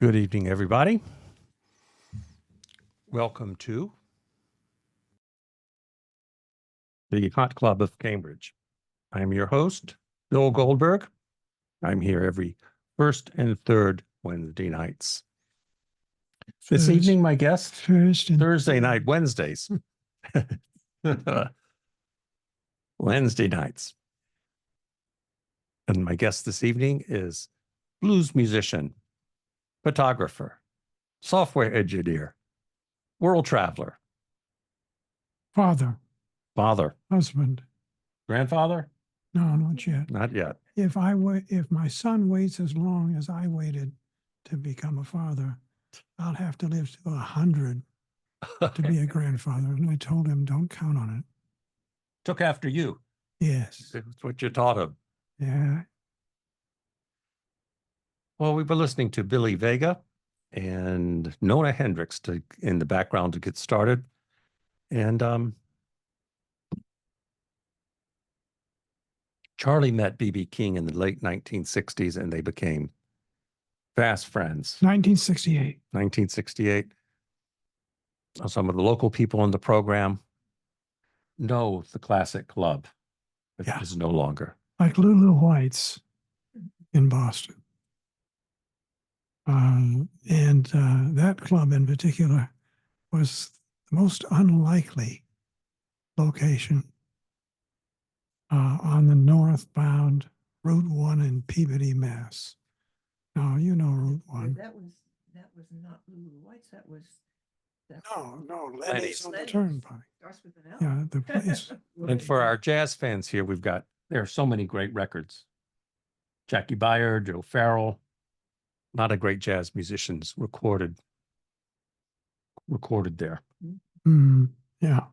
Good evening, everybody. Welcome to the Hot Club of Cambridge. I'm your host, Bill Goldberg. I'm here every first and third Wednesday nights. This evening, my guest, Thursday night, Wednesdays. Wednesday nights. And my guest this evening is blues musician, photographer, software engineer, world traveler, father, husband, grandfather. No, not yet. Not yet. If my son waits as long as I waited to become a father, I'll have to live to 100 to be a grandfather. And I told him, don't count on it. Took after you. Yes. That's what you taught him. Yeah. Well, we were listening to Billy Vega and Nona Hendrix in the background to get started. And Charlie met B.B. King in the late 1960s, and they became fast friends. 1968. 1968. Some of the local people in the program know the classic club. It is no longer. Like Lulu White's in Boston. That club in particular was the most unlikely location on the northbound Route 1 in Peabody, Mass. Now, you know Route 1. That was not Lulu White's. No, Lenny's on the turnpike. Starts with an L. Yeah, the place. And for our jazz fans here, there are so many great records. Jackie Beyer, Joe Farrell, a lot of great jazz musicians recorded there. Yeah.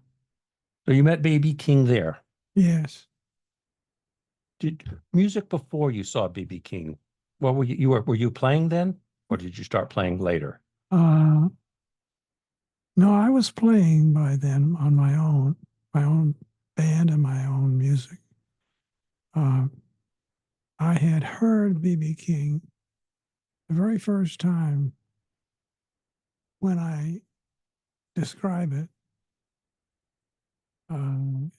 So you met B.B. King there. Yes. Did music before you saw B.B. King? Well, were you playing then, or did you start playing later? No, I was playing by then on my own band and my own music. I had heard B.B. King the very first time. When I describe it,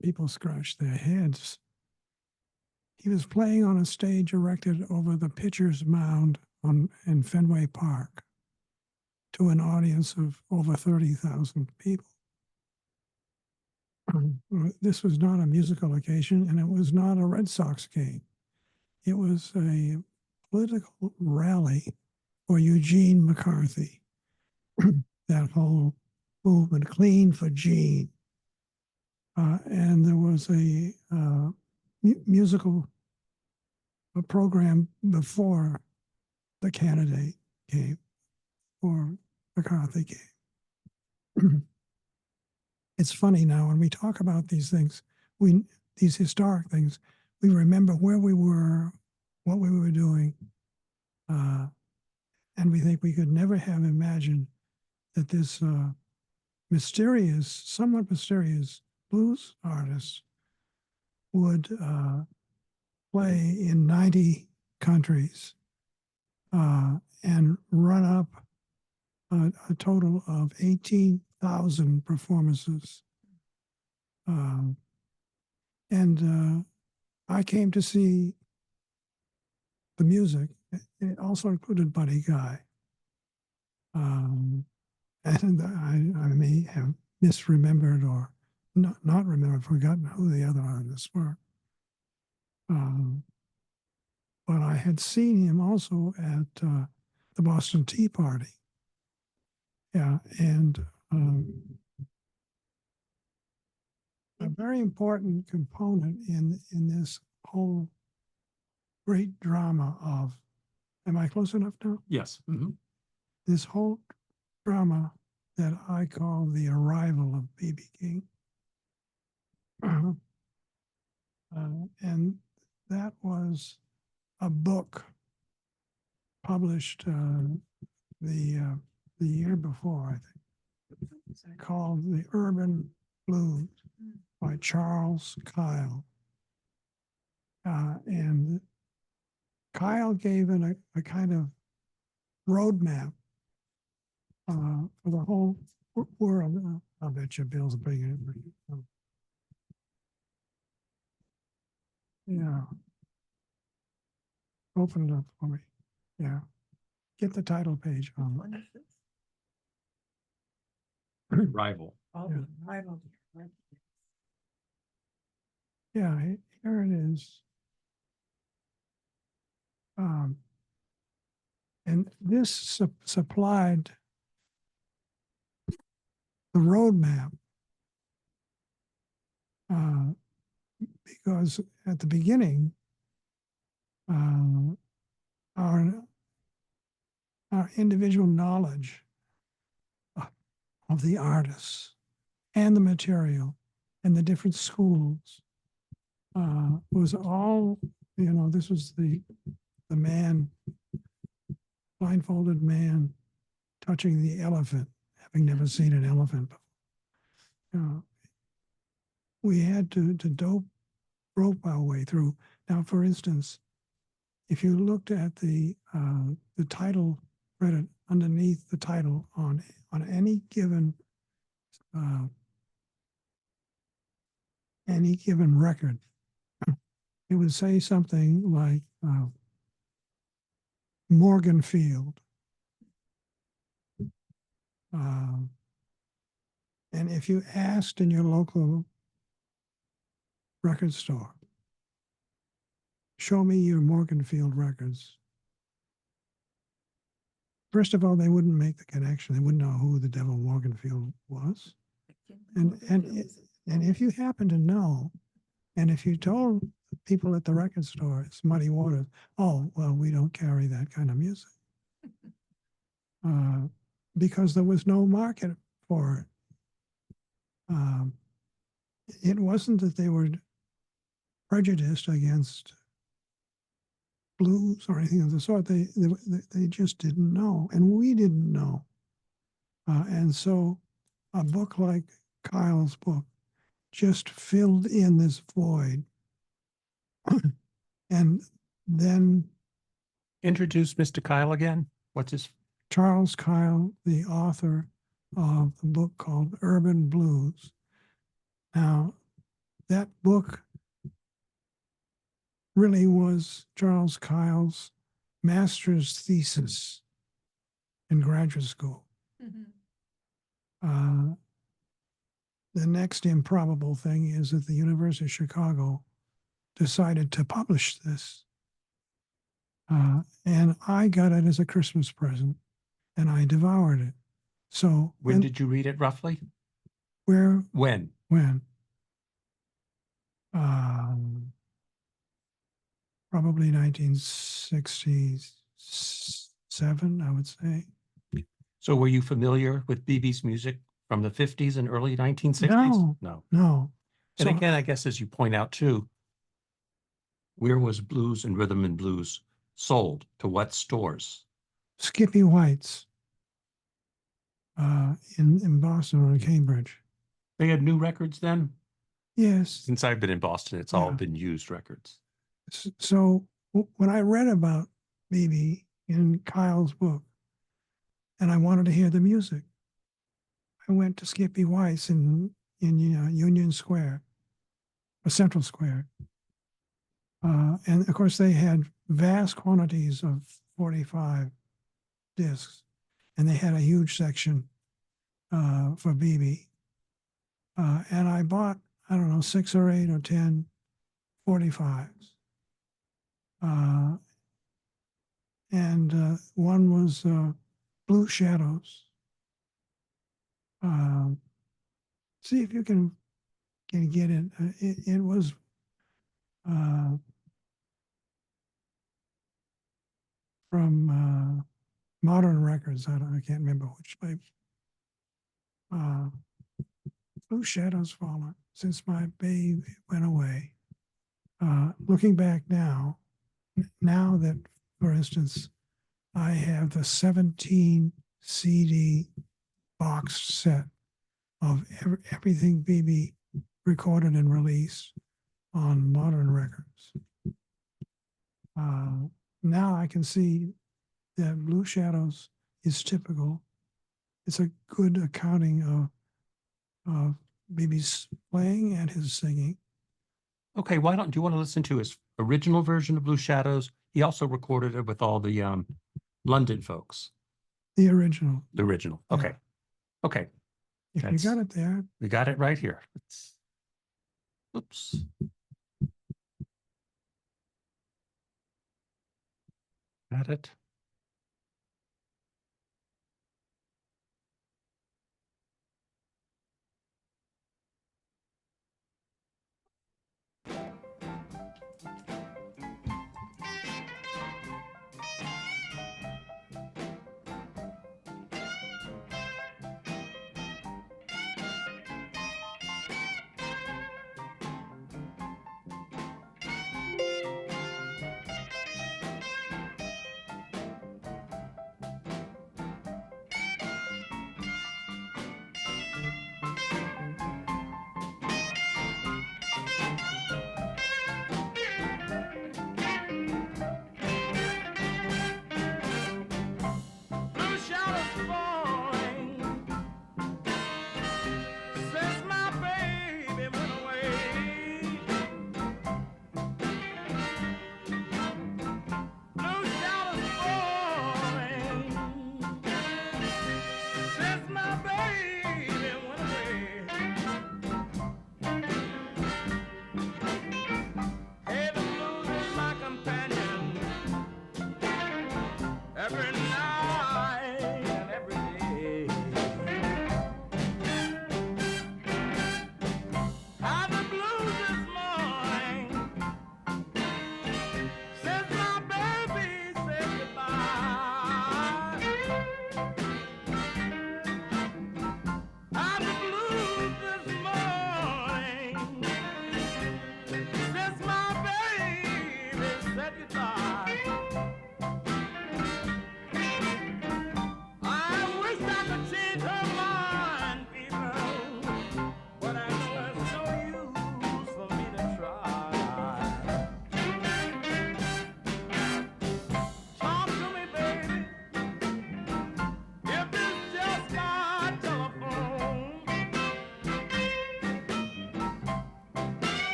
people scratch their heads. He was playing on a stage erected over the pitcher's mound in Fenway Park to an audience of over 30,000 people. This was not a musical occasion, and it was not a Red Sox game. It was a political rally for Eugene McCarthy. That whole movement, Clean for Gene. And there was a musical program before the candidate came, or McCarthy came. It's funny now when we talk about these things, these historic things, we remember where we were, what we were doing, and we think we could never have imagined that this somewhat mysterious blues artist would play in 90 countries and run up a total of 18,000 performances. I came to see the music. It also included Buddy Guy. And I may have misremembered or not remembered, forgotten who the other artists were. But I had seen him also at the Boston Tea Party. Yeah, and a very important component in this whole great drama of, am I close enough now? Yes. Mm-hmm. This whole drama that I call the arrival of B.B. King. And that was a book published the year before, I think, called The Urban Blues by Charles Kyle. And Kyle gave it a kind of roadmap for the whole world. I'll bet you Bill's bringing it. Yeah. Open it up for me. Yeah. Get the title page on. What is this? Rival. Oh, Yeah. rival. Yeah, here it is. And this supplied the roadmap because at the beginning, our individual knowledge of the artists and the material and the different schools was all, this was the man, blindfolded man touching the elephant, having never seen an elephant before. We had to rope our way through. Now, for instance, if you looked at the title, read it underneath the title on any given record, it would say something like Morganfield. And if you asked in your local record store, show me your Morganfield records. First of all, they wouldn't make the connection. They wouldn't know who the devil Morganfield was. And if you happen to know, and if you told people at the record store it's Muddy Waters, oh, well, we don't carry that kind of music. Because there was no market for it. It wasn't that they were prejudiced against blues or anything of the sort. They just didn't know, and we didn't know. And so a book like Kyle's book just filled in this void. And then Introduce Mr. Kyle again. What's his? Charles Kyle, the author of the book called Urban Blues. Now, that book really was Charles Kyle's master's thesis in graduate school. Mm-hmm. The next improbable thing is that the University of Chicago decided to publish this. And I got it as a Christmas present, and I devoured it. So When did you read it roughly? When? Probably 1967, I would say. So were you familiar with BB's music from the 50s and early 1960s? No. And So again, I guess as you point out too, where was blues and rhythm and blues sold? To what stores? Skippy White's in Boston or in Cambridge. They had new records then? Yes. Since I've been in Boston, it's all been used records. So when I read about BB in Kyle's book, and I wanted to hear the music, I went to Skippy White's in Union Square, or Central Square. And of course, they had vast quantities of 45 discs, and they had a huge section for BB. And I bought, I don't know, 6 or 8 or 10 45s. And one was Blue Shadows. See if you can get it. It was from Modern Records. I can't remember which label. Blue Shadows Fallen, Since My Babe Went Away. Looking back now that, for instance, I have the 17 CD box set of everything BB recorded and released on Modern Records. Now I can see that Blue Shadows is typical. It's a good accounting of Bibi's playing and his singing. Okay, do you want to listen to his original version of Blue Shadows? He also recorded it with all the London folks. The original. The original. Yeah. Okay. Okay. If you got it there. We got it right here. Oops. Got it.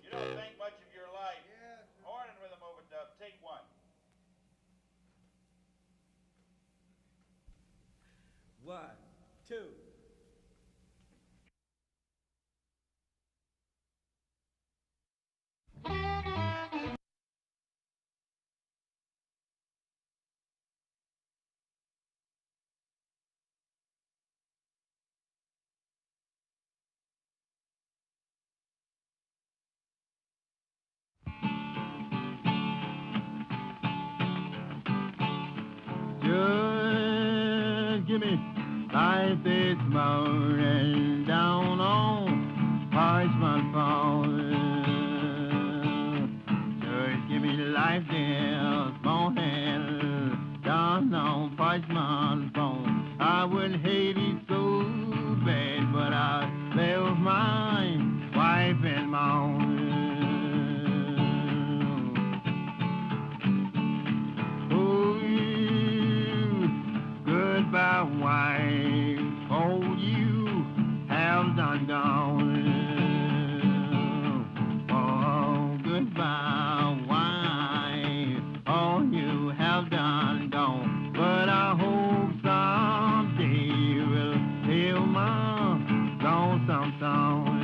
You don't think much of your life. Horn and rhythm overdub. Take one. One, two. Just give me life this morning down on Parchment Farm. Just give me life this morning down on Parchment Farm. I would hate it so bad, but I left my wife and mom. Goodbye, wife, all you have done gone. Oh, goodbye, wife, all you have done gone. But I hope someday you will hear my lonesome song.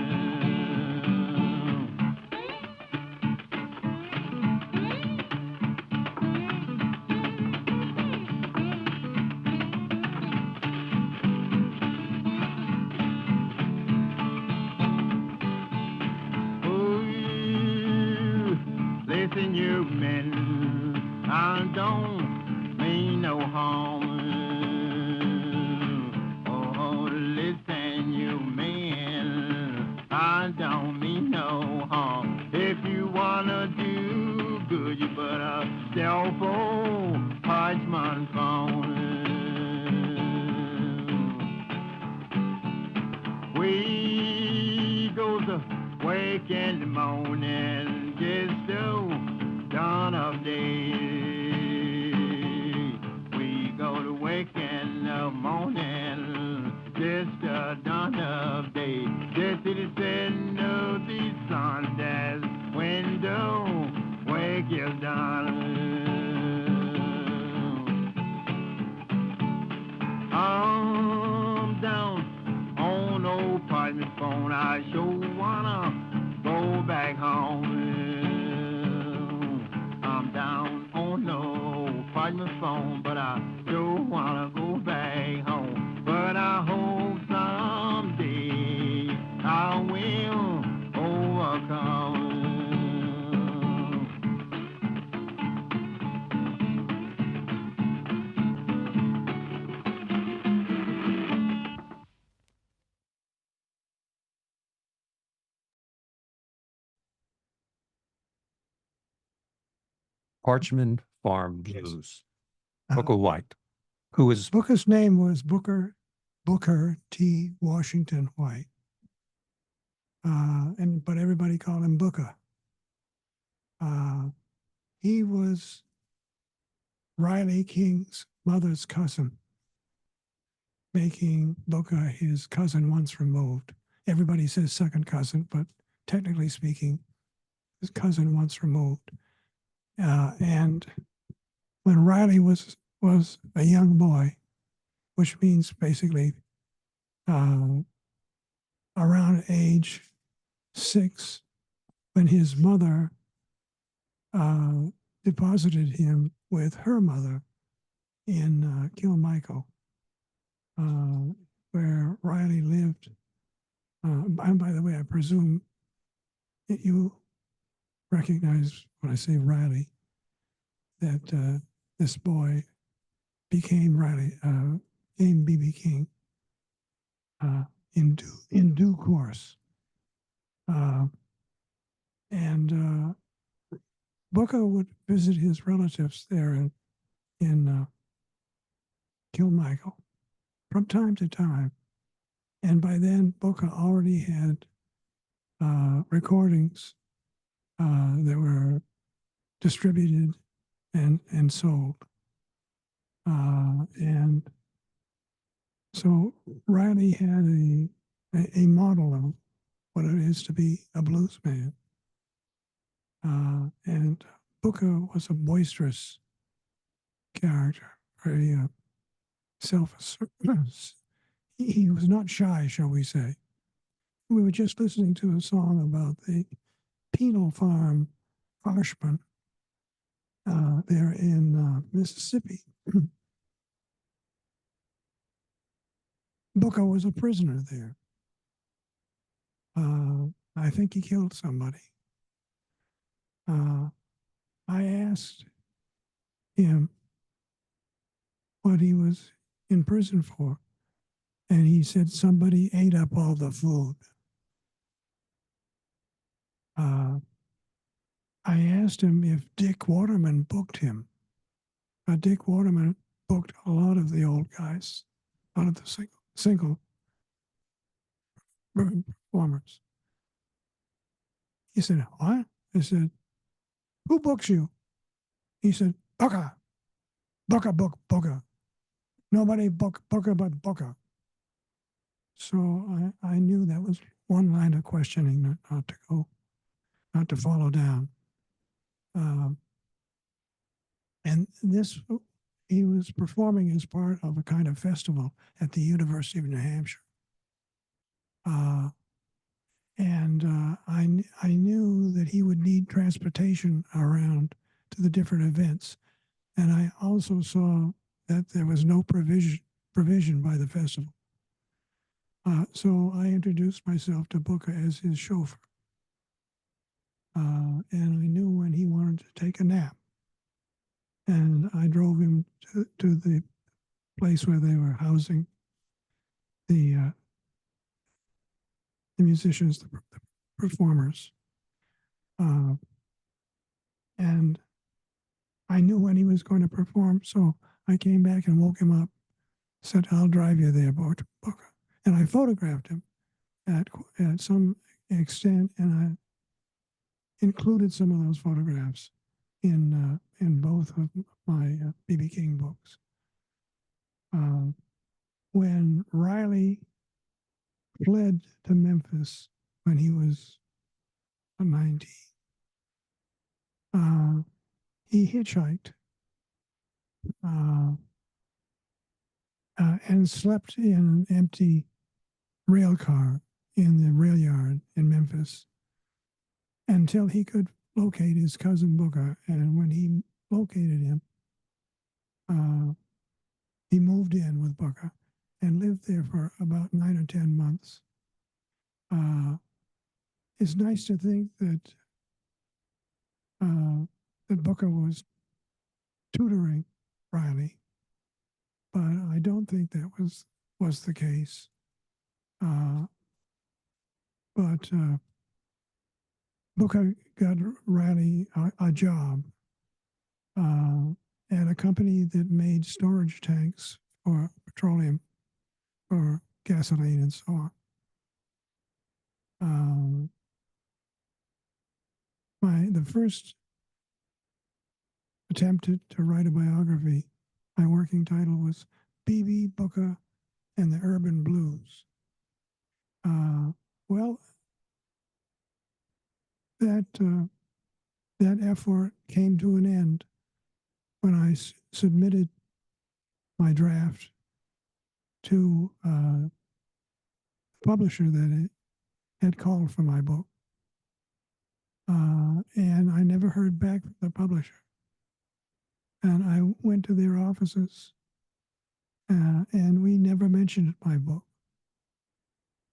Listen, you men, I don't mean no harm. Oh, listen, you men, I don't mean no harm. If you wanna do good, you better sell for Parchment Farm. We go to wake in the morning, just so dawn of day. We go to wake in the morning, just the dawn of day. Just to the setting of the sun, that's window, wake your darling. I'm down on old Parchment Phone, I sure wanna go back home. I'm down on no Parchment Phone, but I sure wanna go back home. But I hope someday I will overcome. Parchment Farm Yes. Blues. Uh, Booker White, who is Booker's name was Booker T. Washington White. But everybody called him Booker. He was Riley King's mother's cousin, making Booker his cousin once removed. Everybody says second cousin, but technically speaking, his cousin once removed. And when Riley was a young boy, which means basically around age 6, when his mother deposited him with her mother in Kilmichael, where Riley lived. And by the way, I presume that you recognize when I say Riley, that this boy became Riley, became B.B. King in due course. And Booker would visit his relatives there in Kilmichael from time to time. And by then, Booker already had recordings that were distributed and sold. And so Riley had a model of what it is to be a blues man. And Booker was a boisterous character, very self-assertive. He was not shy, shall we say. We were just listening to a song about the penal farm Parchment there in Mississippi. Booker was a prisoner there. I think he killed somebody. I asked him what he was in prison for. And he said somebody ate up all the food. I asked him if Dick Waterman booked him. Dick Waterman booked a lot of the old guys, a lot of the single performers. He said, what? I said, who books you? He said, Booker. Booker. Nobody Booker but Booker. So I knew that was one line of questioning not to follow down. And this, he was performing as part of a kind of festival at the University of New Hampshire. I knew that he would need transportation around to the different events. And I also saw that there was no provision by the festival. So I introduced myself to Booker as his chauffeur. And I knew when he wanted to take a nap. And I drove him to the place where they were housing the musicians, the performers. And I knew when he was going to perform, so I came back and woke him up, said, I'll drive you there, Booker. And I photographed him at some extent, and I included some of those photographs in both of my B.B. King books. When Riley fled to Memphis when he was 19, he hitchhiked and slept in an empty rail car in the rail yard in Memphis until he could locate his cousin Booker. And when he located him, he moved in with Booker and lived there for about 9 or 10 months. It's nice to think that that Booker was tutoring Riley, but I don't think that was the case. But Booker got Riley a job at a company that made storage tanks for petroleum, for gasoline and so on. The first attempt to write a biography, my working title was B.B. Booker and the Urban Blues. Well, that effort came to an end when I submitted my draft to the publisher that had called for my book. And I never heard back from the publisher. And I went to their offices, and we never mentioned my book.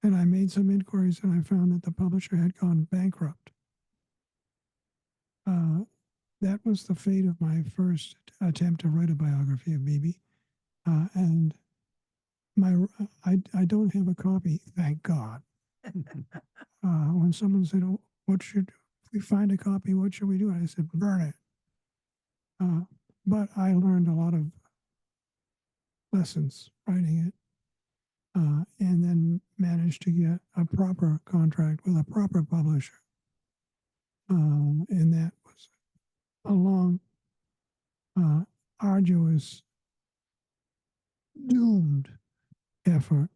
And I made some inquiries, and I found that the publisher had gone bankrupt. That was the fate of my first attempt to write a biography of B.B. And I don't have a copy, thank God. When someone said, oh, if we find a copy, what should we do? I said, burn it. But I learned a lot of lessons writing it, and then managed to get a proper contract with a proper publisher. And that was a long, arduous, doomed effort.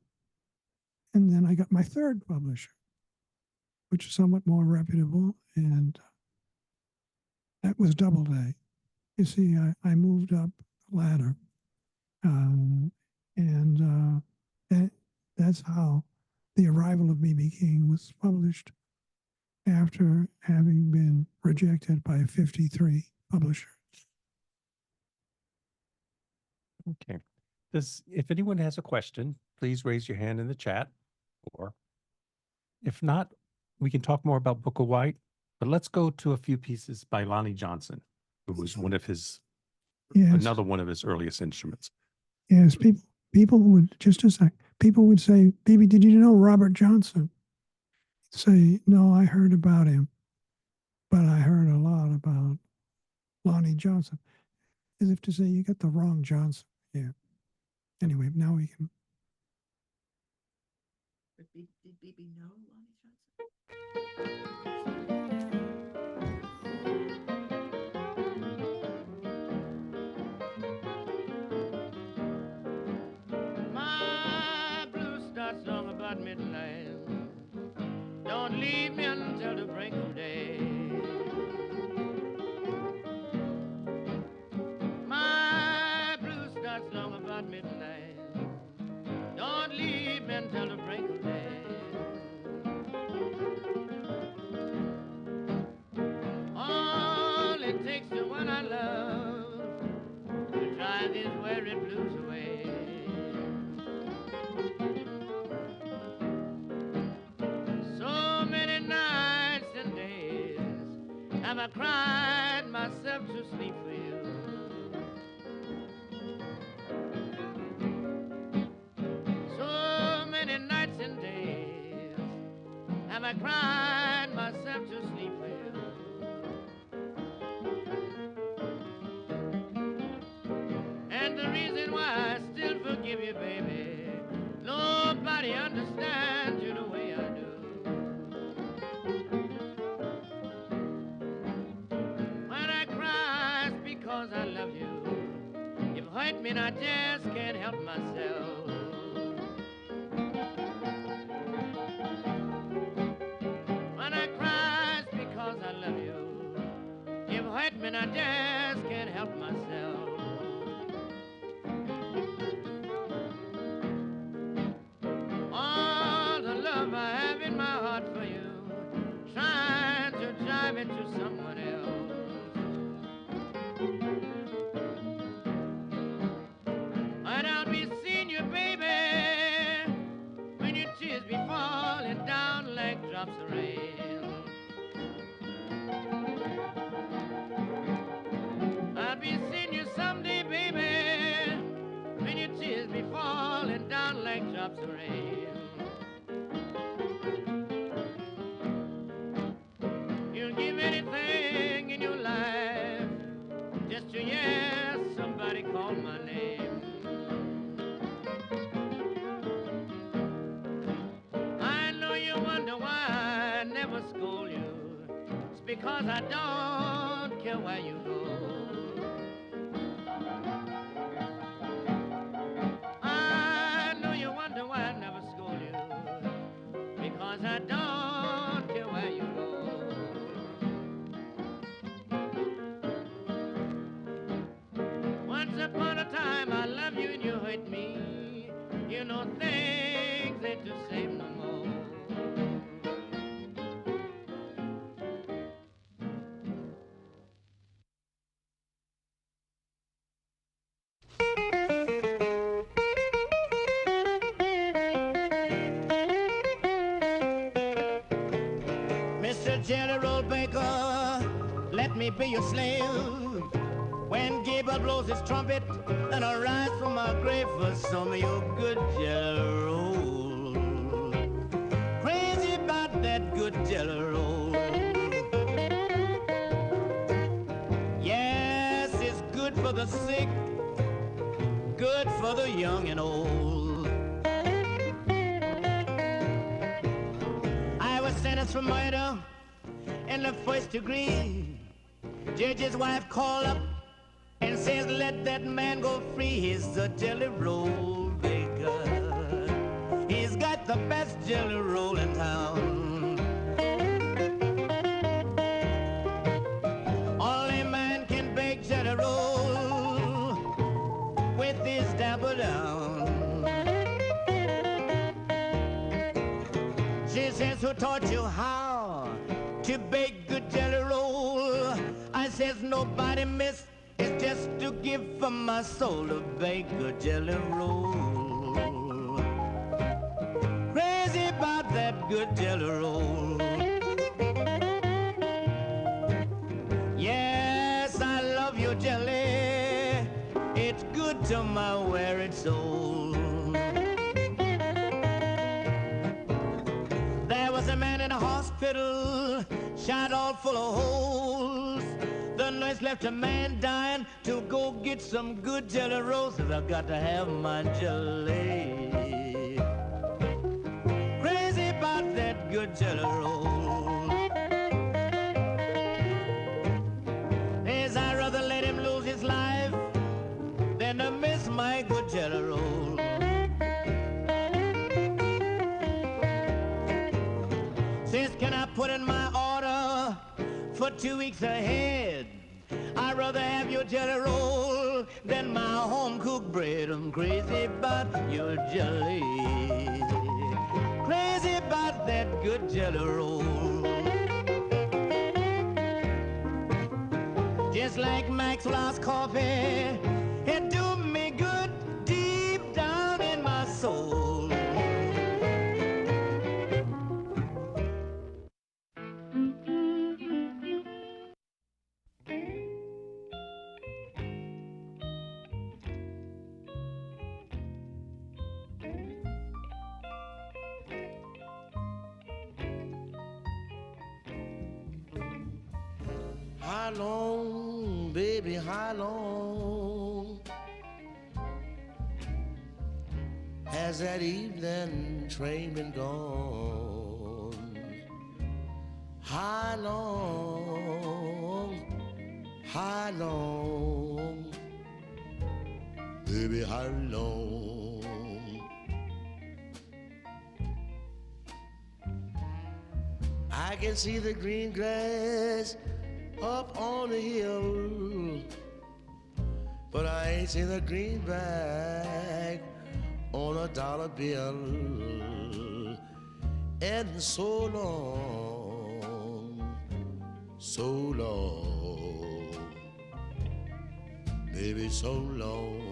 And then I got my third publisher, which is somewhat more reputable, and that was Doubleday. You see, I moved up the ladder, and that's how The Arrival of B.B. King was published after having been rejected by 53 publishers. Okay. If anyone has a question, please raise your hand in the chat, or if not, we can talk more about Booker White, but let's go to a few pieces by Lonnie Johnson, who was another one of his earliest instruments. Yes, people would, just a sec, people would say, "Baby, did you know Robert Johnson?" Say, "No, I heard about him, but I heard a lot about Lonnie Johnson." As if to say, you got the wrong Johnson. Yeah. Anyway, now we can. But did BB know Lonnie Johnson? My blues starts long about midnight. Don't leave me until the break of day. My blues starts long about midnight. Don't leave me until the break of day. All it takes to one I love to drive these weary blues away. So many nights and days have I cried myself to sleep for you. So many nights and days have I cried myself to sleep for you. And the reason why I still forgive you, baby, nobody understands you the way I do. When I cry, it's because I love you. You've hurt me and I just can't help myself. When I cry, it's because I love you. You've hurt me and I just can't help myself. All the love I have in my heart for you, trying to drive it to someone else. And I'll be seeing you, baby, when your tears be falling down like drops of rain. I'll be seeing you someday, baby, when your tears be falling down like drops of rain. You'll give anything in your life just to hear somebody call my name. I know you wonder why I never scold you. It's because I don't care where you go. I know you wonder why I never scold you. Because I don't care where you go. Once upon a time I loved you and you hurt me. You know things ain't the same no more. Mr. General Baker, let me be your slave. When Gable blows his trumpet, and I rise from my grave for some of your good jelly roll. Crazy about that good jelly roll. Yes, it's good for the sick, good for the young and old. I was sentenced for murder in the first degree. Judge's wife called up and says, let that man go free. He's a jelly roll baker. He's got the best jelly roll in town. Only man can bake jelly roll with his dabble down. She says, who taught you how to bake good jelly roll? I says, nobody, miss. It's just to give for my soul to bake a jelly roll. Crazy about that good jelly roll. Yes, I love your jelly. It's good to my wearied soul. There was a man in a hospital, shot all full of holes. The nurse left a man dying to go get some good jelly roses. I got to have my jelly. Crazy about that good jelly roll. Yes, I'd rather let him lose his life than to miss my good jelly roll. Sis, can I put in my order for 2 weeks ahead? I'd rather have your jelly roll than my home-cooked bread. I'm crazy about your jelly. Crazy about that good jelly roll. Just like Maxwell's coffee, it do me good deep down in my soul. How long, baby, how long has that evening train been gone? How long, baby, how long? I can see the green grass up on the hill, but I ain't seen a greenback on a dollar bill. And so long, baby, so long.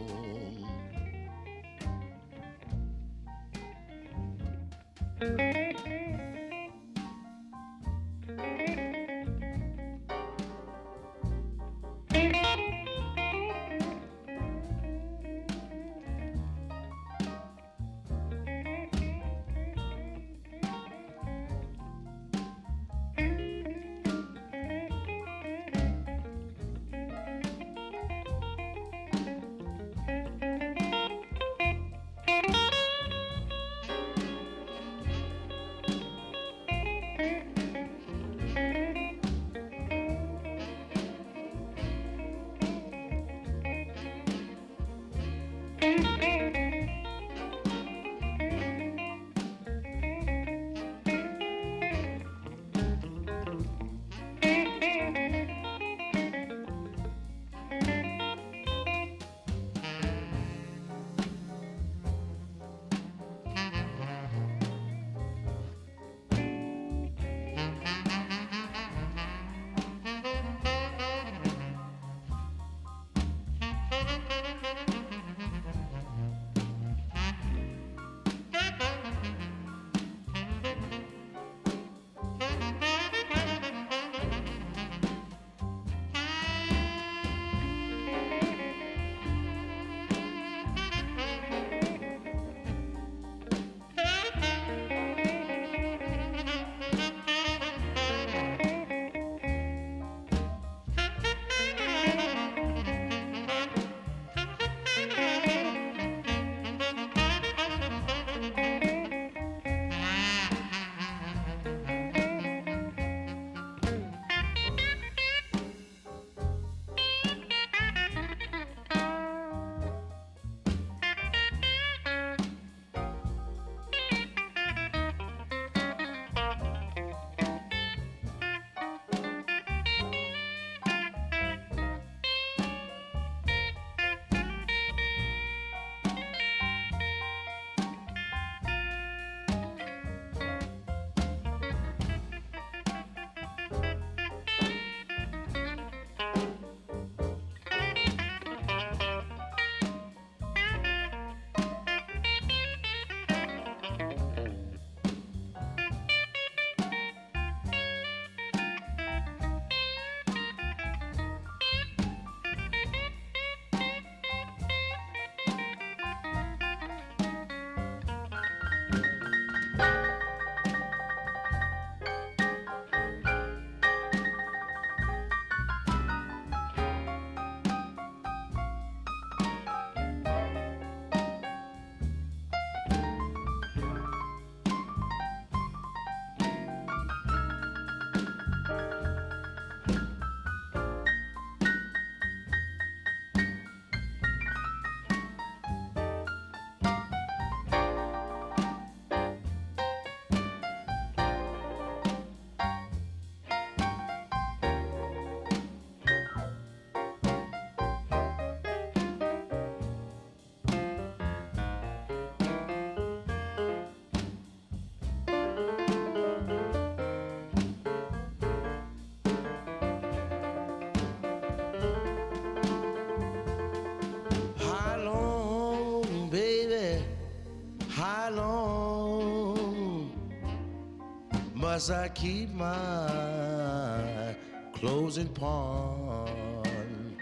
must I keep my closing pawn?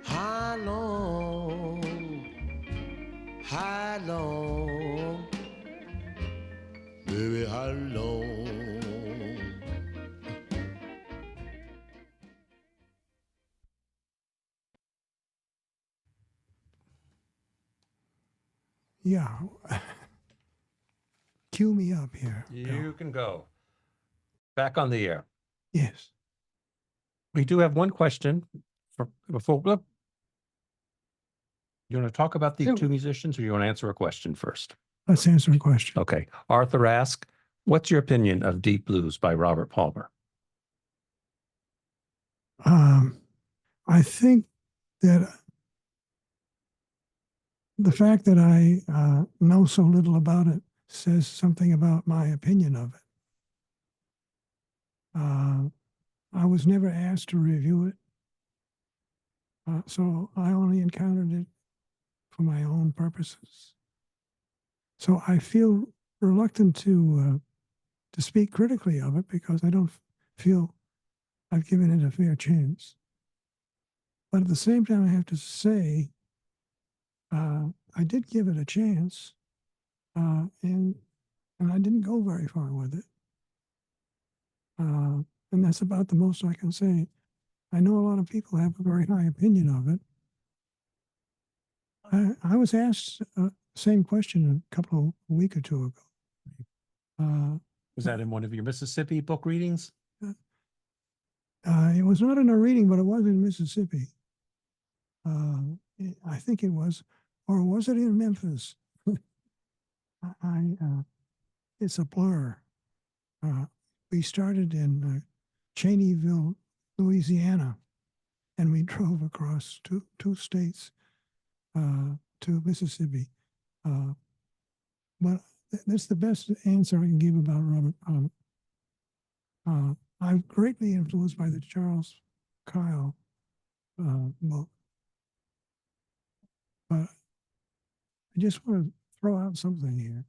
How long, baby, how long? Yeah. Cue me up here. Bill. You can go. Back on the air. Yes. We do have one question before. You want to talk about these Yeah. two musicians, or you want to answer a question first? Let's answer a question. Okay. Arthur asks, what's your opinion of Deep Blues by Robert Palmer? I think that the fact that I know so little about it says something about my opinion of it. I was never asked to review it, so I only encountered it for my own purposes. So I feel reluctant to speak critically of it because I don't feel I've given it a fair chance. But at the same time, I have to say, I did give it a chance, and I didn't go very far with it. And that's about the most I can say. I know a lot of people have a very high opinion of it. I was asked same question a week or two ago. Was that in one of your Mississippi book readings? It was not in a reading, but it was in Mississippi. I think it was, or was it in Memphis? It's a blur. We started in Cheneyville, Louisiana, and we drove across two states to Mississippi. But that's the best answer I can give about Robert Palmer. I'm greatly influenced by the Charles Kyle book. But I just want to throw out something here.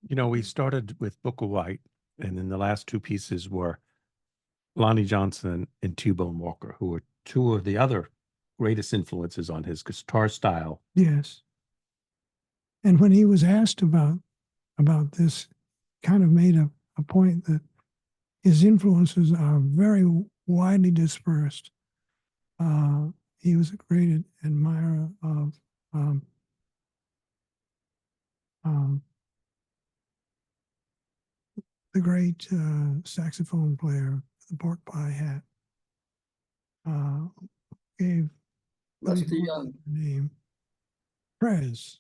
You know, we started with Book of White, and then the last two pieces were Lonnie Johnson and T-Bone Walker, who were two of the other greatest influences on his guitar style. Yes. And when he was asked about this, kind of made a point that his influences are very widely dispersed. He was a great admirer of the great saxophone player, the pork pie hat, gave Lester Young. name Prez.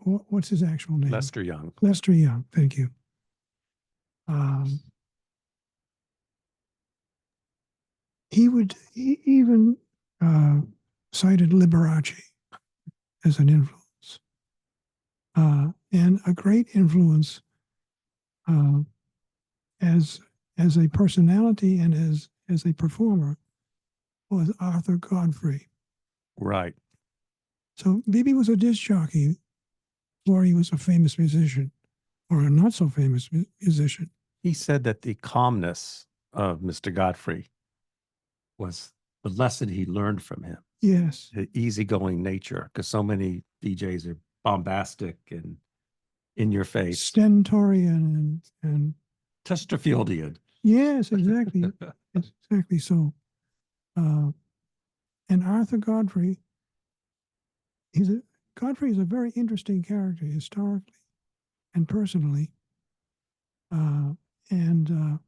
What's his actual name? Lester Young. Lester Young. Thank you. He even cited Liberace as an influence, and a great influence as a personality and as a performer was Arthur Godfrey. Right. So B.B. was a disc jockey before he was a famous musician, or a not so famous musician. He said that the calmness of Mr. Godfrey was the lesson he learned from him. Yes. The easygoing nature, because so many DJs are bombastic and in your face. Stentorian and Chesterfieldian. yes, exactly. Exactly so. And Arthur Godfrey, Godfrey is a very interesting character historically and personally. And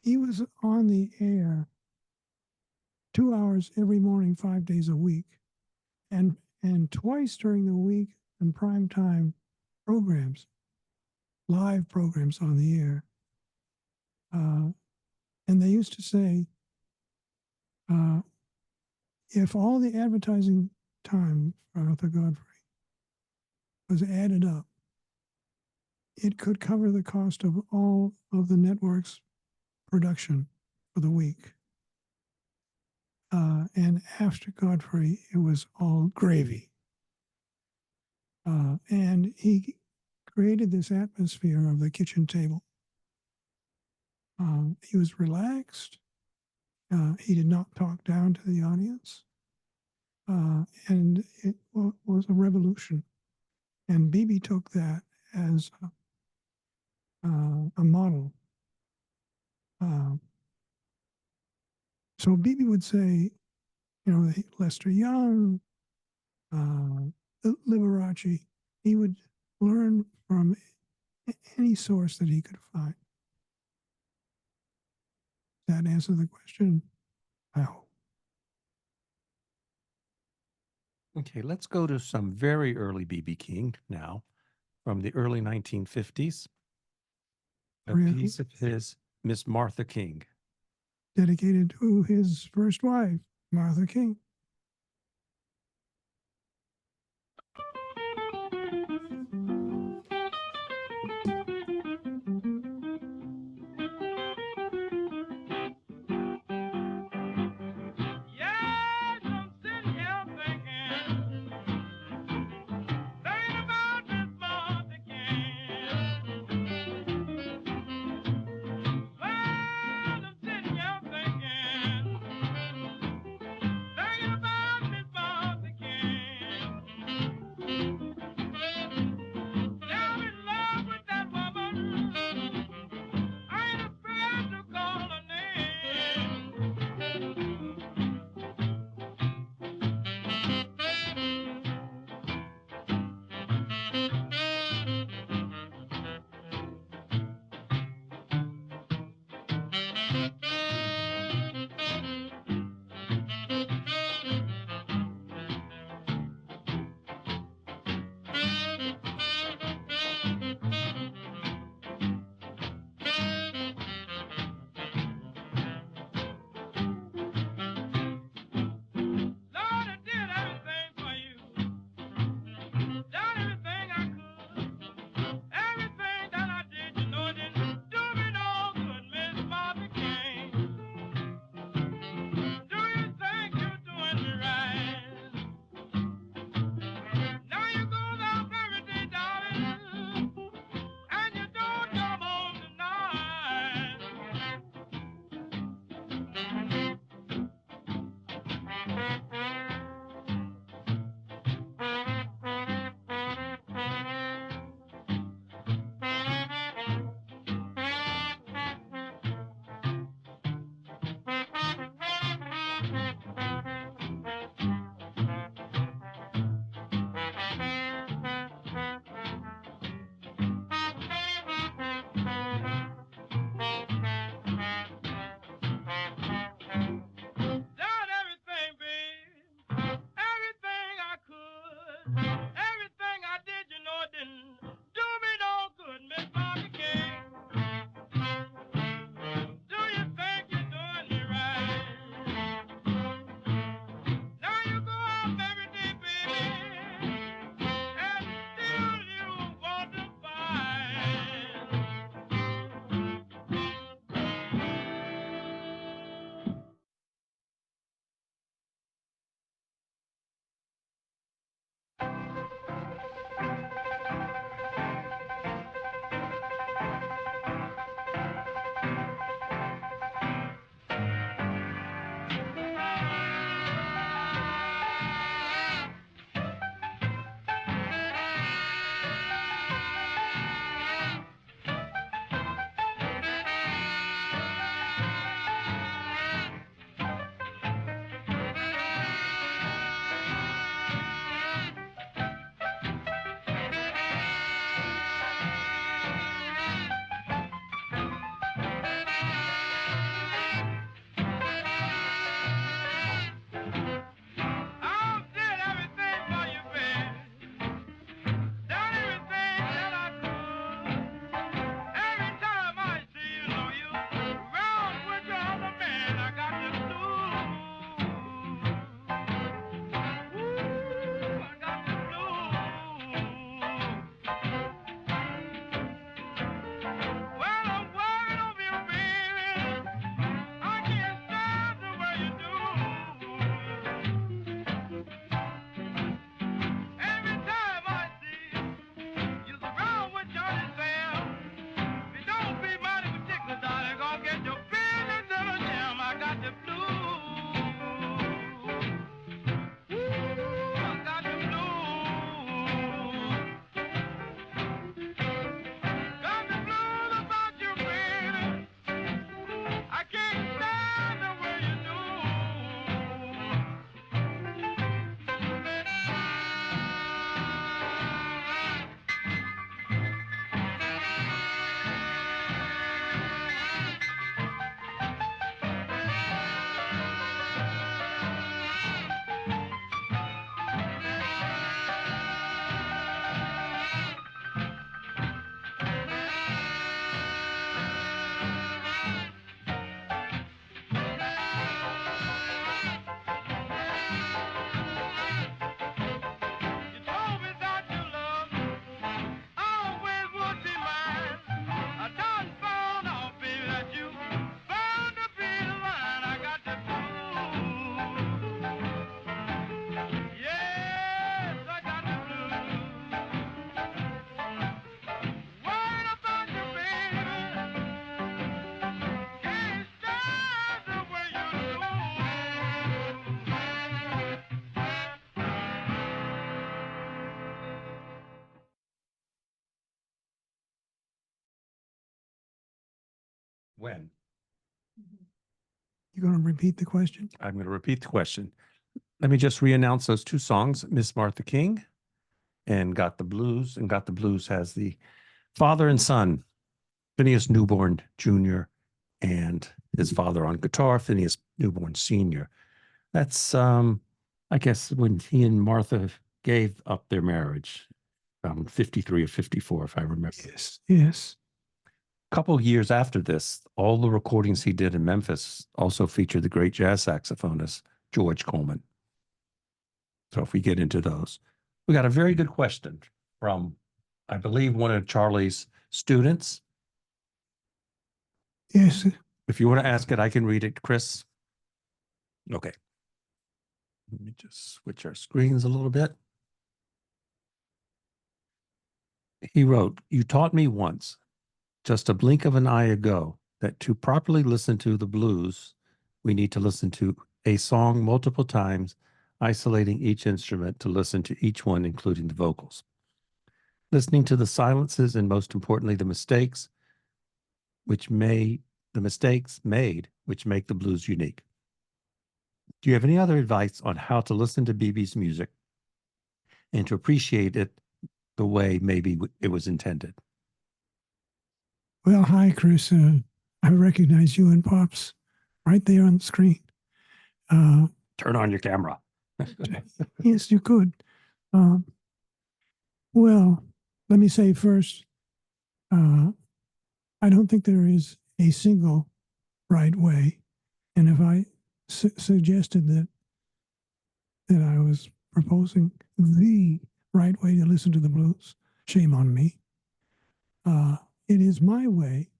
he was on the air 2 hours every morning, 5 days a week, and twice during the week in prime time programs, live programs on the air. And they used to say, if all the advertising time for Arthur Godfrey was added up, it could cover the cost of all of the network's production for the week. And after Godfrey, it was all gravy. And he created this atmosphere of the kitchen table. He was relaxed. He did not talk down to the audience. And it was a revolution. And BB took that as a model. So BB would say, you know, Lester Young, Liberace, he would learn from any source that he could find. That answer the question? I hope. Okay, let's go to some very early B.B. King now, from the early 1950s. A Really? piece of his Miss Martha King. Dedicated to his first wife, Martha King. Yes, I'm sitting here thinking about this Martha King. Well, I'm sitting here thinking about this Martha King. Now I'm in love with that woman. I ain't afraid to call her name. Lord, I did everything for you. Done everything I could. Everything that I did, you know, it didn't do me no good, Miss Martha King. When? You going to repeat the question? I'm going to repeat the question. Let me just re-announce those two songs, Miss Martha King and Got the Blues. And Got the Blues has the father and son, Phineas Newborn Jr. and his father on guitar, Phineas Newborn Sr. That's, I guess, when he and Martha gave up their marriage, 53 or 54, if I remember. Yes. Yes. A couple years after this, all the recordings he did in Memphis also featured the great jazz saxophonist, George Coleman. So if we get into those, we got a very good question from, I believe, one of Charlie's students. Yes. If you want to ask it, I can read it, Chris. Okay. Let me just switch our screens a little bit. He wrote, "You taught me once, just a blink of an eye ago, that to properly listen to the blues, we need to listen to a song multiple times, isolating each instrument to listen to each one, including the vocals. Listening to the silences and, most importantly, the mistakes made, which make the blues unique. Do you have any other advice on how to listen to BB's music and to appreciate it the way maybe it was intended?" Well, hi, Chris. I recognize you and Pops right there on the screen. Turn on your camera. Yes, you could. Well, let me say first, I don't think there is a single right way. And if I suggested that I was proposing the right way to listen to the blues, shame on me. It is my way,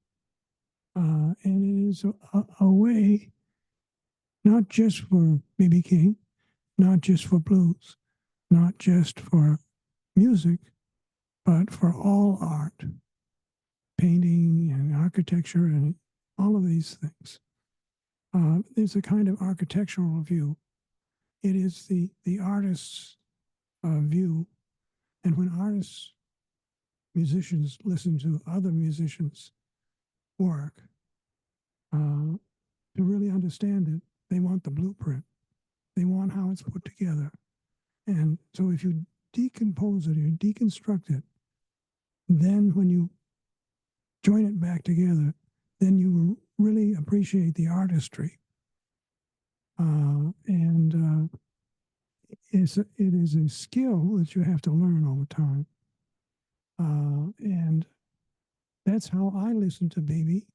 and it is a way not just for B.B. King, not just for blues, not just for music, but for all art, painting and architecture and all of these things. There's a kind of architectural view. It is the artist's view. And when artists, musicians listen to other musicians' work, to really understand it, they want the blueprint. They want how it's put together. And so if you decompose it, you deconstruct it, then when you join it back together, then you really appreciate the artistry. It is a skill that you have to learn over time. And that's how I listen to BB.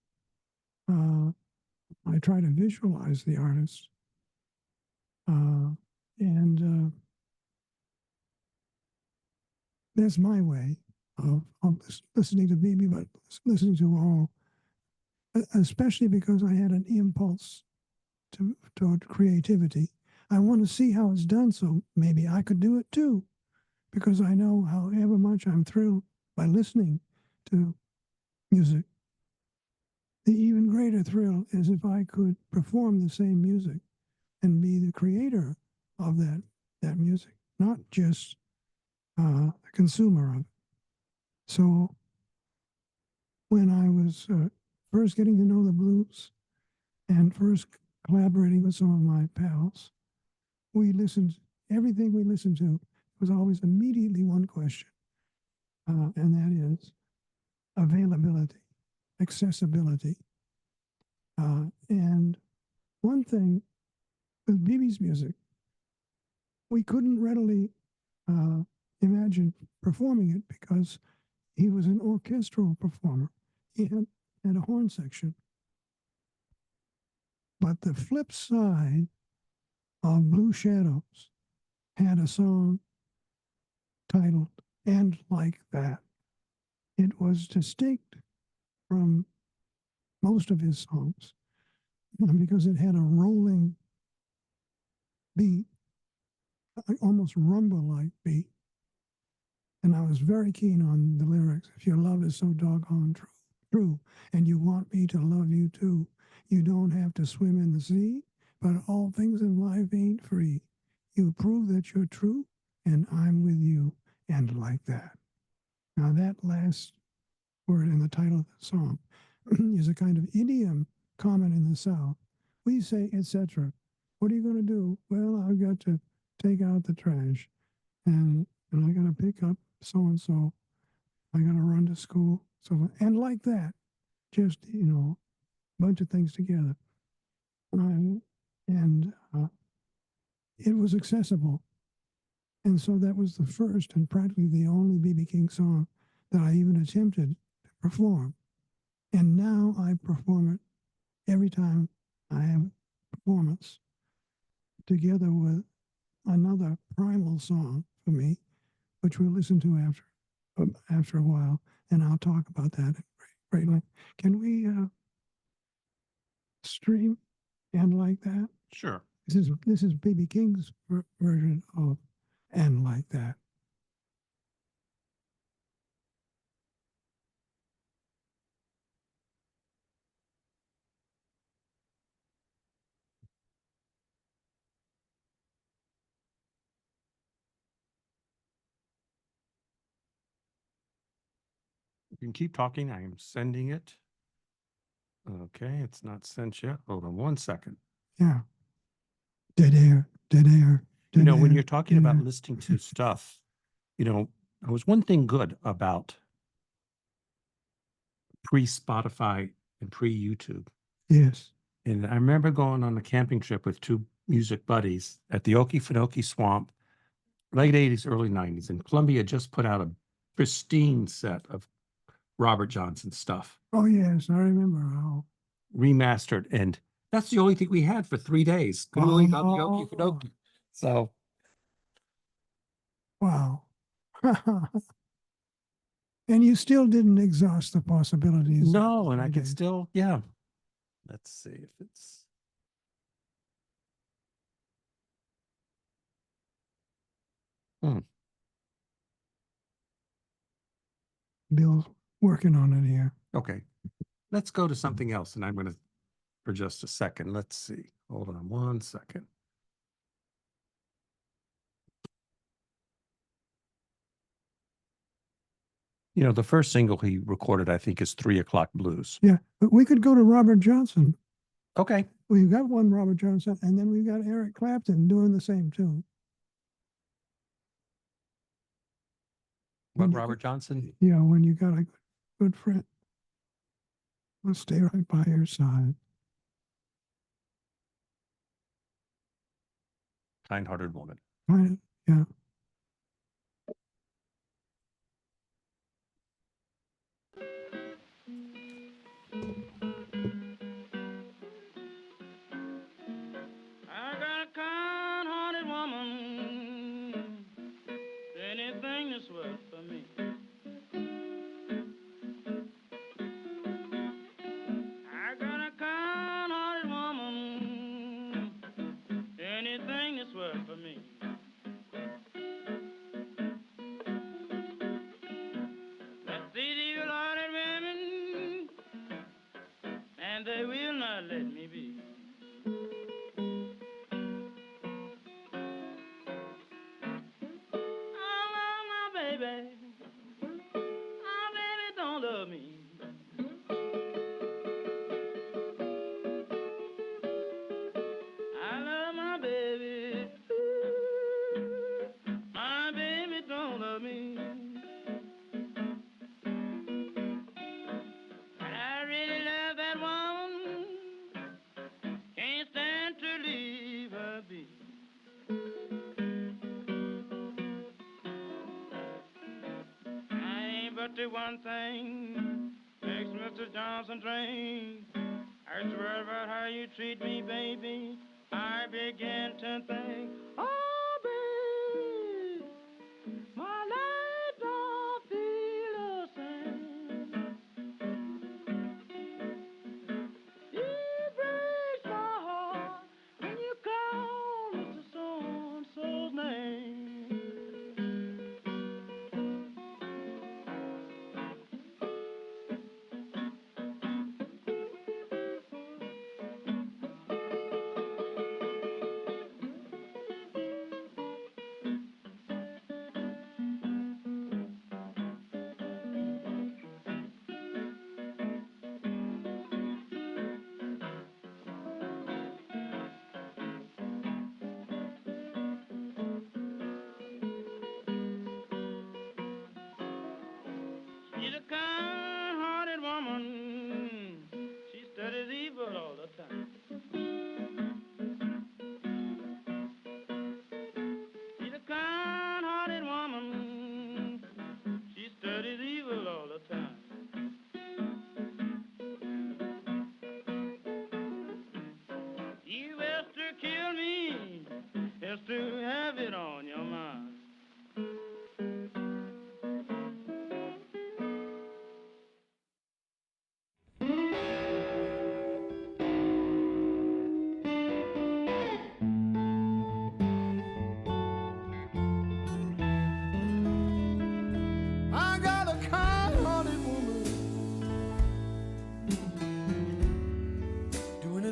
I try to visualize the artist. And that's my way of listening to BB, but listening to all, especially because I had an impulse toward creativity. I want to see how it's done, so maybe I could do it too, because I know however much I'm thrilled by listening to music. The even greater thrill is if I could perform the same music and be the creator of that music, not just the consumer of it. So when I was first getting to know the blues and first collaborating with some of my pals, everything we listened to was always immediately one question, and that is availability, accessibility. And one thing with BB's music, we couldn't readily imagine performing it because he was an orchestral performer. He had a horn section. But the flip side of Blue Shadows had a song titled "And Like That." It was distinct from most of his songs because it had a rolling beat, almost rumble-like beat. And I was very keen on the lyrics. If your love is so doggone true, and you want me to love you too, you don't have to swim in the sea, but all things in life ain't free. You prove that you're true, and I'm with you, and like that. Now that last word in the title of the song, is a kind of idiom common in the South. We say, etc. What are you going to do? Well, I've got to take out the trash, and I got to pick up so and so. I got to run to school. So and like that, just a bunch of things together, and it was accessible. And so that was the first and practically the only B.B. King song that I even attempted to perform. And now I perform it every time I have a performance, together with another primal song for me, which we'll listen to after a while, and I'll talk about that greatly. Can we stream and like that? Sure. This is B.B. King's version of "And Like That." You can keep talking. I am sending it. Okay, it's not sent yet. Hold on one second. Yeah. Dead air, dead air. Dead When air, you're talking dead about air. listening to stuff, there was one thing good about pre-Spotify and pre-YouTube. Yes. And I remember going on a camping trip with two music buddies at the Okefenokee Swamp, late 80s, early 90s. And Columbia just put out a pristine set of Robert Johnson stuff, Oh yes, I remember how. remastered. And that's the only thing we had for 3 days. Couldn't leave out the Okefenokee. So Wow. And you still didn't exhaust the possibilities. no, and I Okay. could still, yeah. Let's see if it's. Bill's working on it here. Okay. Let's go to something else. And I'm going to, for just a second, let's see. Hold on one second. The first single he recorded, I think, is 3 O'Clock Blues. Yeah, but we could go to Robert Johnson. Okay. We've got one Robert Johnson, and then we've got Eric Clapton doing the same tune. What, When you Robert Johnson? Yeah, when you got a good friend, we'll stay right by your side. Kind-Hearted Woman. Kind of, yeah. I got a kind-hearted woman, anything that's worth for me. I got a kind-hearted woman, anything that's worth for me. Let's see the evil-hearted women, and they will not let me be. I love my baby. My baby don't love me. I love my baby. My baby don't love me. I really love that woman. Can't stand to leave her be. I ain't but the one thing makes Mr. Johnson drink. I swear about how you treat me, baby. I begin to think, oh, babe, my life don't feel the same. It breaks my heart when you call Mr. So-and-so's name.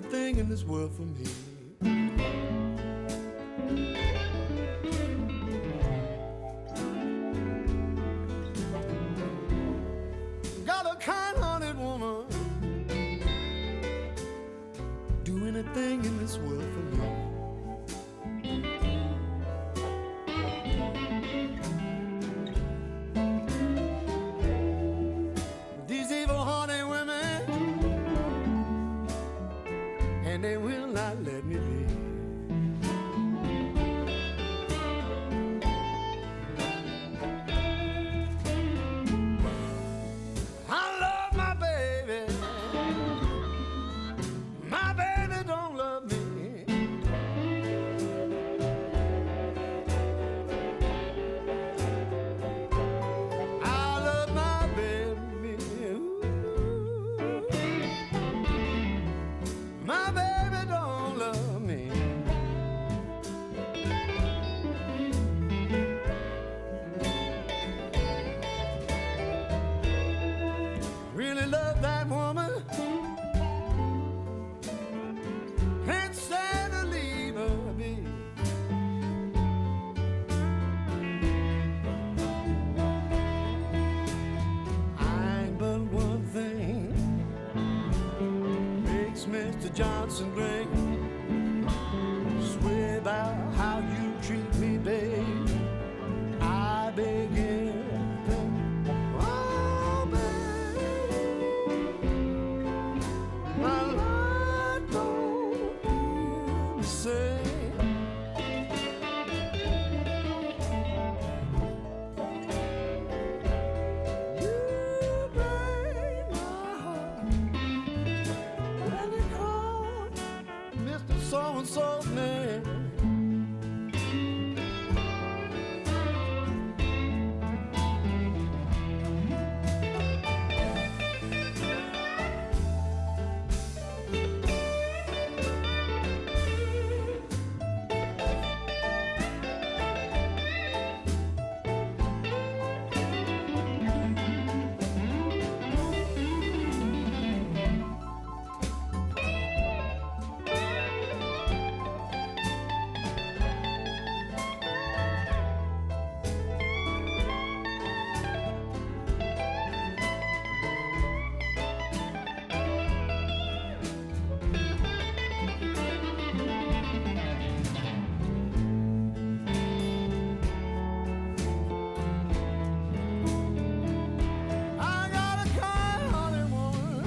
anything in this world for me. Got a kind-hearted woman, do anything in this world for me. These evil hearted women, and they will not let me be. I love my baby. My baby don't love me. I love my baby. Ooh. My baby don't love me. Really love that woman. Can't stand to leave her be. I ain't but one thing makes Mr. Johnson great. Swear about how you treat me, babe. I begin to think, oh, babe, my life don't feel the same. You break my heart when you call Mr. So-and-so's name. I got a kind-hearted woman,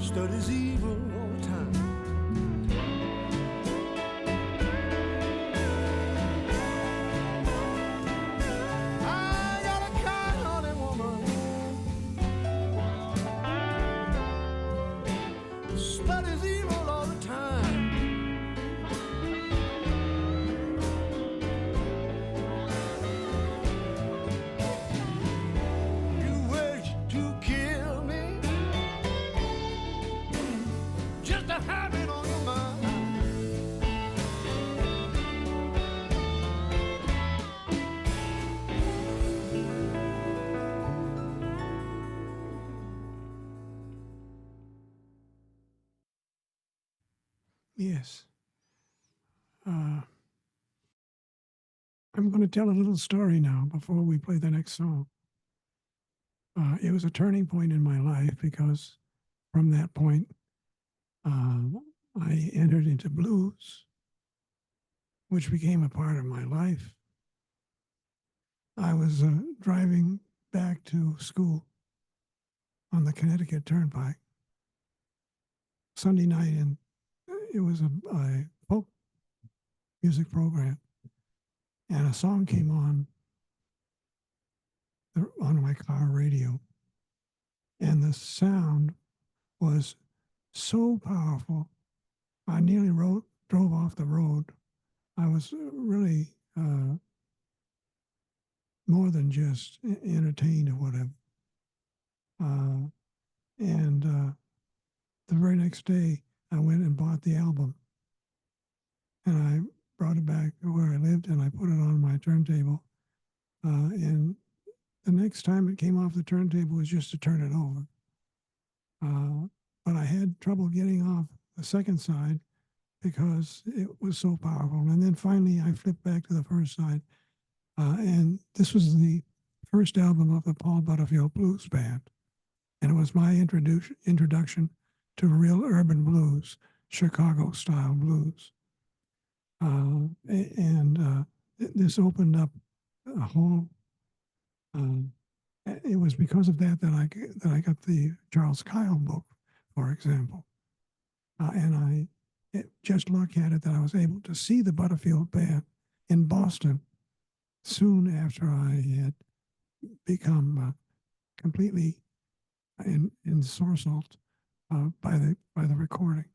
studies evil all the time. I got a kind-hearted woman, studies evil all the time. You wish to kill me just to have it on your mind. Yes. I'm going to tell a little story now before we play the next song. It was a turning point in my life because from that point, I entered into blues, which became a part of my life. I was driving back to school on the Connecticut Turnpike Sunday night, and it was a folk music program, and a song came on my car radio, and the sound was so powerful, I nearly drove off the road. I was really more than just entertained or whatever. And the very next day, I went and bought the album, and I brought it back to where I lived, and I put it on my turntable. And the next time it came off the turntable was just to turn it over. had trouble getting off the second side because it was so powerful. And then finally, I flipped back to the first side. And this was the first album of the Paul Butterfield Blues Band. And it was my introduction to real urban blues, Chicago-style blues. This opened up a whole. It was because of that that I got the Charles Kyle book, for example, and just luck had it that I was able to see the Butterfield Band in Boston soon after I had become completely ensorcelled by the recording.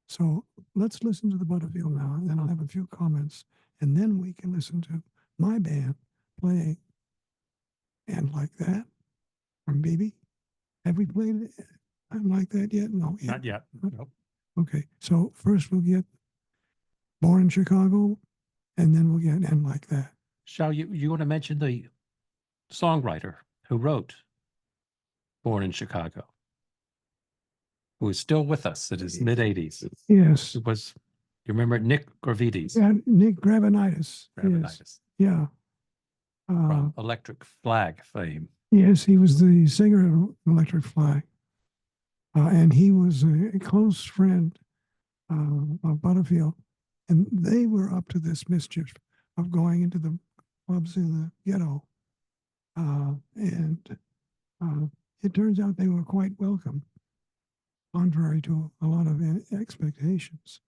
So let's listen to the Butterfield now, and then I'll have a few comments, and then we can listen to my band playing And Like That from BB. Have we played And Like That yet? No, Not yet. Nope. Okay, so first we'll get Born in Chicago, and then we'll get And Like That. Shall you want to mention the songwriter who wrote Born in Chicago, who is still with us in his mid-80s? Yes. It was, you remember Nick Gravides? Yeah, Nick Gravenitis. Yes. Gravenitis, Yeah. from Electric Flag fame. Yes, he was the singer of Electric Flag. And he was a close friend of Butterfield. And they were up to this mischief of going into the clubs in the ghetto. It turns out they were quite welcome, contrary to a lot of expectations.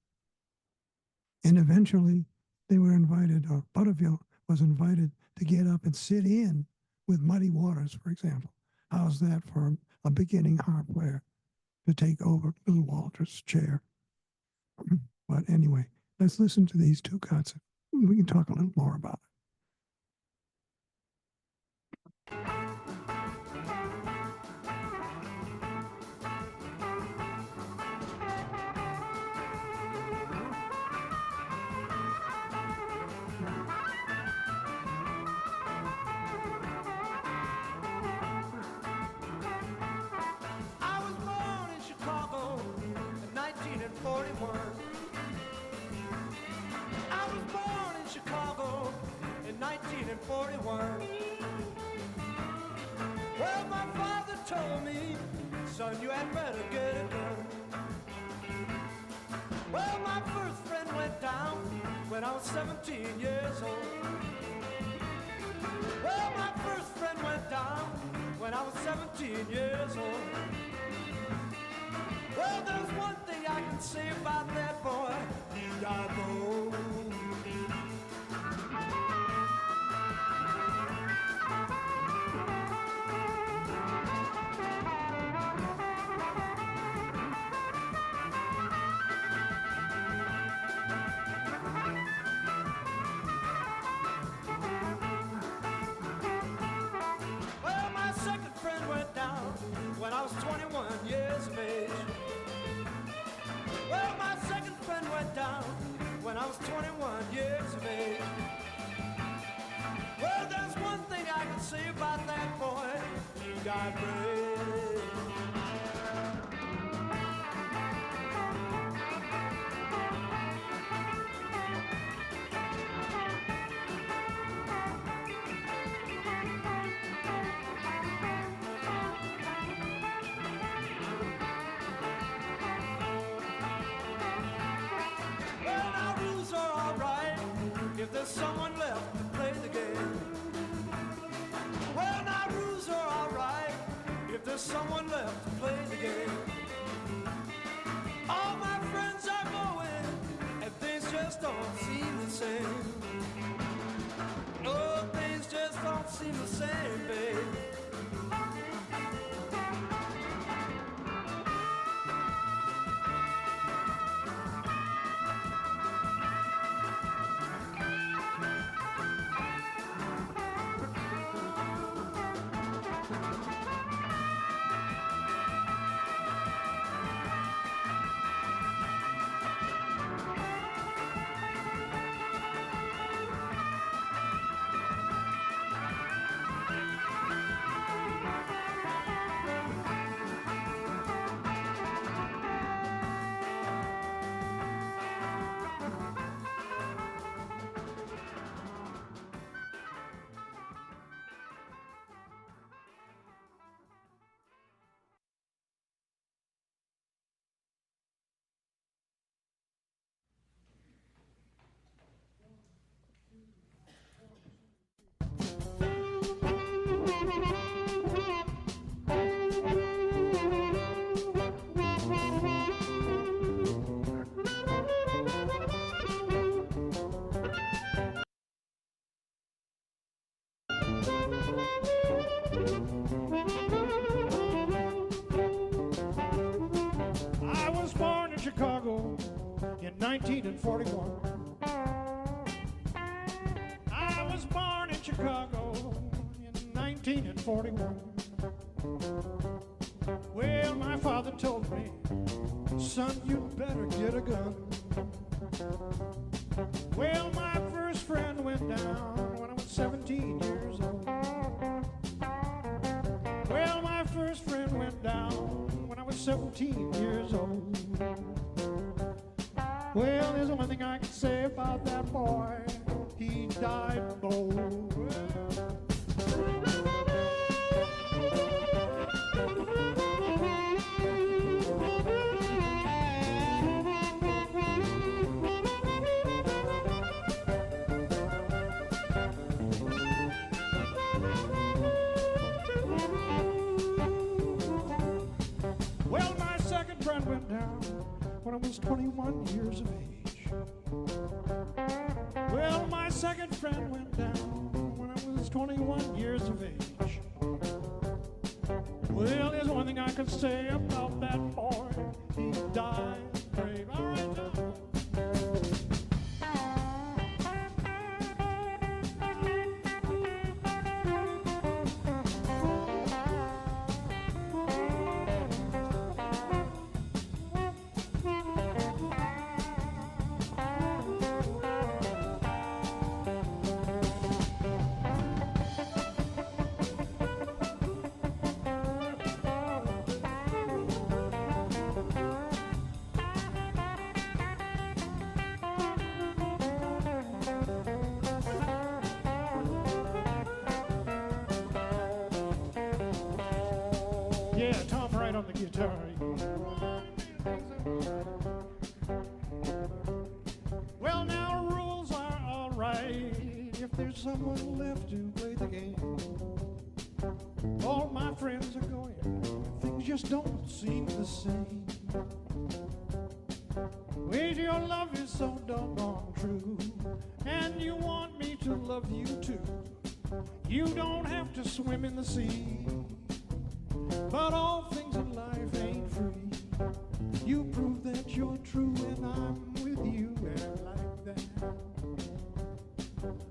And eventually they were invited, or Butterfield was invited to get up and sit in with Muddy Waters, for example. How's that for a beginning harp player to take over Little Walter's chair? But anyway, let's listen to these two cuts. We can talk a little more about it. I was born in Chicago in 1941. I was born in Chicago in 1941. Well, my father told me, son, you had better get it done. Well, my first friend went down when I was 17 years old. Well, my first friend went down when I was 17 years old. Well, there's one thing I can say about that boy, he died bold. Well, my second friend went down when I was 21 years of age. Well, my second friend went down when I was 21 years of age. Well, there's one thing I can say about that boy, he died brave. Well, now rules are all right if there's someone left to play the game. Well, now rules are all right if there's someone left to play the game. All my friends are going and things just don't seem the same. No, things just don't seem the same, babe. 1941. I was born in Chicago in 1941. Well, my father told me, son, you better get a gun. Well, my first friend went down when I was 17 years old. Well, my first friend went down when I was 17 years old. Well, there's one thing I can say about that boy. He died bold. Well, my second friend went down when I was 21 years of age. Well, my second friend went down when I was 21 years of age. Well, there's one thing I can say about that boy. He died brave. All right, Tom. Yeah, Tom Wright on the guitar. Well, now rules are all right if there's someone left to play the game. All my friends are going, things just don't seem the same. Wait, your love is so doggone true, and you want me to love you too. You don't have to swim in the sea, but all things in life ain't free. You prove that you're true and I'm with you and like that.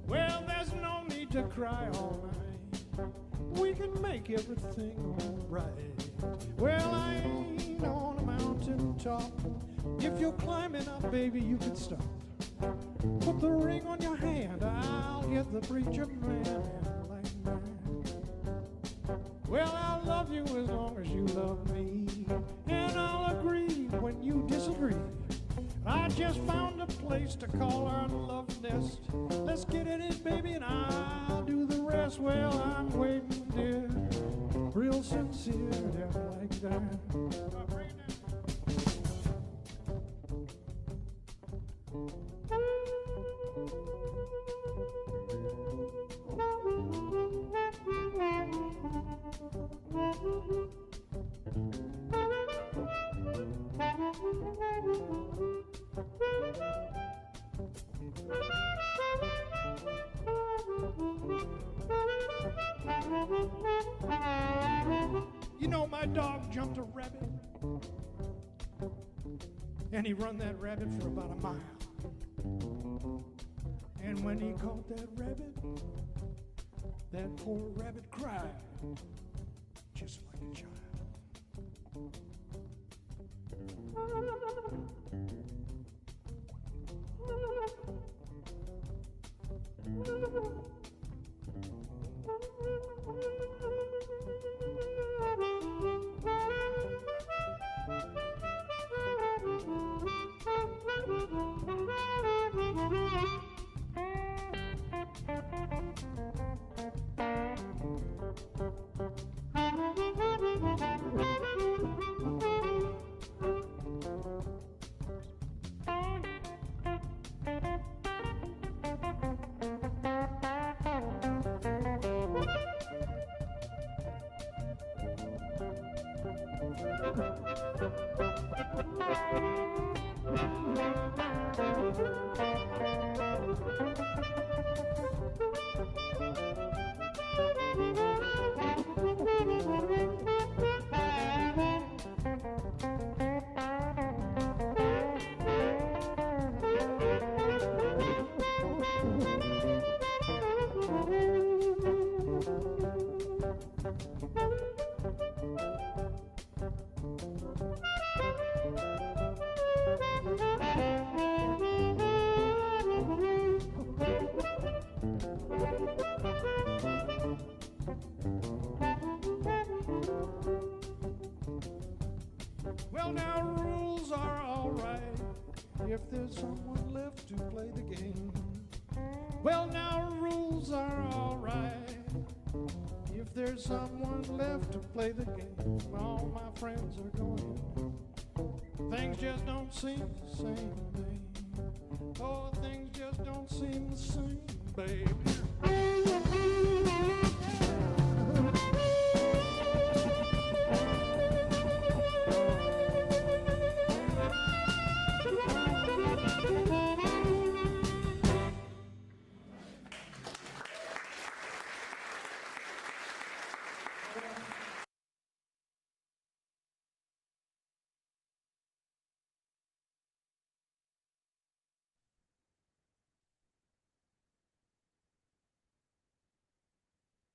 Well, there's no need to cry all night. We can make everything all right. Well, I ain't on a mountain top. If you're climbing up, baby, you can stop. Put the ring on your hand, I'll get the preacher man like that. Well, I'll love you as long as you love me, and I'll agree when you disagree. I just found a place to call our love nest. Let's get it in, baby, and I'll do the rest. Well, I'm waiting, dear, real sincere, yeah, like that. Bring it down. You know, my dog jumped a rabbit, and he run that rabbit for about a mile. And when he caught that rabbit, that poor rabbit cried, just like a child. Well, now rules are all right if there's someone left to play the game. Well, now rules are all right if there's someone left to play the game. All my friends are going. Things just don't seem the same, babe. Oh, things just don't seem the same, baby.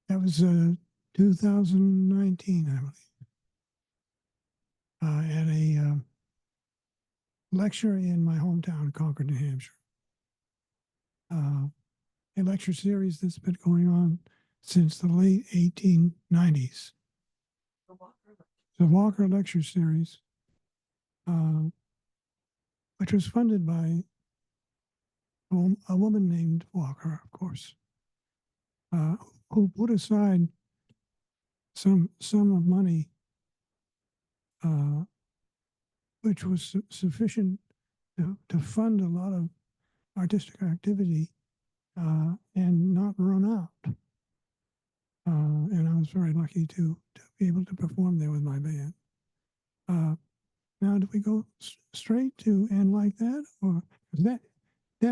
That was 2019, I believe, at a lecture in my hometown, Concord, New Hampshire. A lecture series that's been going on since the late 1890s. The Walker Lecture Series, which was funded by a woman named Walker, of course, who put aside some sum of money, which was sufficient to fund a lot of artistic activity and not run out. And I was very lucky to be able to perform there with my band. Now, do we go straight to End Like That? Or that,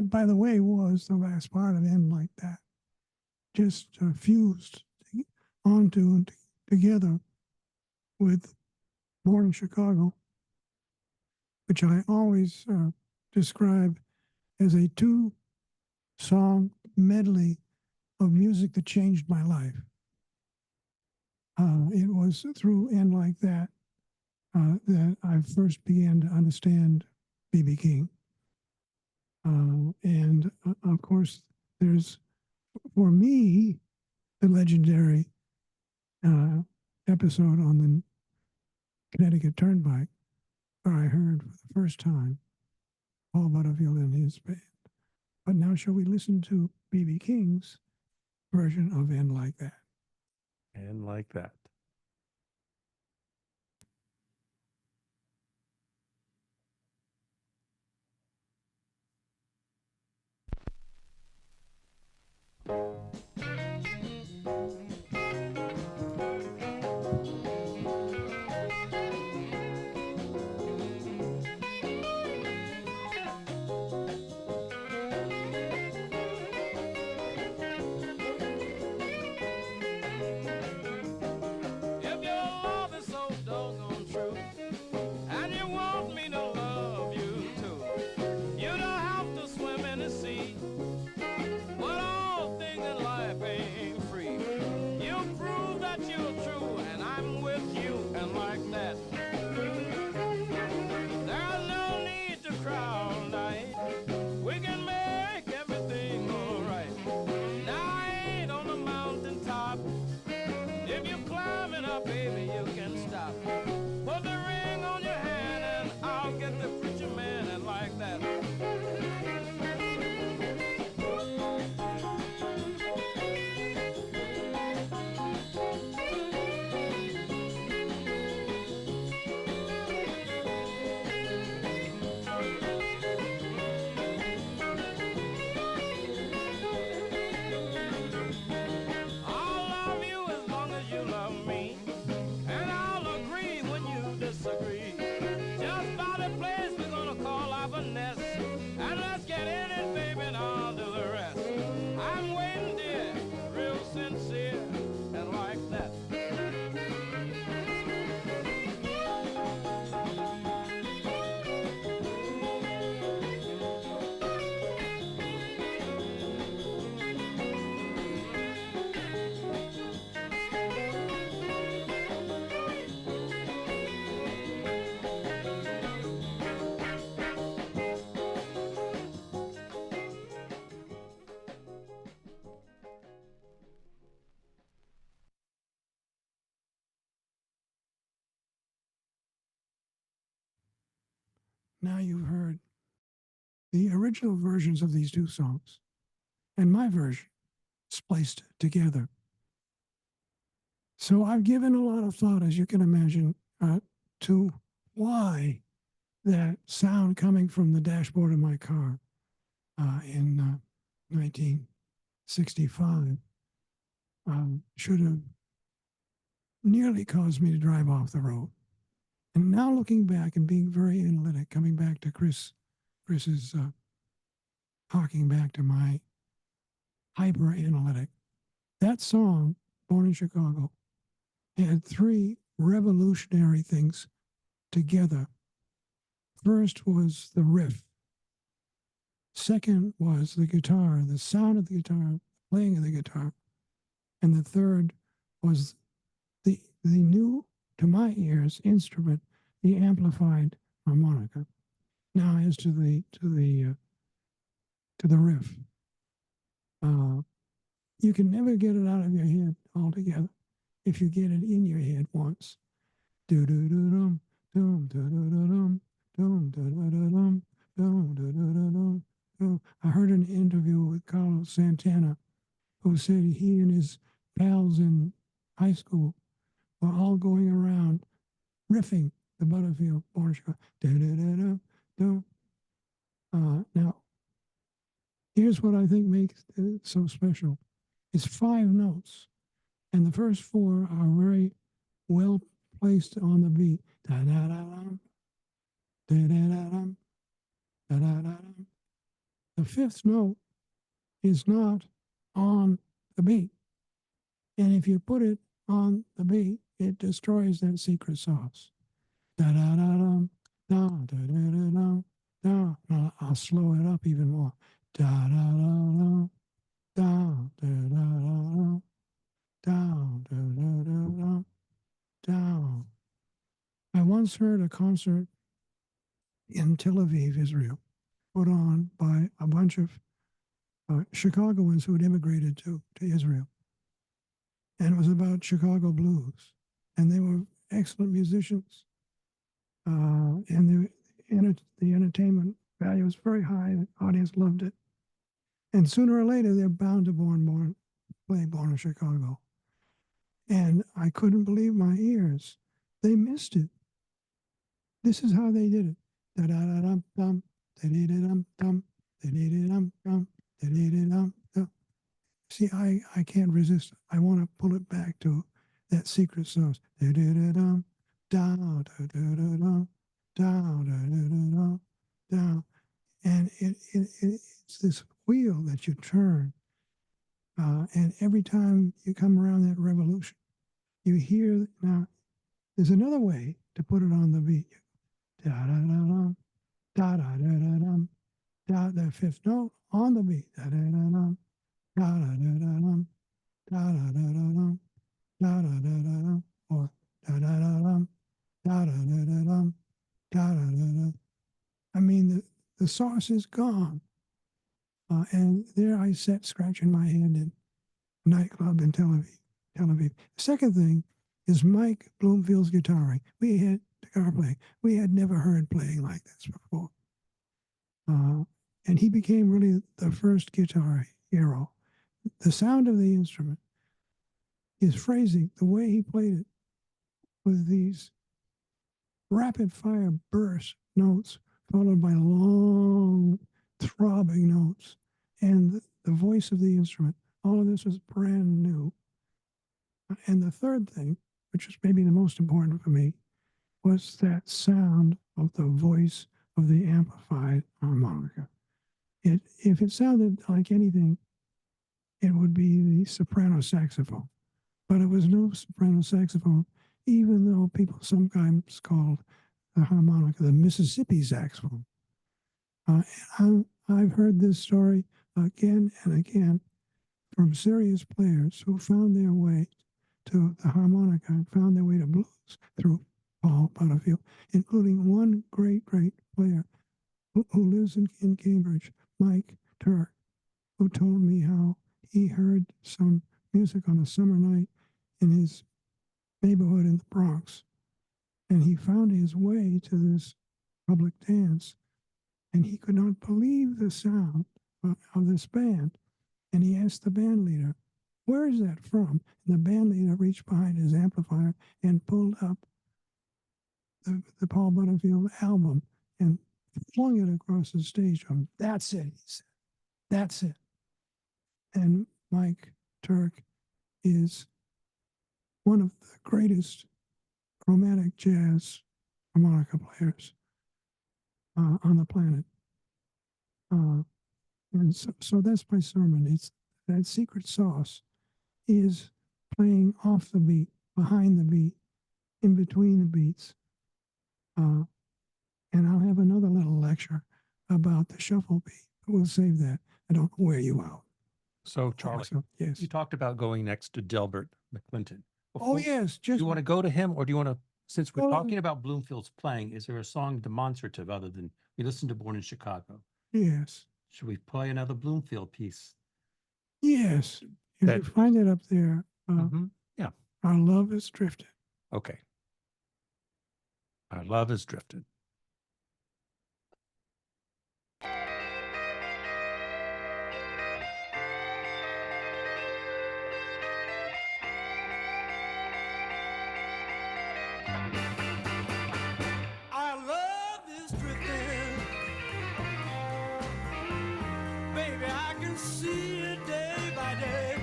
by the way, was the last part of End Like That. Just fused onto and together with Born in Chicago, which I always describe as a 2-song medley of music that changed my life. It was through End Like That that I first began to understand B.B. King. And of course, there's, for me, the legendary episode on the Connecticut Turnpike, where I heard for the first time Paul Butterfield and his band. But now, shall we listen to B.B. King's version of End Like That? And like that. Now you've heard the original versions of these two songs and my version spliced together. So I've given a lot of thought, as you can imagine, to why that sound coming from the dashboard of my car in 1965 should have nearly caused me to drive off the road. And now looking back and being very analytic, coming back to Chris's harking back to my hyper analytic, that song, Born in Chicago, had three revolutionary things together. First was the riff. Second was the guitar, the sound of the guitar, playing of the guitar. And the third was the new, to my ears, instrument, the amplified harmonica. Now, as to the riff, you can never get it out of your head altogether. If you get it in your head once, do do do dum dum do do do dum dum do do do dum dum do do do dum. I heard an interview with Carlos Santana, who said he and his pals in high school were all going around riffing the Butterfield Born in Chicago. Now, here's what I think makes it so special. It's 5 notes, and the first 4 are very well placed on the beat. Da da da dum, da da da dum, da da da dum. The 5th note is not on the beat, and if you put it on the beat, it destroys that secret sauce. Da da da dum, da da da da dum, da. Now I'll slow it up even more. Da da da da, da da da da, down, down, down. I once heard a concert in Tel Aviv, Israel, put on by a bunch of Chicagoans who had immigrated to Israel. And it was about Chicago blues. And they were excellent musicians. And the entertainment value was very high. The audience loved it. And sooner or later, they're bound to play Born in Chicago. And I couldn't believe my ears. They missed it. This is how they did it. Da da da dum dum, da da da dum dum, da da da dum dum, da da da dum dum. See, I can't resist. I want to pull it back to that secret sauce. Da da da dum, down, da da da dum, down, da da da dum, down. And it's this wheel that you turn. And every time you come around that revolution, you hear, now, there's another way to put it on the beat. Da da da dum, da da da da dum, da, the 5th note on the beat. Da da da dum, da da da da dum, da da da da dum, da da da da dum, or da da da dum, da da da da dum, da da da da. I mean, the sauce is gone. And there I sat scratching my head in a nightclub in Tel Aviv. The second thing is Mike Bloomfield's guitaring. We had guitar playing. We had never heard playing like this before. And he became really the first guitar hero. The sound of the instrument, his phrasing, the way he played it with these rapid fire burst notes followed by long throbbing notes, and the voice of the instrument. All of this was brand new. And the third thing, which is maybe the most important for me, was that sound of the voice of the amplified harmonica. If it sounded like anything, it would be the soprano saxophone. But it was no soprano saxophone, even though people sometimes called the harmonica the Mississippi saxophone. I've heard this story again and again from serious players who found their way to the harmonica and found their way to blues through Paul Butterfield, including one great player who lives in Cambridge, Mike Turk, who told me how he heard some music on a summer night in his neighborhood in the Bronx. And he found his way to this public dance, and he could not believe the sound of this band. And he asked the band leader, "Where is that from?" And the band leader reached behind his amplifier and pulled up the Paul Butterfield album and flung it across the stage from, "That's it," he said. "That's it." And Mike Turk is one of the greatest chromatic jazz harmonica players on the planet. And so that's my sermon. It's that secret sauce is playing off the beat, behind the beat, in between the beats. And I'll have another little lecture about the shuffle beat. We'll save that. I don't wear you out. So, Charlie, So, yes. you talked about going next to Delbert McClinton. Oh, yes. Do Just you want to go to him, or do you want to, since we're Well, talking about Bloomfield's playing, is there a song demonstrative other than, we listened to Born in Chicago? yes. Should we play another Bloomfield piece? Yes. If That- you find it up there, Mhm. Yeah. Our Love Is Drifted. Okay. Our love has drifted. Our love is drifting. Baby, I can see it day by day.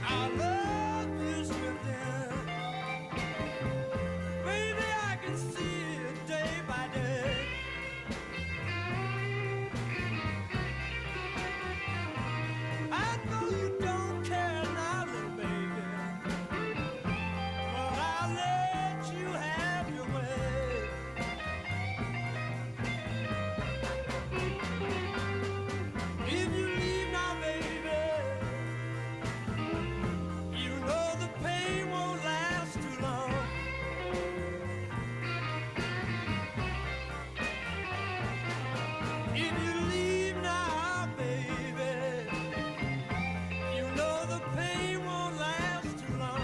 Our love is drifting. Baby, I can see it day by day. I know you don't care now, little baby, but I'll let you have your way. If you leave now, baby, you know the pain won't last too long. If you leave now, baby, you know the pain won't last too long.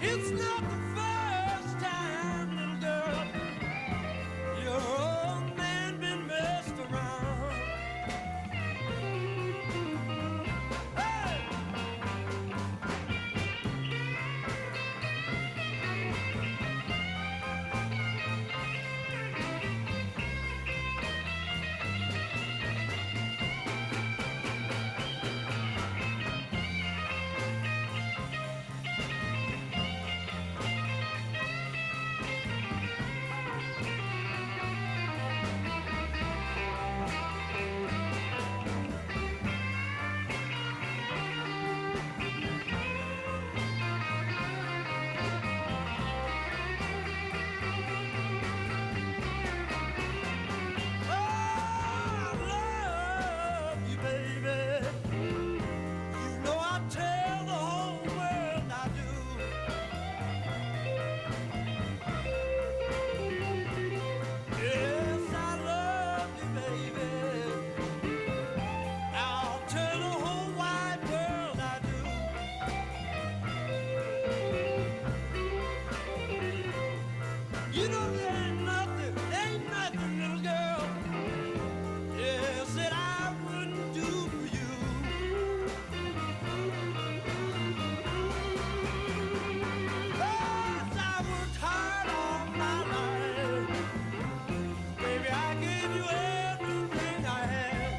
It's not the first time, little girl, your old man been messed around. Hey! I love you, baby. You know I tell the whole world I do. Yes, I love you, baby. I'll tell the whole wide world I do. You know there ain't nothing, little girl. Yes, that I wouldn't do for you. Yes, I worked hard all my life. Baby, I gave you everything I had.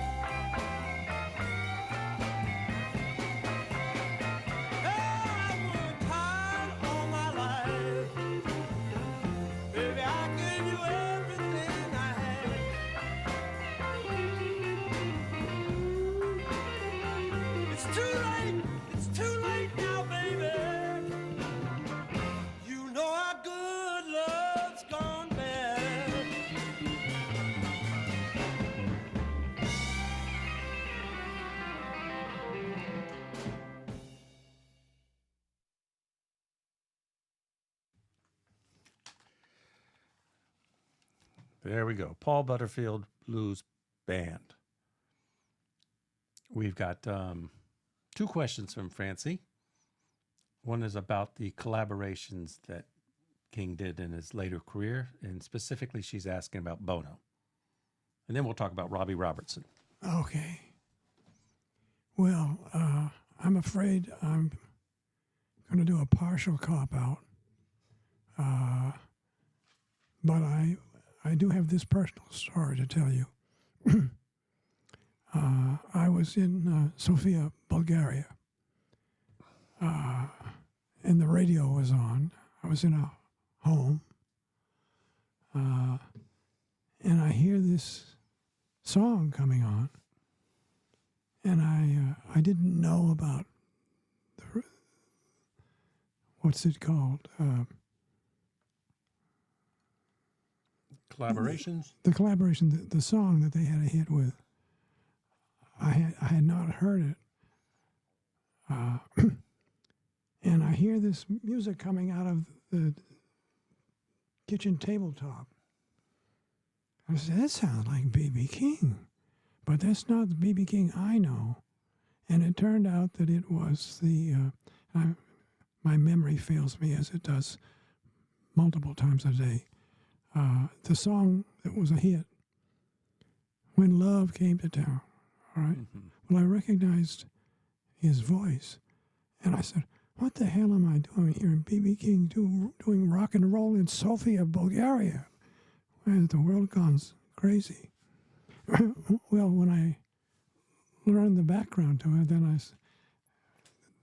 I worked hard all my life. Baby, I gave you everything I had. It's too late now, baby. You know our good love's gone bad. There we go. Paul Butterfield Blues Band. We've got 2 questions from Francie. One is about the collaborations that King did in his later career, and specifically she's asking about Bono. And then we'll talk about Robbie Robertson. Okay. Well, I'm afraid I'm going to do a partial cop-out. But I do have this personal story to tell you. I was in Sofia, Bulgaria, and the radio was on. I was in a home, and I hear this song coming on, and I didn't know about what's it called? Collaborations? The collaboration, the song that they had a hit with. I had not heard it. And I hear this music coming out of the kitchen tabletop. I said, that sounds like B.B. King. But that's not the B.B. King I know. And it turned out that it was my memory fails me as it does multiple times a day. The song that was a hit, When Love Came to Town. All right. Mm-hmm. Well, I recognized his voice, and I said, what the hell am I doing here in B.B. King doing rock and roll in Sofia, Bulgaria? Where has the world gone crazy? Well, when I learned the background to it, then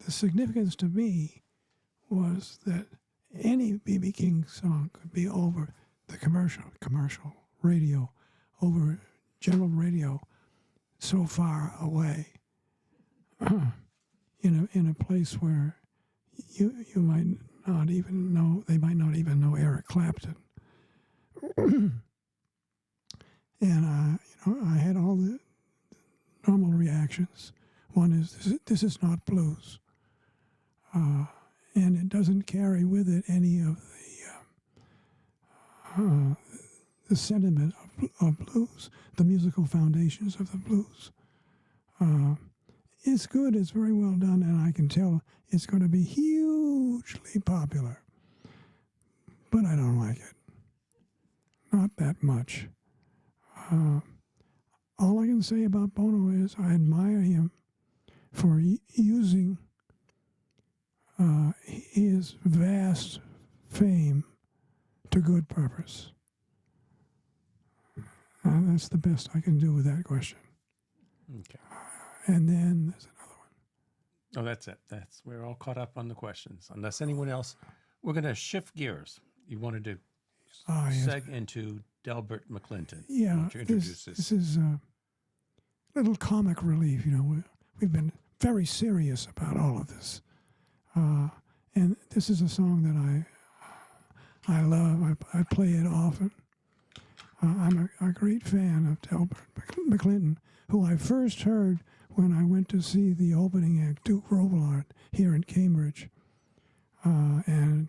the significance to me was that any B.B. King song could be over the commercial radio, over general radio, so far away, in a place where you might not even know, they might not even know Eric Clapton. And I had all the normal reactions. One is this is not blues, and it doesn't carry with it any of the sentiment of blues, the musical foundations of the blues. It's good, it's very well done, and I can tell it's going to be hugely popular. But I don't like it. Not that much. All I can say about Bono is I admire him for using his vast fame to good purpose. That's the best I can do with that question. Okay. And then there's another one. Oh, that's it. We're all caught up on the questions. Unless anyone else, we're going to shift gears. You wanted to seg into Delbert McClinton. Yeah, this is a little comic relief. We've been very serious about all of this, and this is a song that I love. I play it often. I'm a great fan of Delbert McClinton, who I first heard when I went to see the opening act, Duke Robillard, here in Cambridge. And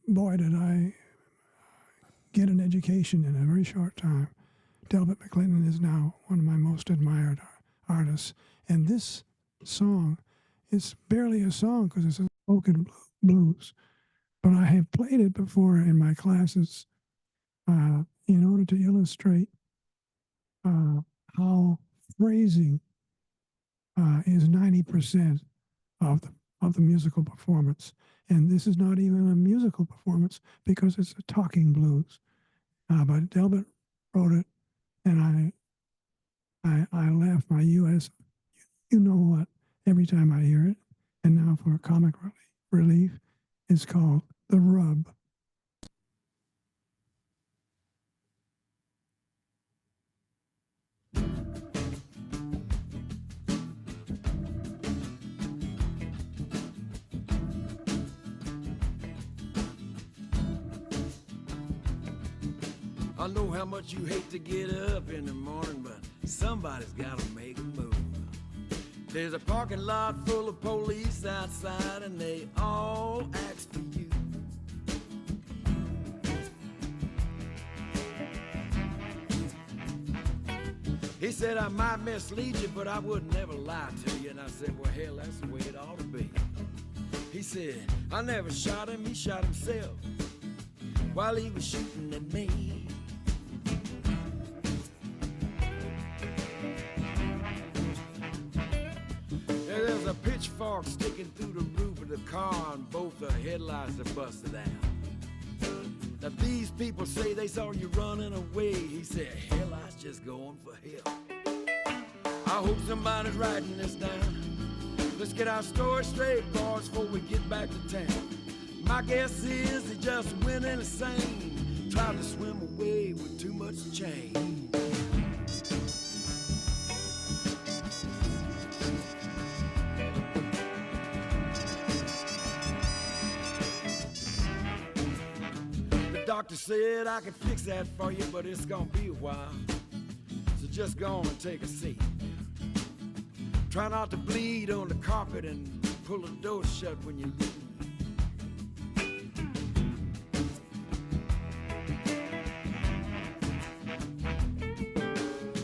boy, did I get an education in a very short time. Delbert McClinton is now one of my most admired artists. And this song is barely a song because it's a spoken blues. But I have played it before in my classes in order to illustrate how phrasing is 90% of the musical performance. And this is not even a musical performance because it's a talking blues. But Delbert wrote it, and I laugh my U.S. You know what every time I hear it. And now for comic relief, it's called The Rub. I know how much you hate to get up in the morning, but somebody's gotta make a move. There's a parking lot full of police outside, and they all ask for you. He said, I might mislead you, but I would never lie to you. And I said, well, hell, that's the way it ought to be. He said, I never shot him, he shot himself while he was shooting at me. There's a pitchfork sticking through the roof of the car, and both the headlights are busted out. Now these people say they saw you running away. He said, hell, I was just going for hell. I hope somebody's writing this down. Let's get our story straight, boys, before we get back to town. My guess is he just went insane, tried to swim away with too much change. The doctor said I could fix that for you, but it's gonna be a while. So just go on and take a seat. Try not to bleed on the carpet and pull the door shut when you leave.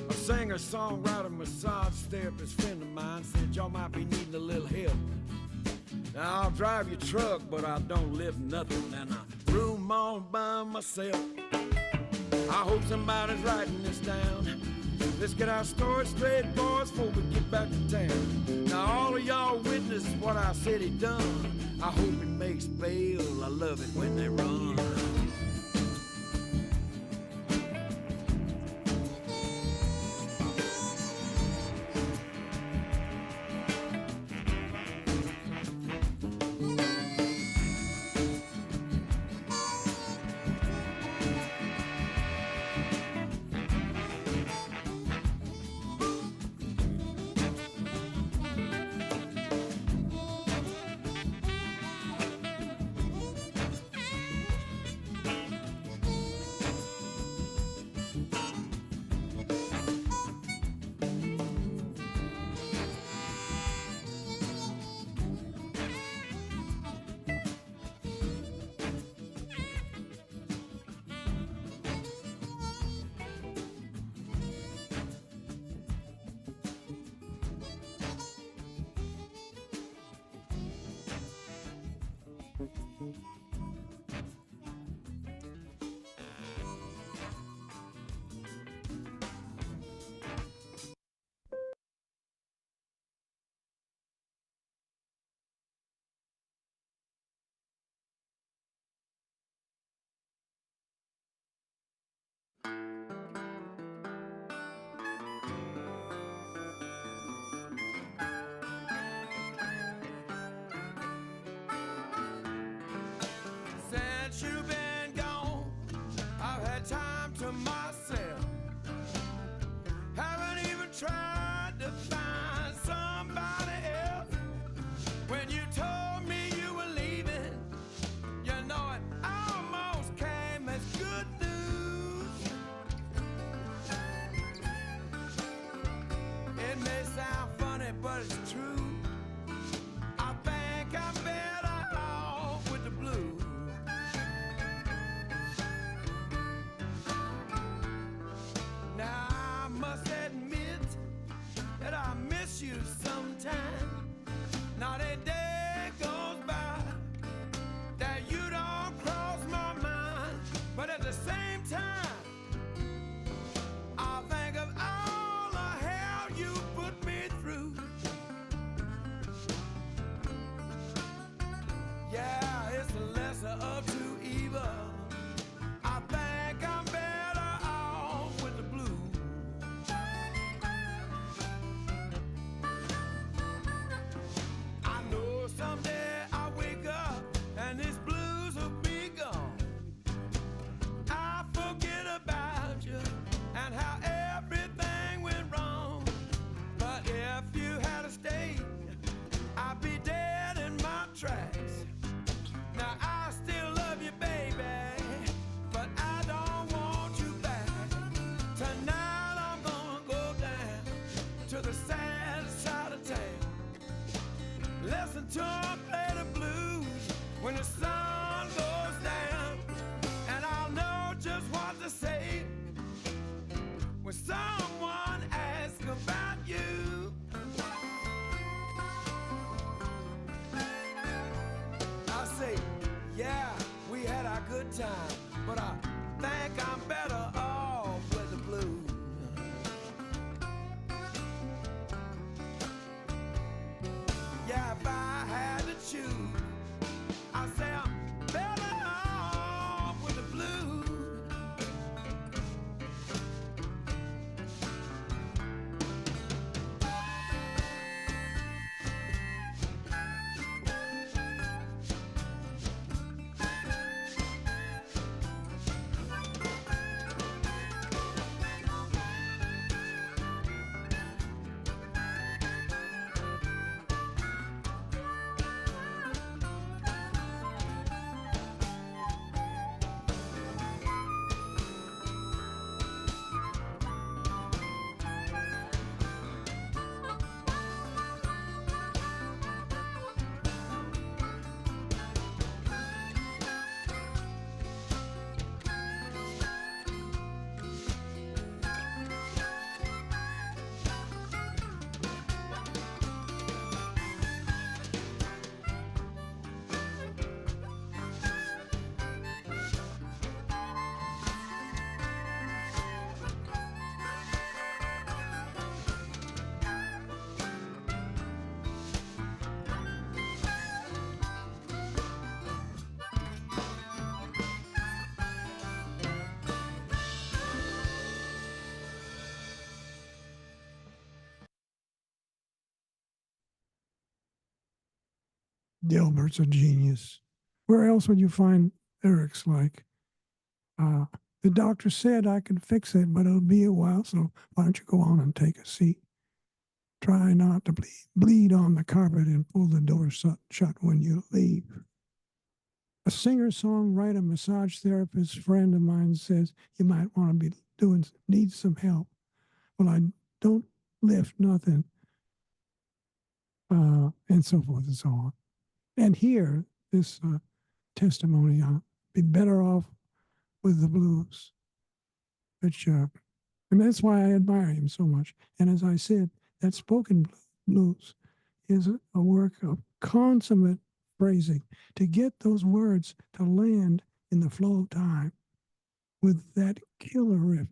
A singer, songwriter, massage therapist friend of mine said y'all might be needing a little help. Now I'll drive your truck, but I don't lift nothing, and I room all by myself. I hope somebody's writing this down. Let's get our story straight, boys, before we get back to town. Now all of y'all witness what I said he done. I hope it makes bail. I love it when they run. Since you've been gone, I've had time to myself. Haven't even tried to find somebody else. When you told me you were leaving, you know it almost came as good news. It may sound funny, but it's true. I think I'm better off with the blues. Now I must admit that I miss you sometime. Not a day goes by that you don't cross my mind. But at the same time, I think of all the hell you put me through. Yeah, it's the lesser of two evils. I think I'm better off with the blues. I know someday I'll wake up and these blues will be gone. I forget about you and how everything went wrong. But if you had stayed, I'd be dead in my tracks. Now I still love you, baby, but I don't want you back. Tonight I'm gonna go down to the sad side of town. Listen to 'em play the blues when the sun goes down, and I'll know just what to say when someone asks Gilbert's a genius. Where else would you find lyrics like, the doctor said I could fix it, but it'll be a while, so why don't you go on and take a seat? Try not to bleed on the carpet and pull the door shut when you leave. A singer-songwriter, massage therapist friend of mine says you might want to need some help. Well, I don't lift nothing, and so forth and so on. And here, this testimony, I'll be better off with the blues, which, and that's why I admire him so much. And as I said, that spoken blues is a work of consummate phrasing to get those words to land in the flow of time with that killer riff.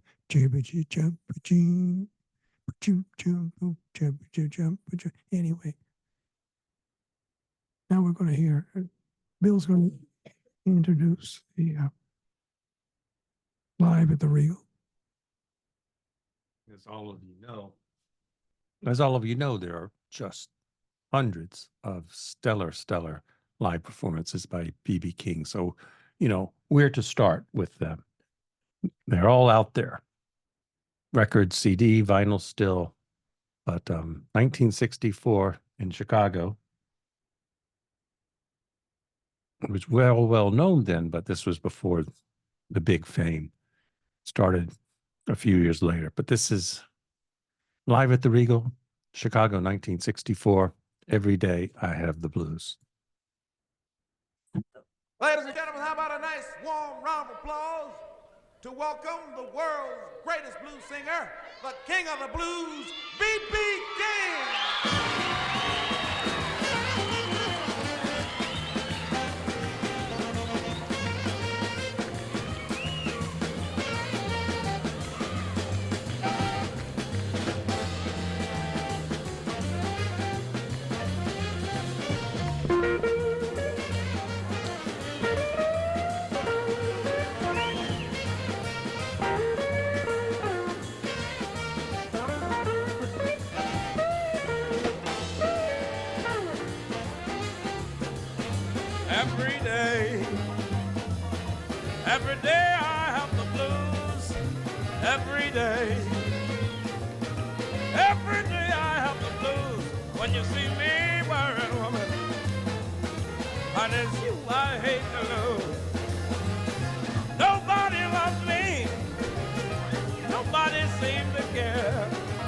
Anyway, now we're going to hear, Bill's going to introduce the Live at the Regal. As all of you know, there are just hundreds of stellar live performances by B.B. King. So, where to start with them? They're all out there. Record, CD, vinyl still. But 1964 in Chicago, it was well known then, but this was before the big fame started a few years later. But this is Live at the Regal, Chicago, 1964. Every Day I Have the Blues. Ladies and gentlemen, how about a nice warm round of applause to welcome the world's greatest blues singer, the king of the blues, B.B. King. Every day I have the blues. Every day I have the blues. When you see me wearing, woman, and it's you I hate to lose. Nobody loves me. Nobody seems to care.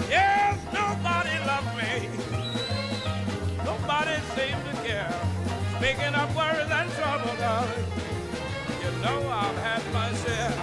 Yes, nobody loves me. Nobody seems to care. Speaking of worries and trouble, darling, you know I've had my share.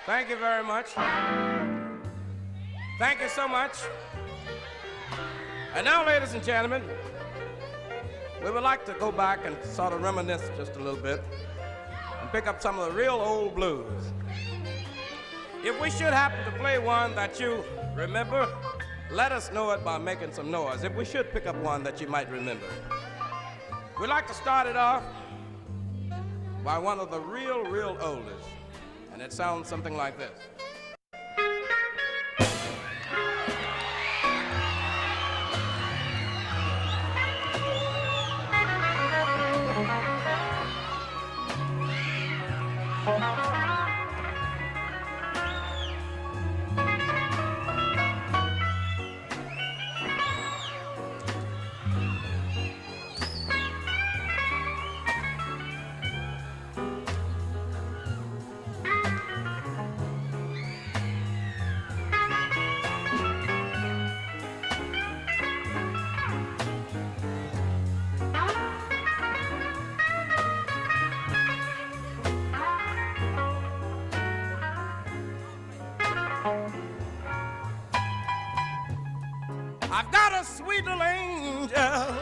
Thank you very much. Thank you so much. And now, ladies and gentlemen, we would like to go back and sort of reminisce just a little bit and pick up some of the real old blues. If we should happen to play one that you remember, let us know it by making some noise. If we should pick up one that you might remember. We'd like to start it off by one of the real oldest. And it sounds something like this. I've got a sweet little angel.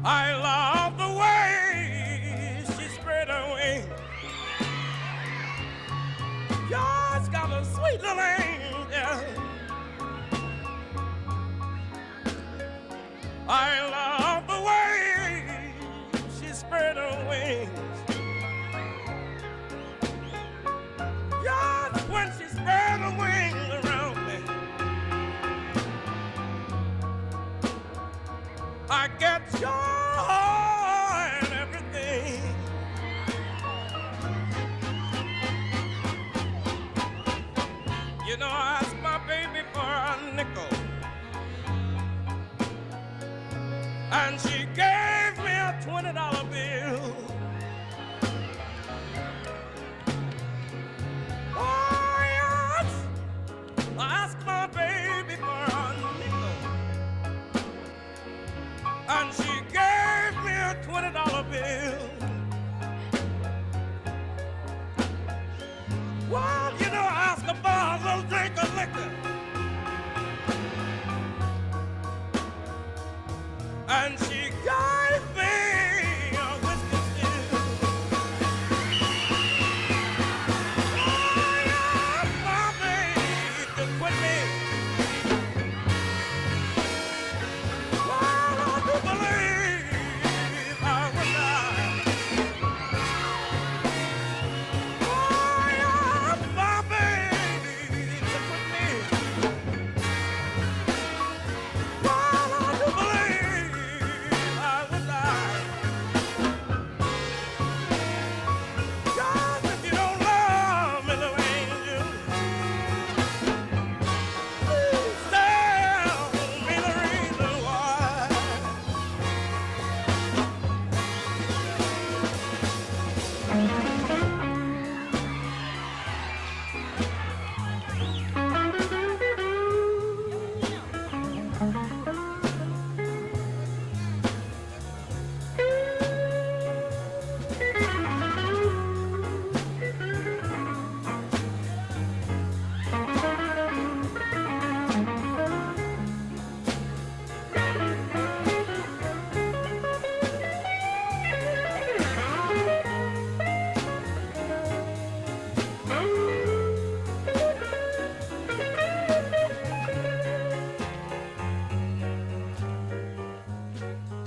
I love the way she spread her wings. God's got a sweet little angel. I love the way she spread her wings. Just when she spread her wings around me, I get joy and everything. You know, I asked my baby for a nickel, and she gave me a $20 bill. Oh, yes, I asked my baby for a nickel, and she gave me a $20 bill. Well, you know, I asked her for a little drink of liquor, and she gave me a whiskey still. Oh, yeah, my baby could quit me. Well, I do believe I would die. Oh, yeah, my baby could quit me. Well, I do believe I would die. God, if you don't love me, little angel, please tell me the reason why.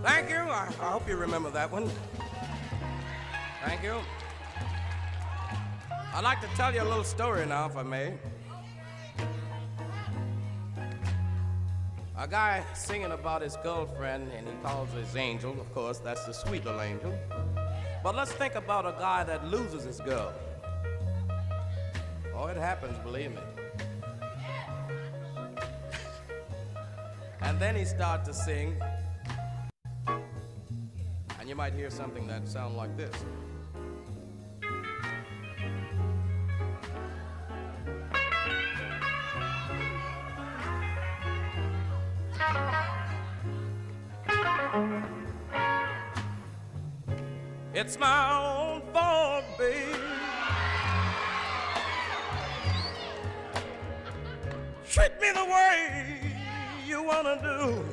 Thank you. I hope you remember that one. Thank you. I'd like to tell you a little story now, if I may. A guy singing about his girlfriend, and he calls her his angel. Of course, that's the sweet little angel. But let's think about a guy that loses his girl. Oh, it happens, believe me. And then he starts to sing, and you might hear something that sounds like this. It's my own fault, babe. Treat me the way you wanna do.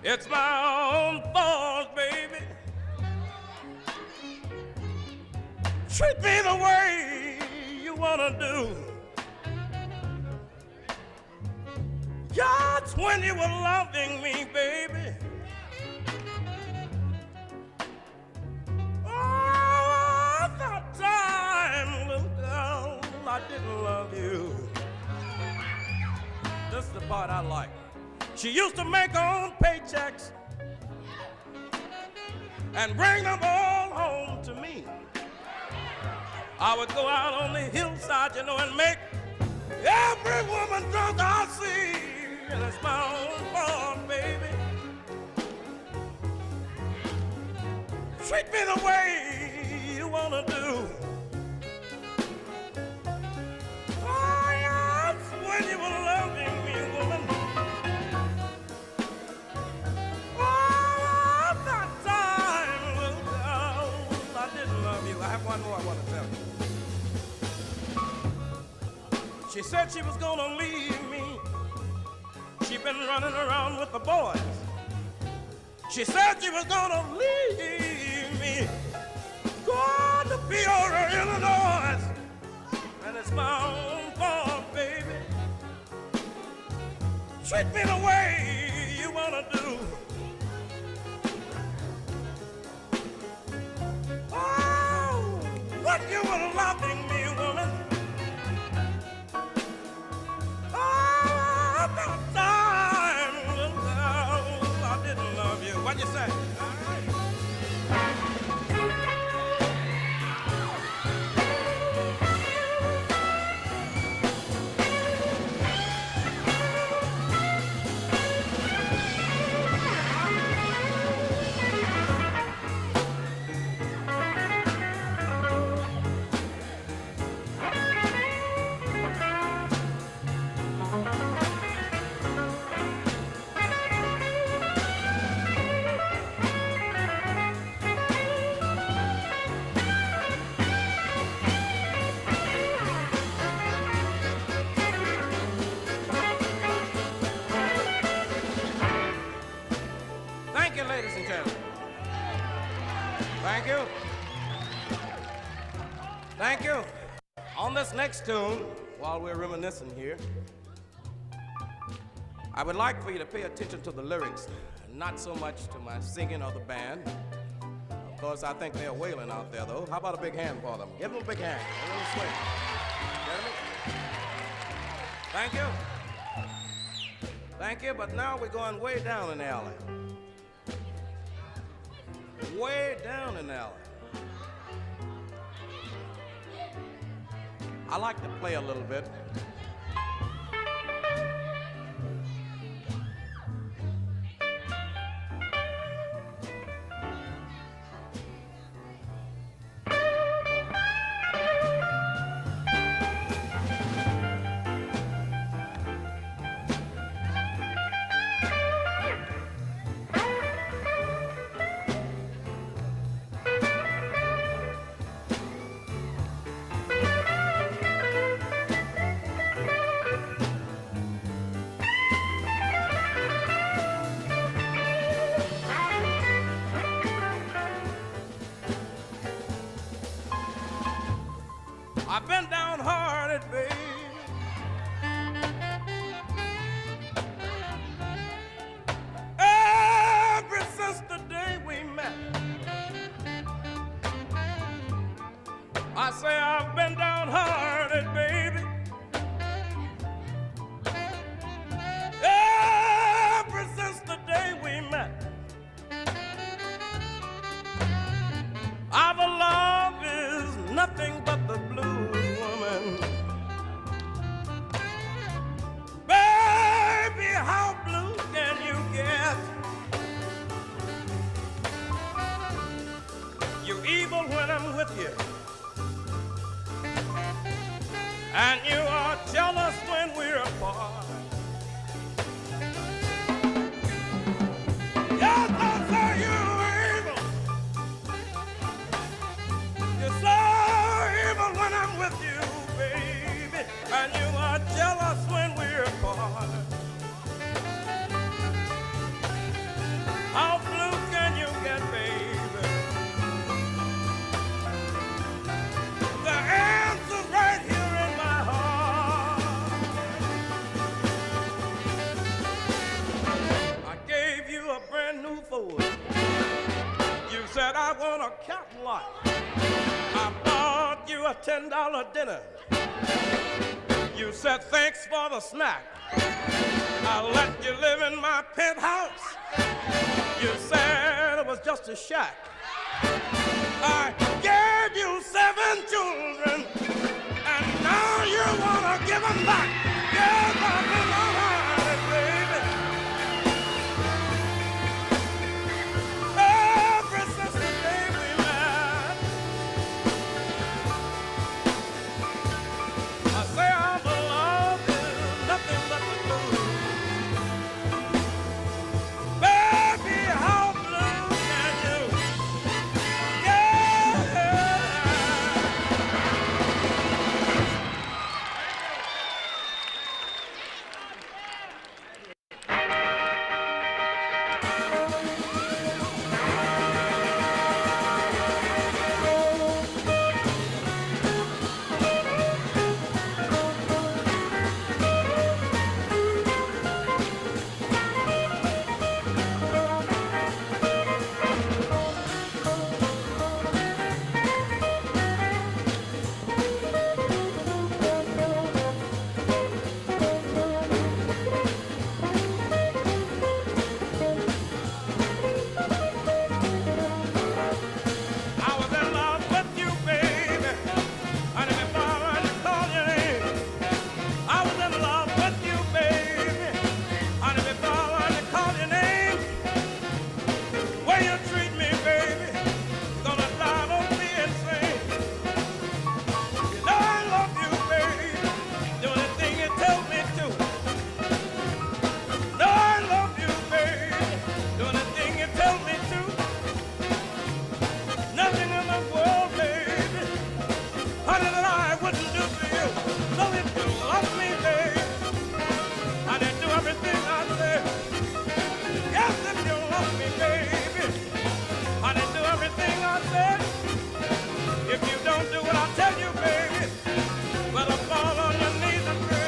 It's my own fault, baby. Treat me the way you wanna do. Just when you were loving me, baby. Oh, that time, little girl, I didn't love you. This is the part I like. She used to make her own paychecks and bring them all home to me. I would go out on the hillside, you know, and make every woman drunk I see. And it's my own fault, baby. Treat me the way you wanna do. Oh, yes, when you were loving me, woman. Oh, that time, little girl, I didn't love you. I have one more I want to tell you. She said she was gonna leave me. She been running around with the boys. She said she was gonna leave me. Going to Peoria, Illinois. And it's my own fault, baby. Treat me the way you wanna do. Oh, what you were loving me, woman. Oh, about time, little girl, I didn't love you. What'd you say? Thank you, ladies and gentlemen. Thank you. Thank you. On this next tune, while we're reminiscing here, I would like for you to pay attention to the lyrics, not so much to my singing or the band. Of course, I think they're wailing out there, though. How about a big hand for them? Give them a big hand. A little swing. Thank you. Thank you, but now we're going way down in the alley. Way down in the alley. I like to play a little bit. I've been downhearted, babe. Ever since the day we met, I say I've been downhearted, baby. Ever since the day we met, our love is nothing but the blues, woman. Baby, how blue can you get? You're evil when I'm with you, and you are jealous when we're apart. Yes, I say you're evil. You're so evil when I'm with you, baby, and you are jealous when we're apart. How blue can you get, baby? The answer's right here in my heart. I gave you a brand new Ford. You said I want a Cadillac. I bought you a $10 dinner. You said thanks for the snack. I let you live in my penthouse. You said it was just a shack. I gave you 7 children, and now you wanna give them back. Yes, I've been alright, baby. Ever since the day we met, I say our love is nothing but the blues. Baby, how blue can you get? nothing in the world, baby, honey, that I wouldn't do for you. So if you love me, baby, honey, do everything I say. Yes, if you love me, baby, honey, do everything I say. If you don't do what I tell you, baby, better fall on your knees and pray.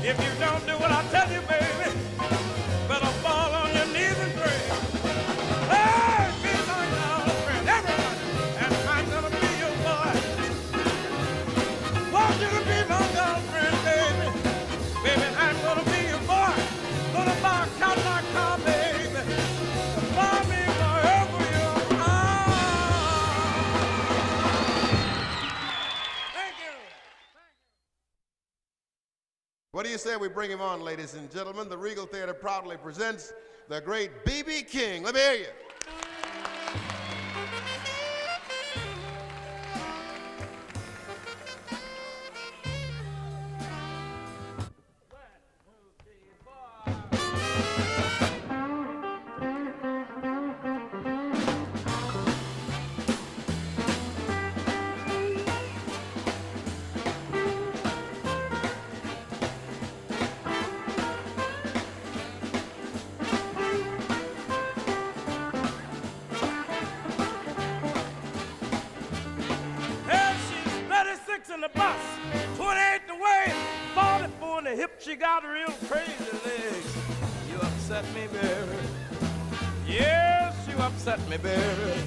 If you don't do what I tell you, baby, better fall on your knees and pray. Hey, be my girlfriend, everybody, and I'm gonna be your boy. Want you to be my girlfriend, baby. Baby, I'm gonna be your boy. Gonna buy a Cadillac car, baby. Buy me wherever you are. Thank you. What do you say we bring him on, ladies and gentlemen? The Regal Theater proudly presents the great B.B. King. Let me hear you. In the bus, 28 the way, 44 in the hip, she got real crazy legs. You upset me, baby. Yes, you upset me, baby.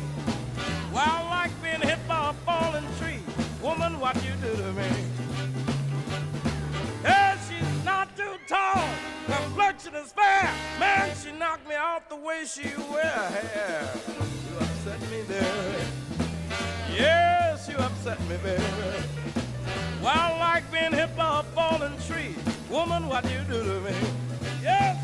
Well, I like being hit by a falling tree. Woman, what you do to me? Yeah, she's not too tall, complexion is fair. Man, she knocked me off the way she wear her hair. You upset me, baby. Yes, you upset me, baby. Well, I like being hit by a falling tree. Woman, what you do to me? Yes.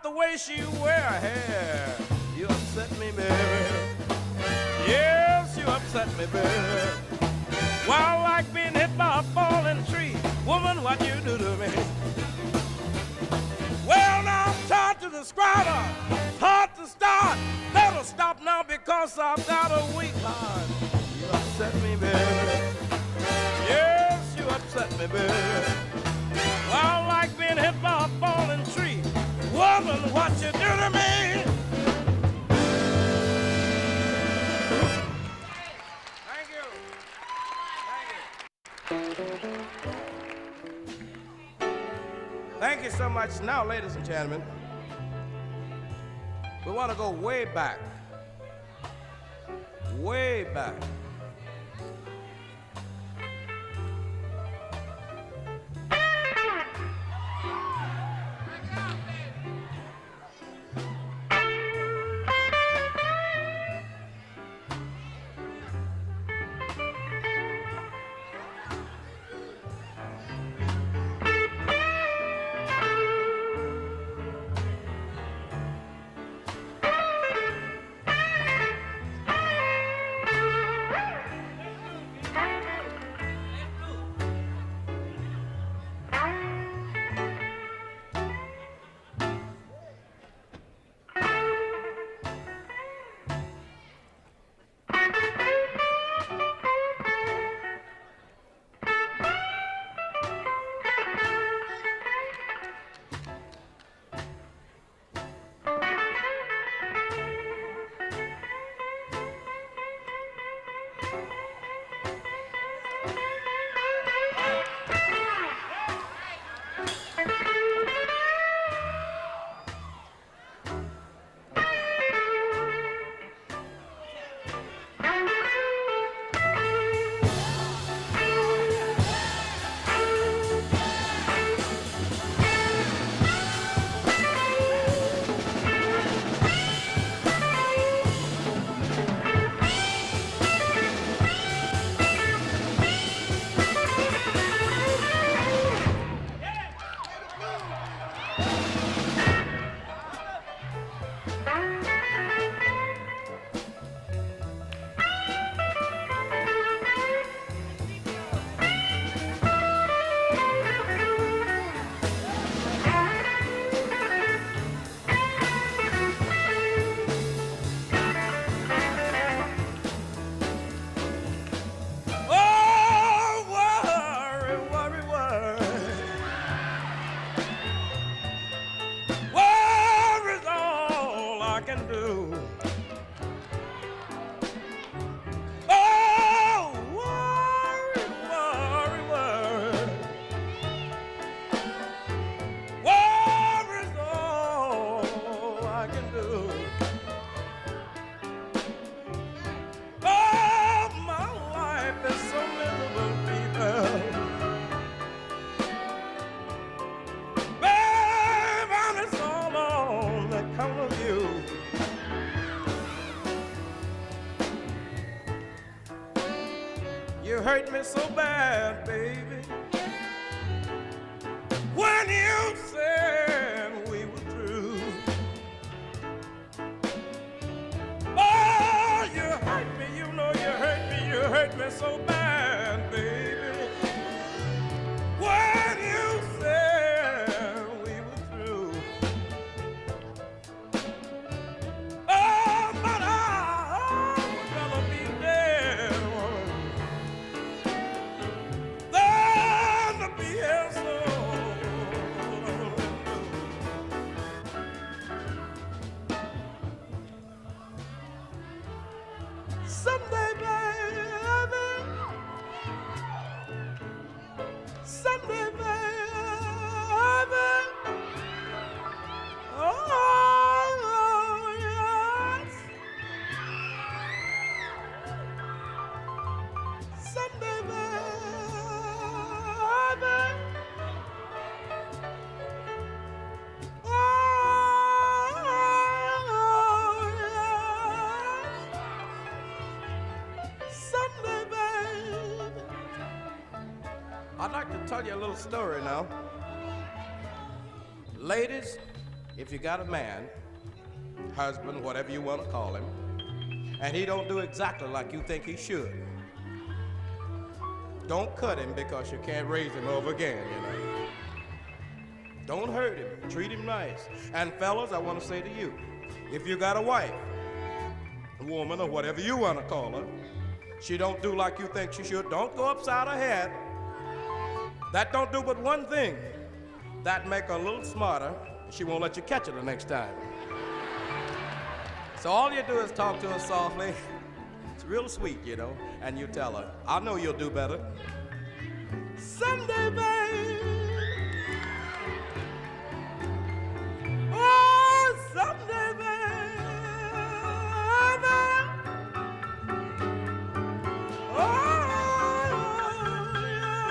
The way she wear her hair, you upset me, baby. Yes, you upset me, baby. Well, I like being hit by a falling tree. Woman, what you do to me? Well, now I'm taught to describe her, hard to start. Better stop now because I've got a weak heart. You upset me, baby. Yes, you upset me, baby. Well, I like being hit by a falling tree. Woman, what you do to me? Thank you. Thank you so much. Now, ladies and gentlemen, we want to go way back. Way back. you hurt me so bad, baby. When you said we were through. Oh, you hurt me, you know you hurt me so bad, baby. When you said we were through. Oh, but I would rather be dead, woman, than to be here so. Someday, baby, someday, baby, oh, yes, someday, baby, oh, yes, someday, baby. I'd like to tell you a little story now. Ladies, if you got a man, husband, whatever you want to call him, and he don't do exactly like you think he should, don't cut him because you can't raise him over again, you know. Don't hurt him. Treat him nice. And fellas, I want to say to you, if you got a wife, a woman, or whatever you want to call her, she don't do like you think she should, don't go upside her head. That don't do but one thing. That make her a little smarter. She won't let you catch her the next time. So all you do is talk to her softly. It's real sweet, you know, and you tell her, I know you'll do better. Someday, babe. Oh, someday, baby. Oh, yes.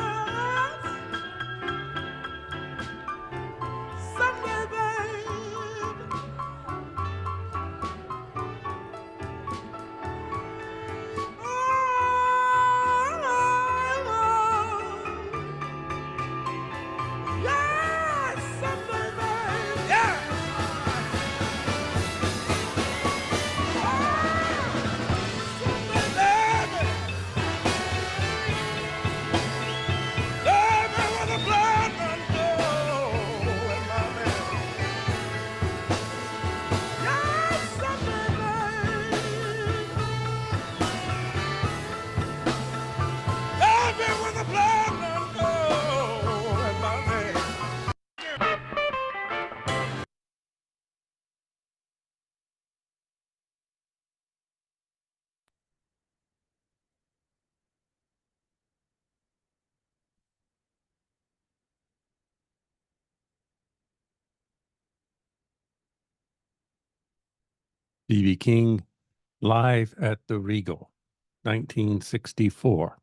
Someday, baby. Oh, yes, someday, baby. Yeah. B.B. King live at the Regal, 1964.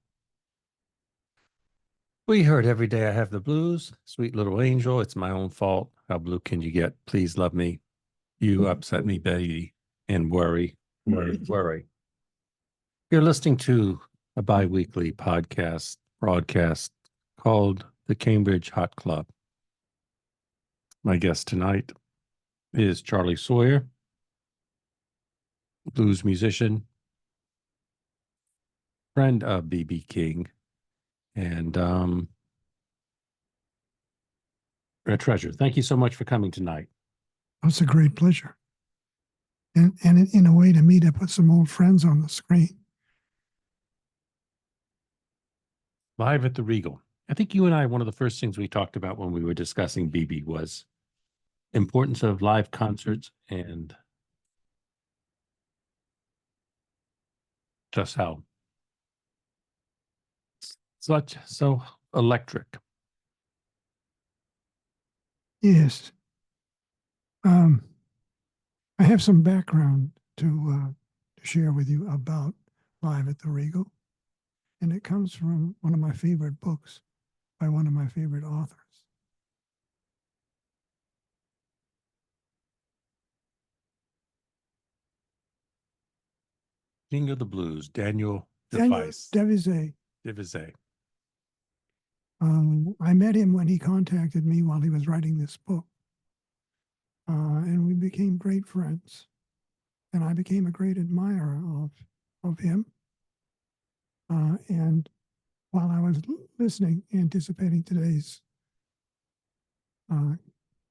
We heard Every Day I Have the Blues, Sweet Little Angel, It's My Own Fault, How Blue Can You Get, Please Love Me, You Upset Me, Baby, and Worry, Worry, Worry. You're listening to a bi-weekly broadcast called the Cambridge Hot Club. My guest tonight is Charlie Sawyer, blues musician, friend of B.B. King, and a treasure. Thank you so much for coming tonight. It's a great pleasure. And in a way to meet up with some old friends on the screen. Live at the Regal. I think you and I, one of the first things we talked about when we were discussing BB was importance of live concerts and just how so electric. Yes. I have some background to share with you about Live at the Regal. And it comes from one of my favorite books by one of my favorite authors. King of the Blues, Daniel Daniel Device. Devisay Divisé. I met him when he contacted me while he was writing this book. And we became great friends. And I became a great admirer of him. And while I was listening, anticipating today's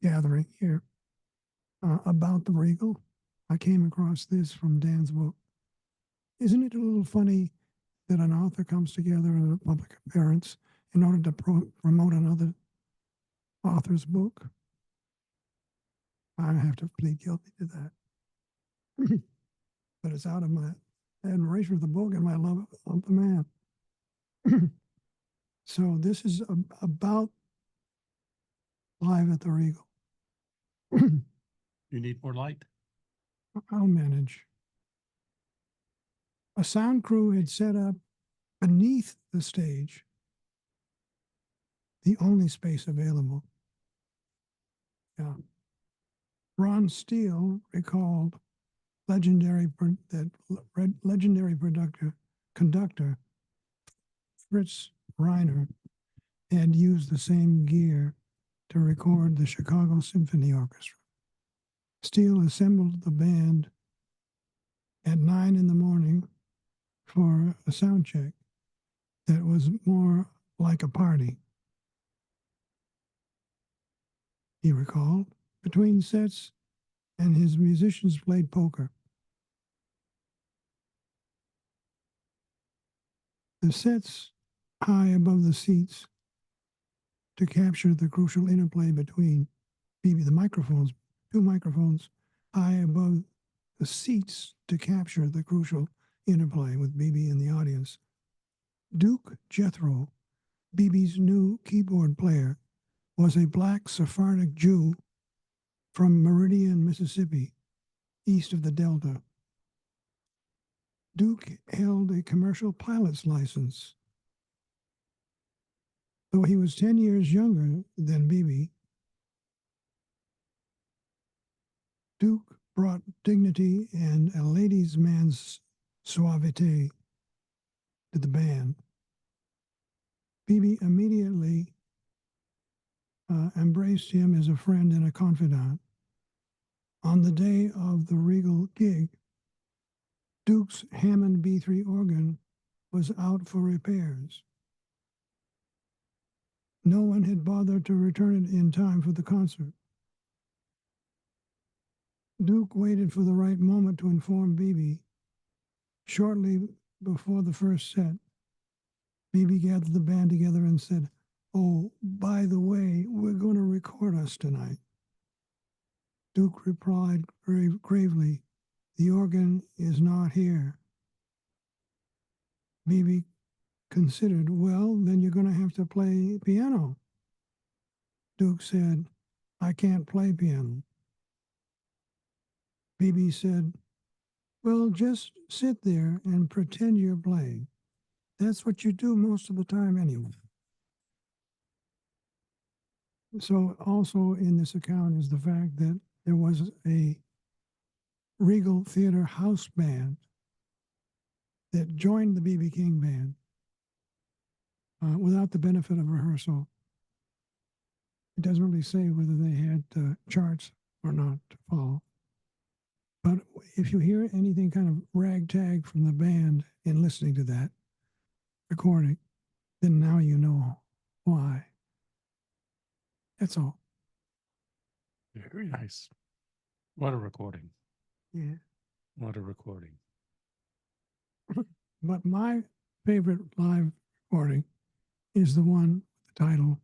gathering here about the Regal, I came across this from Dan's book. Isn't it a little funny that an author comes together at a public appearance in order to promote another author's book? I have to plead guilty to that. But it's out of my admiration of the book and my love of the man. So this is about Live at the Regal. You need more light? I'll manage. A sound crew had set up beneath the stage, the only space available. Yeah. Ron Steele recalled legendary conductor Fritz Reiner had used the same gear to record the Chicago Symphony Orchestra. Steele assembled the band at 9 in the morning for a sound check that was more like a party. He recalled, between sets, and his musicians played poker. The sets high above the seats to capture the crucial interplay between the microphones, two microphones high above the seats to capture the crucial interplay with BB in the audience. Duke Jethro, BB's new keyboard player, was a black Sephardic Jew from Meridian, Mississippi, east of the Delta. Duke held a commercial pilot's license. Though he was 10 years younger than BB, Duke brought dignity and a ladies' man's suavite to the band. BB immediately embraced him as a friend and a confidant. On the day of the Regal gig, Duke's Hammond B3 organ was out for repairs. No one had bothered to return it in time for the concert. Duke waited for the right moment to inform BB. Shortly before the first set, BB gathered the band together and said, "Oh, by the way, we're going to record us tonight." Duke replied gravely, "The organ is not here." BB considered, "Well, then you're going to have to play piano." Duke said, "I can't play piano." BB said, "Well, just sit there and pretend you're playing. That's what you do most of the time anyway." So also in this account is the fact that there was a Regal Theater house band that joined the B.B. King band without the benefit of rehearsal. It doesn't really say whether they had charts or not to follow. But if you hear anything kind of ragtag from the band in listening to that recording, then now you know why. That's all. Very nice. What a recording. Yeah. What a recording. But my favorite live recording is the one with the title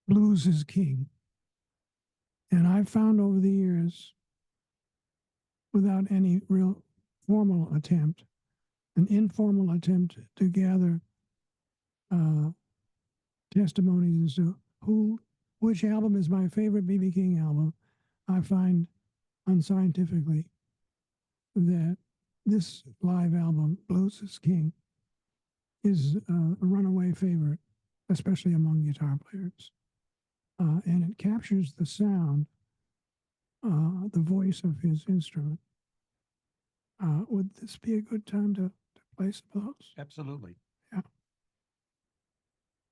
Blues is King. And I've found over the years, without any real formal attempt, an informal attempt to gather testimonies as to which album is my favorite B.B. King album, I find unscientifically that this live album, Blues is King, is a runaway favorite, especially among guitar players. And it captures the sound, the voice of his instrument. Would this be a good time to play some of those? Absolutely. Yeah.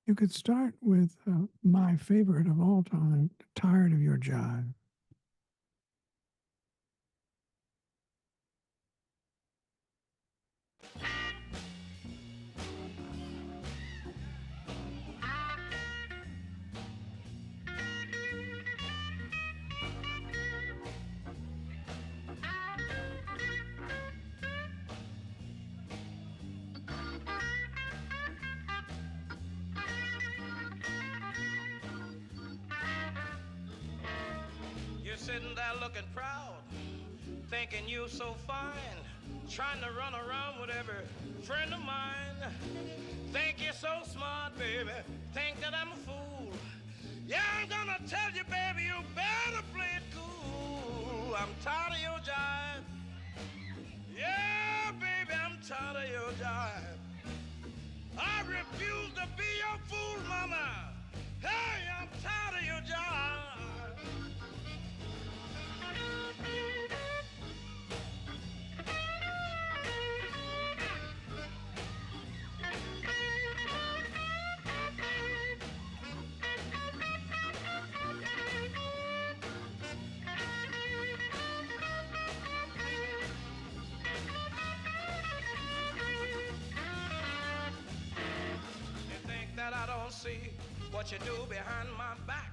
You could start with my favorite of all time, Tired of Your Jive. You're sitting there looking proud, thinking you so fine, trying to run around with every friend of mine. Think you're so smart, baby, think that I'm a fool. Yeah, I'm gonna tell you, baby, you better play it cool. I'm tired of your jive. Yeah, baby, I'm tired of your jive. I refuse to be your fool, mama. Hey, I'm tired of your jive. That I don't see what you do behind my back.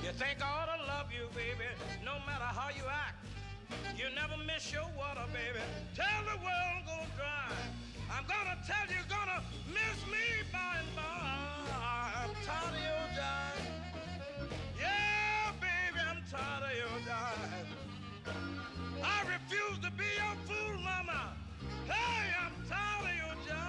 You think I ought to love you, baby, no matter how you act. You never miss your water, baby. Tell the world go dry. I'm gonna tell you, gonna miss me by and by. I'm tired of your jive. Yeah, baby, I'm tired of your jive. I refuse to be your fool, mama. Hey, I'm tired of your jive.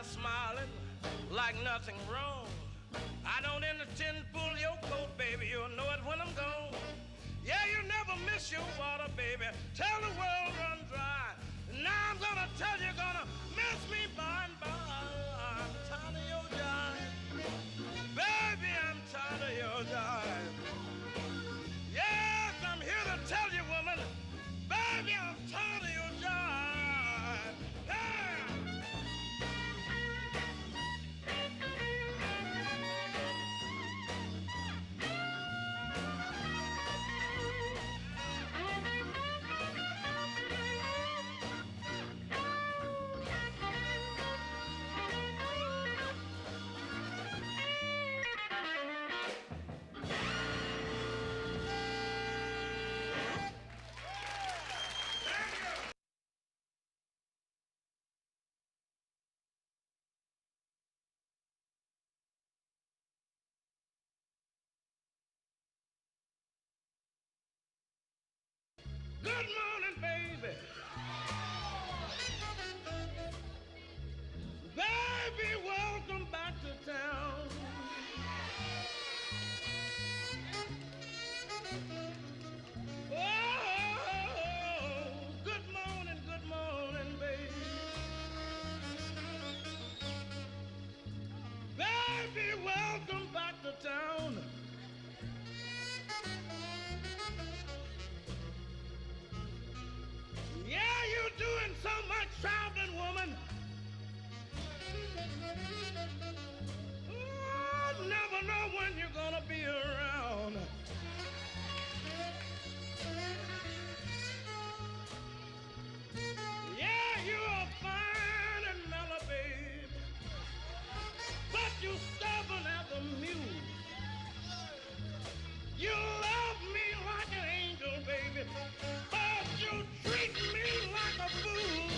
Smiling like nothing wrong. I don't intend to pull your coat, baby. You'll know it when I'm gone. Yeah, you never miss your water, baby. Tell the world run dry. Now I'm gonna tell you, gonna miss me by and by. I'm tired of your jive. Baby, I'm tired of your jive. Yes, I'm here to tell you, woman. Baby, I'm tired of your jive. Yeah. Good morning, baby. Baby, welcome back to town. Oh, good morning, baby. Baby, welcome back to town. Yeah, you're doing so much traveling, woman. Oh, never know when you're gonna be around. Yeah, you're fine and mellow, babe, but you stubborn as a mule. You love me like an angel, baby, but you treat me like a fool.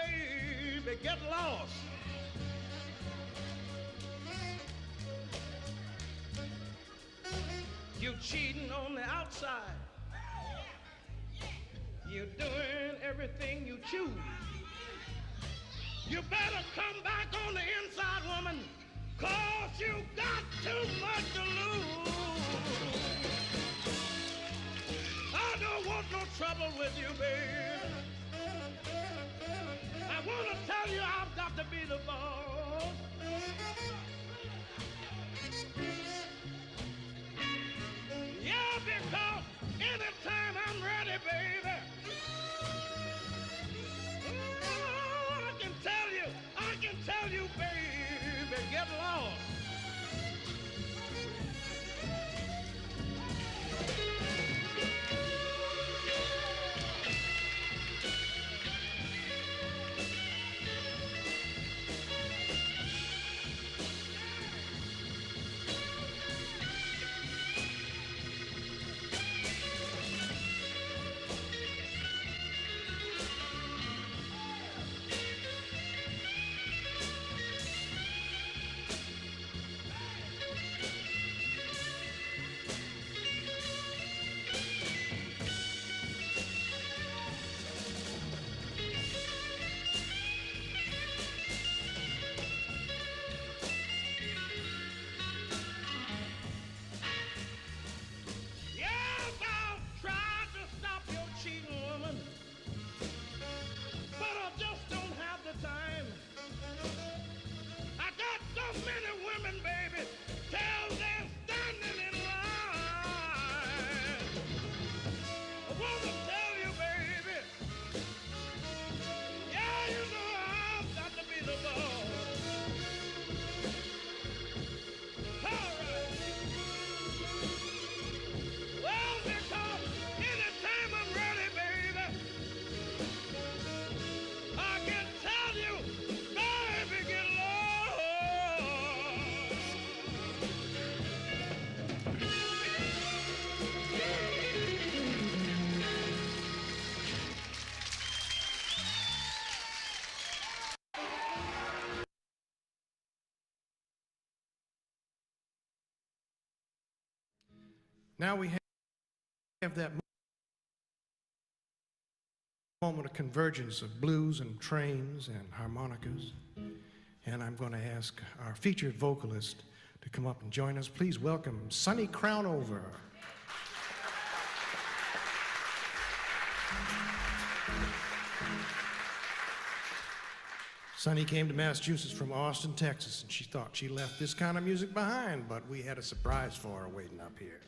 baby, get lost. You cheating on the outside. You're doing everything you choose. You better come back on the inside, woman, 'cause you got too much to lose. I don't want no trouble with you, baby. I want to tell you I've got to be the boss. Yeah, because anytime I'm ready, baby, oh, I can tell you, baby, get lost. Now we have that moment of convergence of blues and trains and harmonicas. And I'm going to ask our featured vocalist to come up and join us. Please welcome Sonny Crownover. Sonny came to Massachusetts from Austin, Texas, and she thought she left this kind of music behind, but we had a surprise for her waiting up here.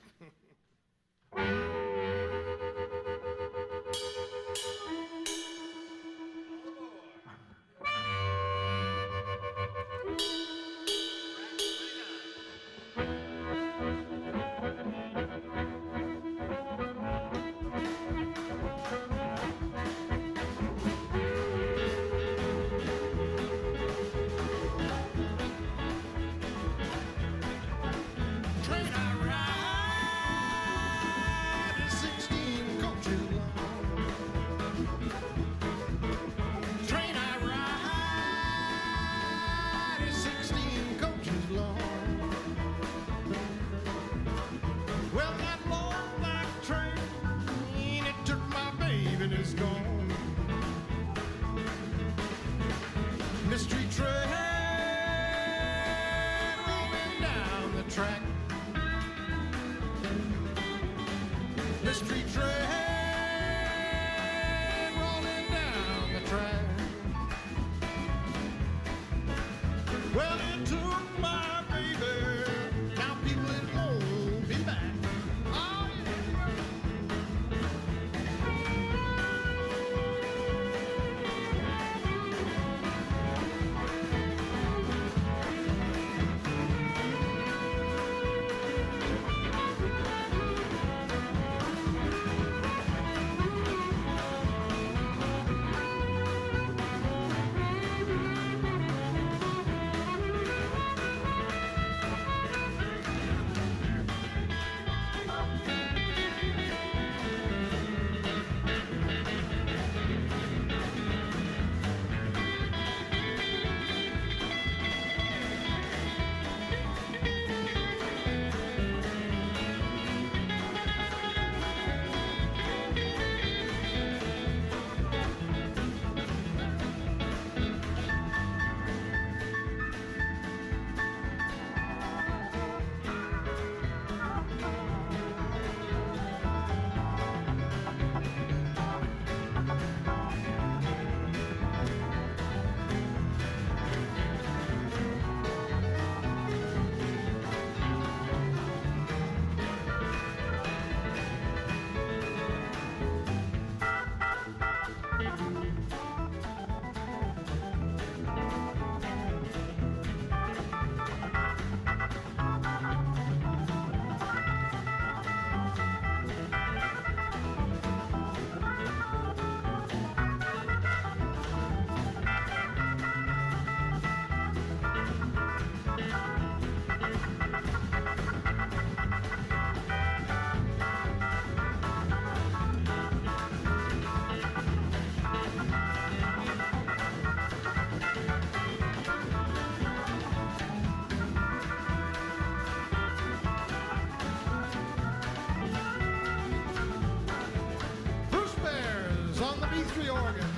B3 organ.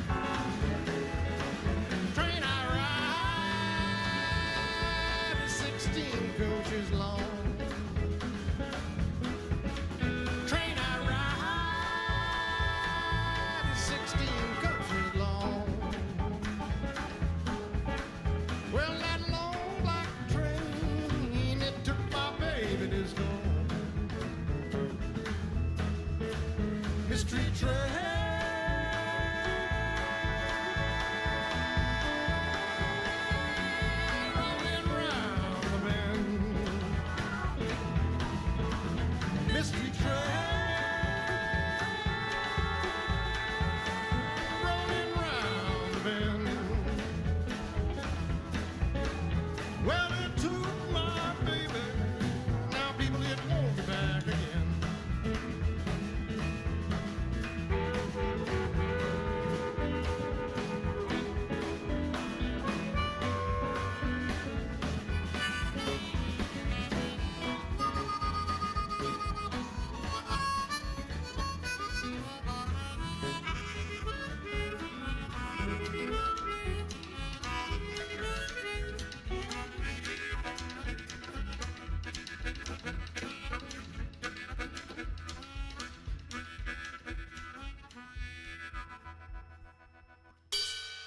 Train I ride is 16 coaches long. Train I ride is 16 coaches long. Well, that long black train, it took my baby to school. Mystery train. Rolling round the bend. Mystery train. Rolling round the bend. Well, it took my baby. Now people, it won't be back again.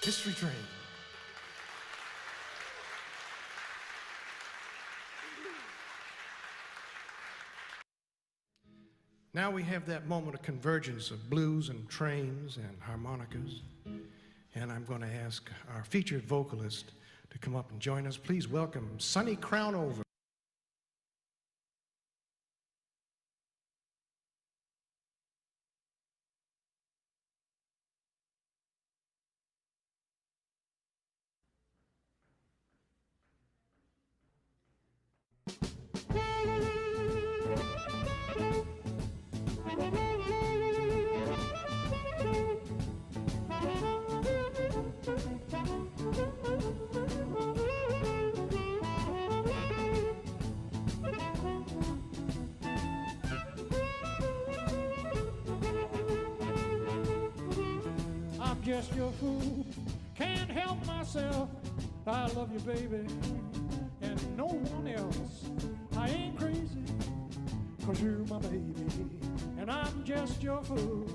Mystery train. Now we have that moment of convergence of blues and trains and harmonicas. And I'm going to ask our featured vocalist to come up and join us. Please welcome Sonny Crownover. I'm just your fool, can't help myself. I love you, baby, and no one else. I ain't crazy, 'cause you're my baby, and I'm just your fool.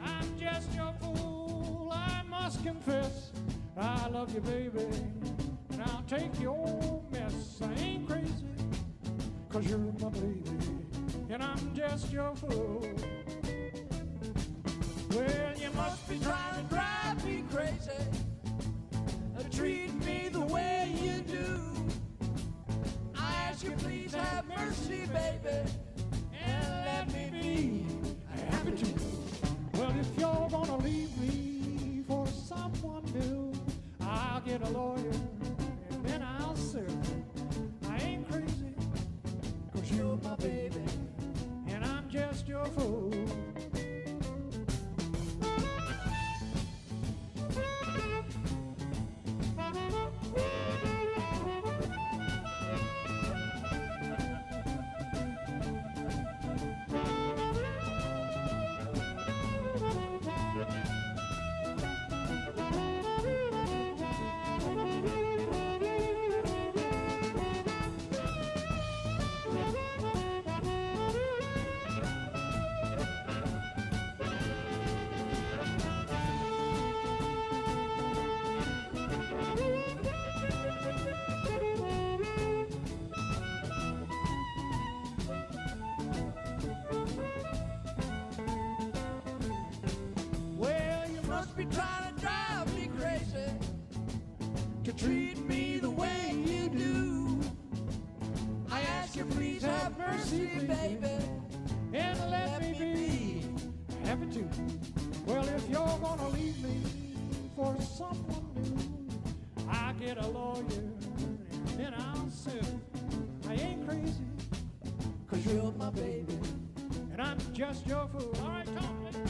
I'm just your fool, I must confess. I love you, baby, and I'll take your mess. I ain't crazy, 'cause you're my baby, and I'm just your fool. Well, you must be trying to drive me crazy, treat me the way you do. I ask you, please have mercy, baby, and let me be happy too. Well, if you're gonna leave me for someone new, I'll get a lawyer and then I'll sue. I ain't crazy, 'cause you're my baby, and I'm just your fool. Trying to drive me crazy, to treat me the way you do. I ask you, please have mercy, baby, and let me be happy too. Well, if you're gonna leave me for someone new, I get a lawyer and then I'll sue. I ain't crazy, 'cause you're my baby, and I'm just your fool. All right, Tom, let's go.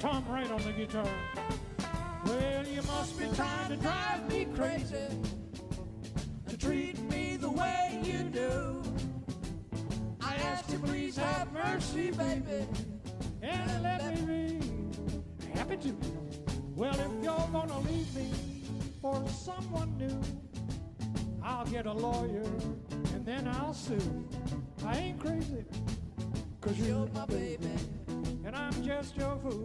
Tom Wright on the guitar. Well, you must be trying to drive me crazy to treat me the way you do. I ask you please have mercy, baby, and let me be happy too. Well, if you're gonna leave me for someone new, I'll get a lawyer and then I'll sue. I ain't crazy, 'cause you're my baby, and I'm just your fool.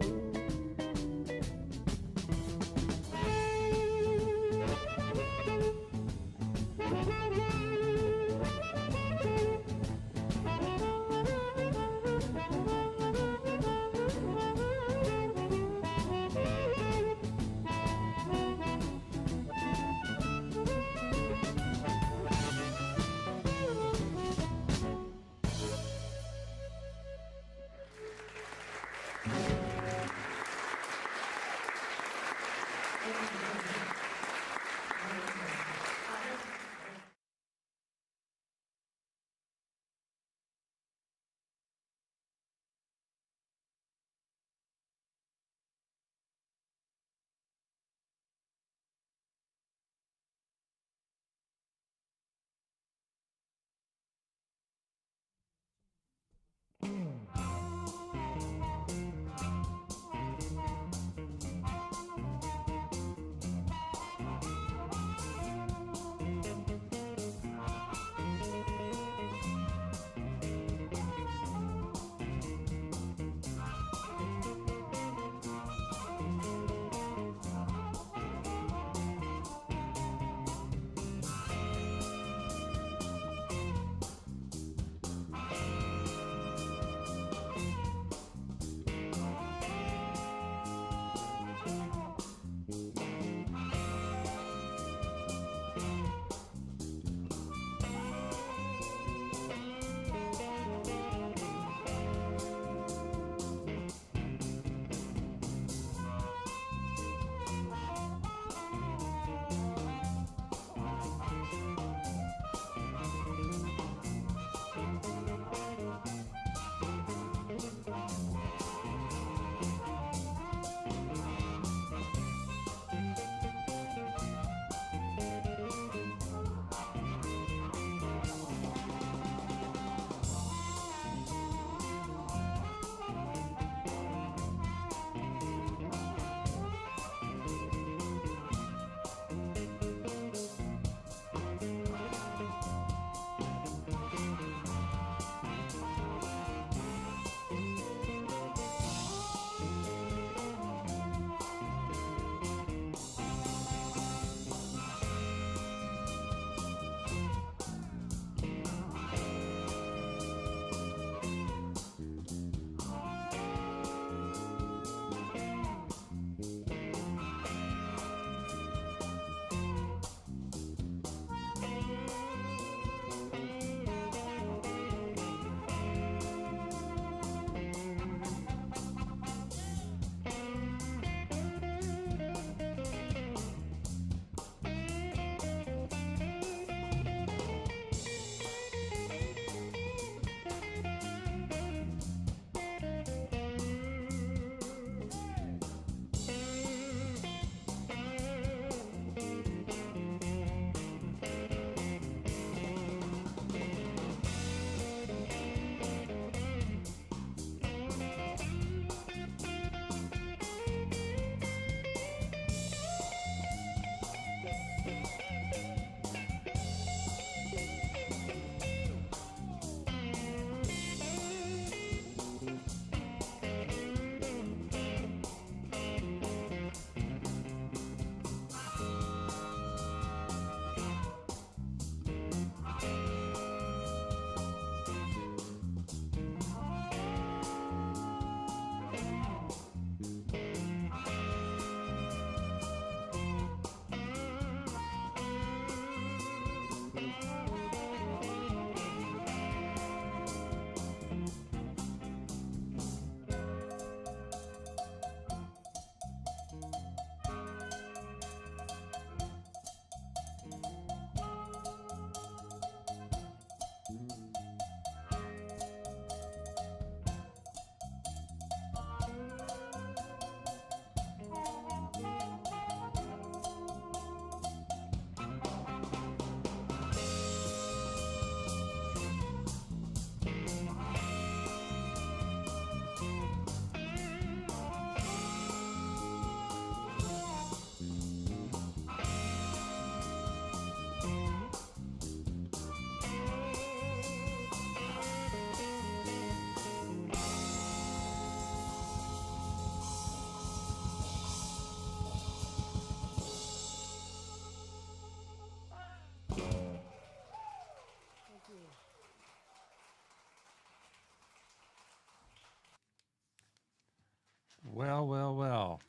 Well, well, well.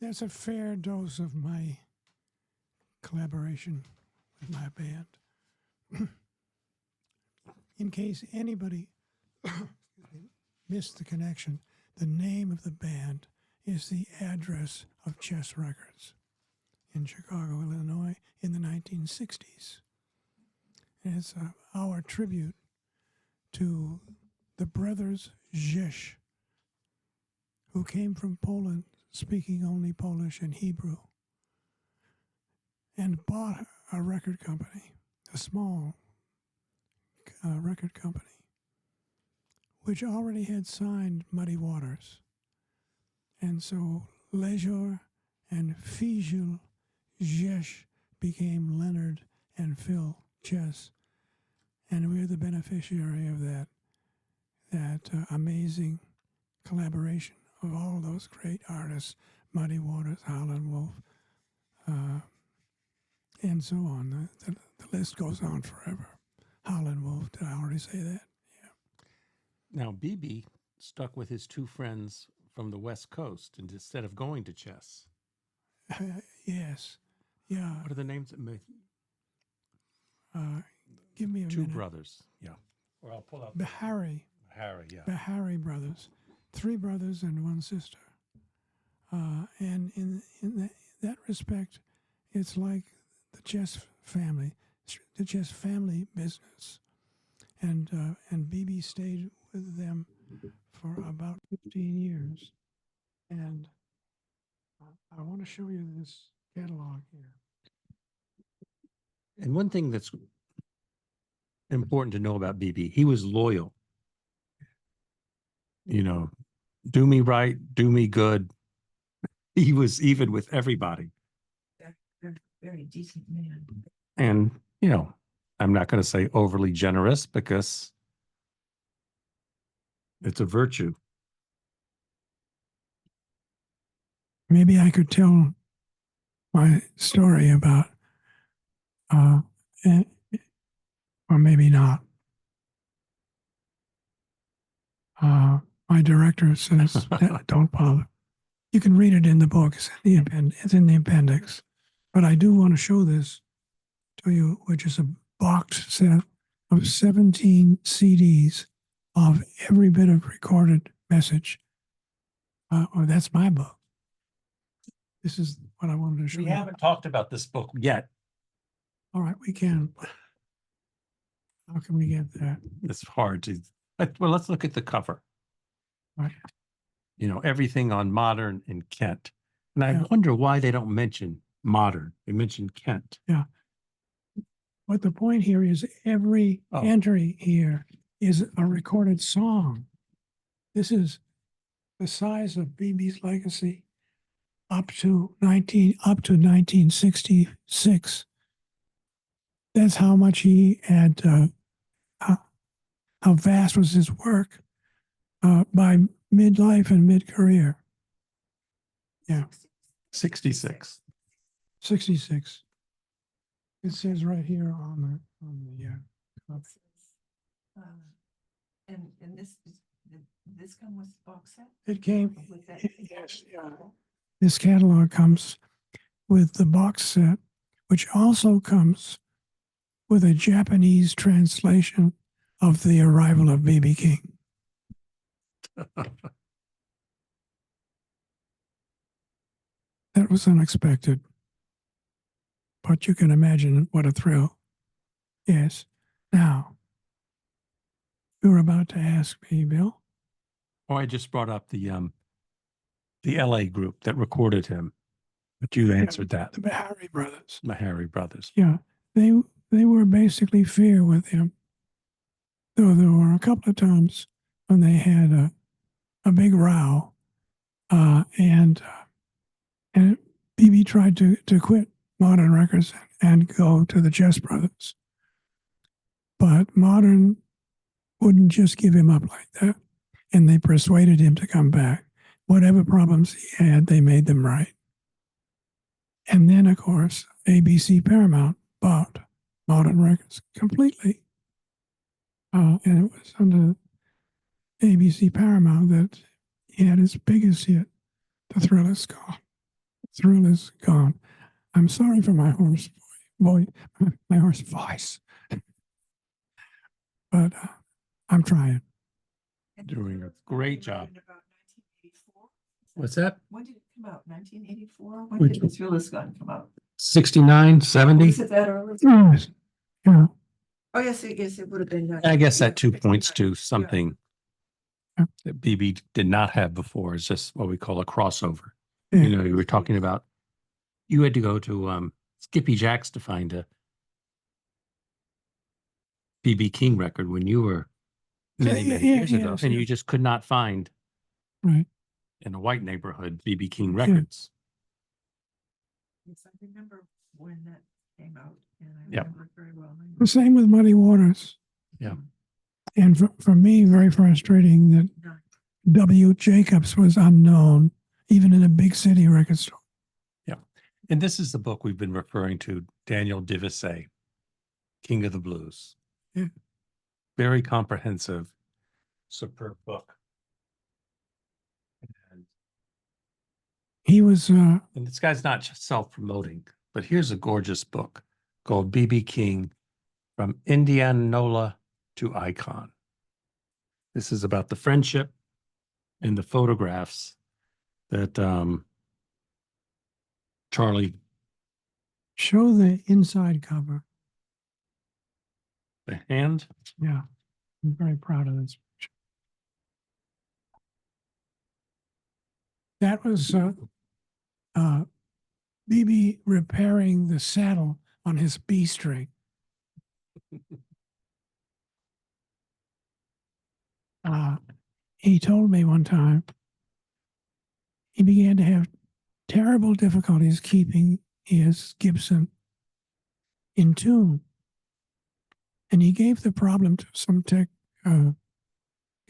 That's a fair dose of my collaboration with my band. In case anybody missed the connection, the name of the band is the address of Chess Records in Chicago, Illinois in the 1960s. And it's our tribute to the brothers Rzesz, who came from Poland speaking only Polish and Hebrew, and bought a record company, a small record company, which already had signed Muddy Waters. And so Leisure and Fijul Rzesz became Leonard and Phil Chess, and we're the beneficiary of that amazing collaboration of all those great artists, Muddy Waters, Howlin' Wolf, and so on. The list goes on forever. Howlin' Wolf, did I already say that? Now, BB stuck with his two friends from the West Coast and instead of going to Chess. Yes. Yeah. What are the names? Give me a Two minute. brothers. Yeah. Or I'll pull up. Bahari. Harry, yeah. Bahari brothers. 3 brothers and 1 sister. And in that respect, it's like the Chess family business. And BB stayed with them for about 15 years. And I want to show you this catalog here. And one thing that's important to know about BB, he was loyal. You know, do me right, do me good. He was even with everybody. Very decent man. And, you know, I'm not going to say overly generous because it's a virtue. Maybe I could tell my story about, or maybe not. My director says, don't bother. You can read it in the book. It's in the appendix. But I do want to show this to you, which is a boxed set of 17 CDs of every bit of recorded message. That's my book. This is what I wanted to show We you. haven't talked about this book yet. All right, we can. How can we get that? It's hard to, well, let's look at the cover. Right. You know, everything on Modern and Kent. And I Yeah. wonder why they don't mention Modern. They mention Kent. But the point here is every Oh. entry here is a recorded song. This is the size of BB's legacy up to 1966. That's how much he had, how vast was his work by midlife and mid-career. Yeah. 66. 66. It says right here on the cover. And this come with box set? It came, With that? yes, yeah. This catalog comes with the box set, which also comes with a Japanese translation of The Arrival of B.B. King. That was unexpected. But you can imagine what a thrill. Yes. Now, you were about to ask me, Bill. Oh, I just brought up the LA group that recorded him, but you answered that. The Bahari brothers. The Harry brothers. Yeah, they were basically fair with him. Though there were a couple of times when they had a big row, and BB tried to quit Modern Records and go to the Chess Brothers. But Modern wouldn't just give him up like that, and they persuaded him to come back. Whatever problems he had, they made them right. And then, of course, ABC Paramount bought Modern Records completely. And it was under ABC Paramount that he had his biggest hit, The Thrill Is Gone. Thrill Is Gone. I'm sorry for my hoarse voice, my hoarse voice, but I'm trying. Doing a great job. About 1984. What's that? When did it come out? 1984? When Which did The Thrill Is Gone come out? 69, 70? Was it that early? Yes. Yeah. Oh, yes, it would have been. I guess that yeah, 2 points to 69. something Yeah. that BB did not have before. It's just what we call a crossover. Yeah. You know, you were talking about, you had to go to Skippy Jacks to find a BB King record when you were many, many Yeah, years ago, yes, and yeah. you just could not find Right. in a white neighborhood BB King records. Yes, I remember when that came out, and I Yep. remember it very well. The same with Muddy Waters. Yeah. And for me, very frustrating that No. W. Jacobs was unknown, even in a big city record store. And this is the book we've been referring to, Daniel Divesay, King of the Blues. Yeah. Very comprehensive, superb book. And, He was, and this guy's not just self-promoting, but here's a gorgeous book called BB King, From Indianola to Icon. This is about the friendship and the photographs that Charlie, show the inside cover. the hand, Yeah. I'm very proud of this. That was BB repairing the saddle on his B string. He told me one time he began to have terrible difficulties keeping his Gibson in tune. And he gave the problem to some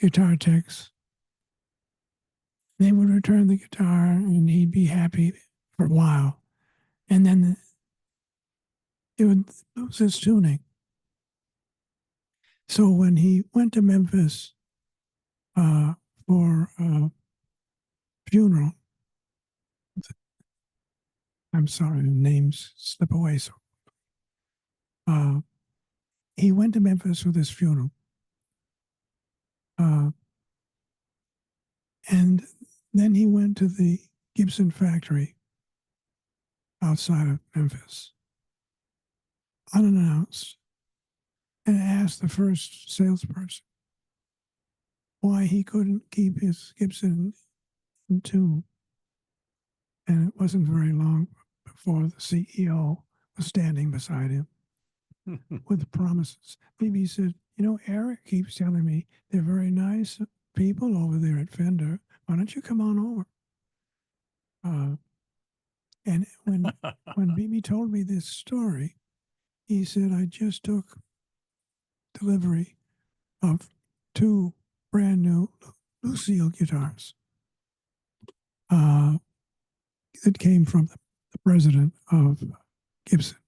guitar techs. They would return the guitar and he'd be happy for a while. And then it would lose its tuning. So when he went to Memphis for a funeral, I'm sorry, the names slip away. So he went to Memphis for this funeral. And then he went to the Gibson factory outside of Memphis, unannounced, and asked the first salesperson why he couldn't keep his Gibson in tune. And it wasn't very long before the CEO was standing beside him with promises. BB said, you know, Eric keeps telling me they're very nice people over there at Fender. Why don't you come on over? And when BB told me this story, he said, I just took delivery of 2 brand new Lucille guitars that came from the president of Gibson.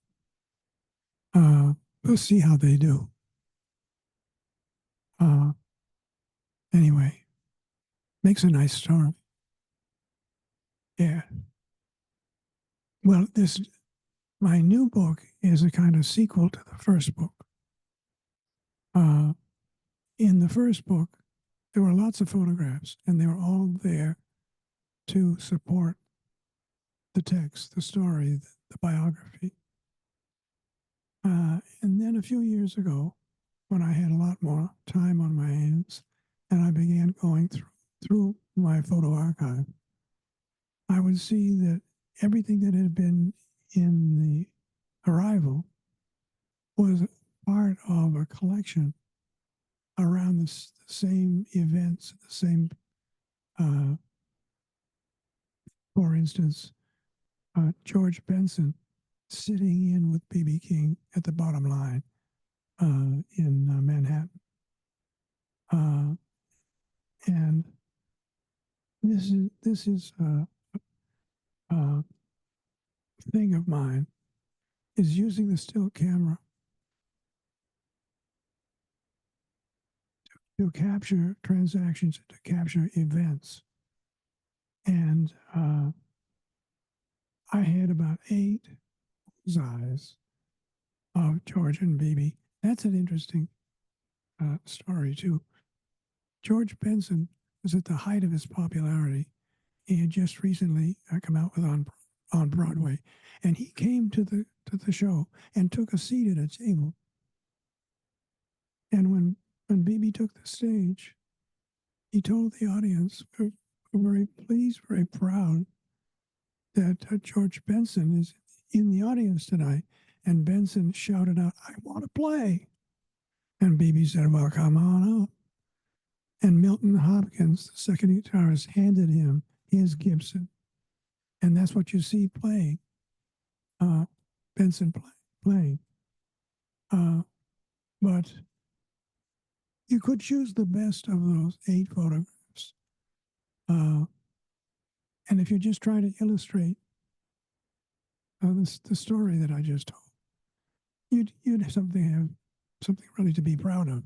We'll see how they do. Anyway, makes a nice story. Yeah. Well, my new book is a kind of sequel to the first book. In the first book, there were lots of photographs, and they were all there to support the text, the story, the biography. And then a few years ago, when I had a lot more time on my hands, and I began going through my photo archive, I would see that everything that had been in the arrival was part of a collection around the same events, the same, for instance, George Benson sitting in with B.B. King at the Bottom Line in Manhattan. And this is a thing of mine, is using the still camera to capture transactions, to capture events And I had about 8 eyes of George and Bibi. That's an interesting story, too. George Benson was at the height of his popularity. He had just recently come out with on Broadway, and he came to the show and took a seat at a table. And when Bibi took the stage, he told the audience, "We're very pleased, very proud that George Benson is in the audience tonight." And Benson shouted out, "I want to play." And Bibi said, "Well, come on up." And Milton Hopkins, the second guitarist, handed him his Gibson. And that's what you see playing, Benson playing. But you could choose the best of those 8 photographs. And if you're just trying to illustrate the story that I just told, you'd have something really to be proud of.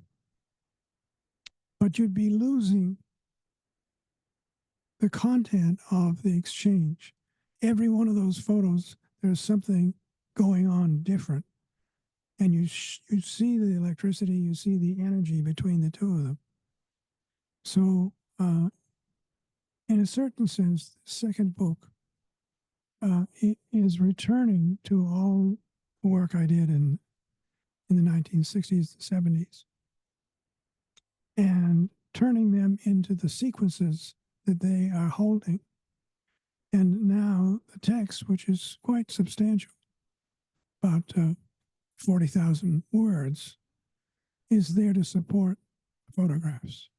But you'd be losing the content of the exchange. Every one of those photos, there's something going on different. And you see the electricity, you see the energy between the two of them. So, in a certain sense, the second book it is returning to all the work I did in the 1960s and 70s and turning them into the sequences that they are holding. And now the text, which is quite substantial, about 40,000 words, is there to support photographs.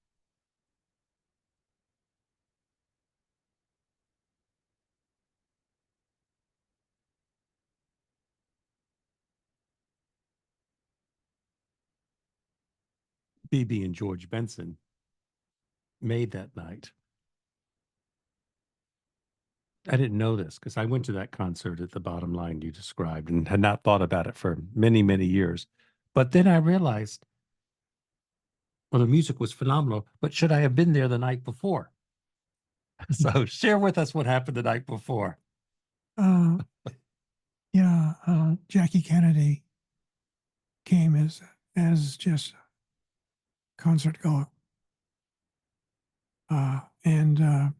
Bibi and George Benson made that night. I didn't know this because I went to that concert at the Bottom Line you described and had not thought about it for many, many years. But then I realized, well, the music was phenomenal, but should I have been there the night before? So share with us what happened the night before. Jackie Kennedy came as just a concert goer. And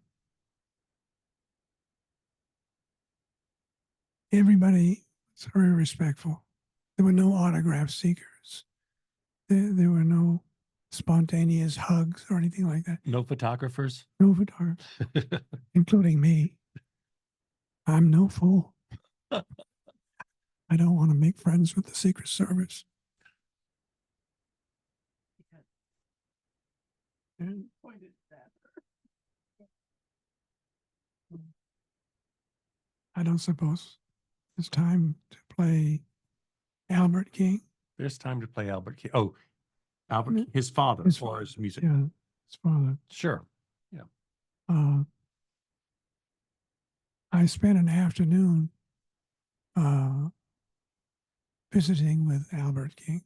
everybody was very respectful. There were no autograph seekers. There were no spontaneous hugs or anything like that. No photographers? No photographers, including me. I'm no fool. I don't want to make friends with the Secret Service. And I don't suppose it's time to play Albert King. There's time to play Albert King. Oh, Albert King, his father, or his music. Yeah, his father. Sure. Yeah. I spent an afternoon visiting with Albert King.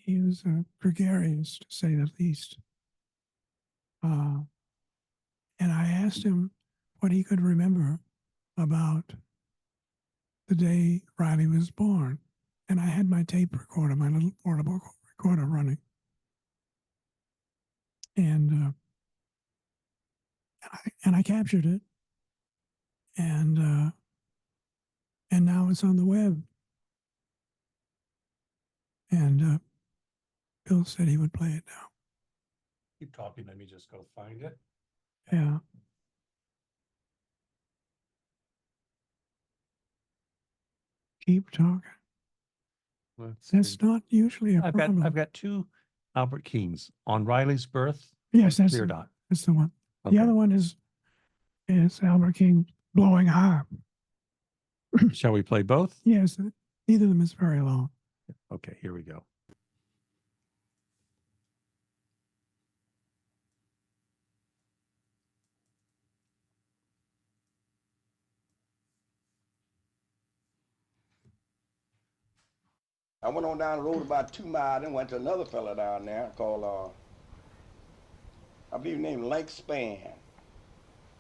He was gregarious, to say the least. And I asked him what he could remember about the day Riley was born. And I had my tape recorder, my little portable recorder running. And I captured it. And now it's on the web. And Bill said he would play it now. Keep talking. Let me just go find it. Yeah. Keep talking. That's not usually a problem. I've got 2 Albert Kings on Riley's birth. Yes, that's Clear Dot. That's the one. Okay. The other one is Albert King blowing harp. Shall we play both? Yes, neither of them is very long. Okay, here we go. I went on down the road about 2 miles and went to another fella down there called I believe named Lake Span.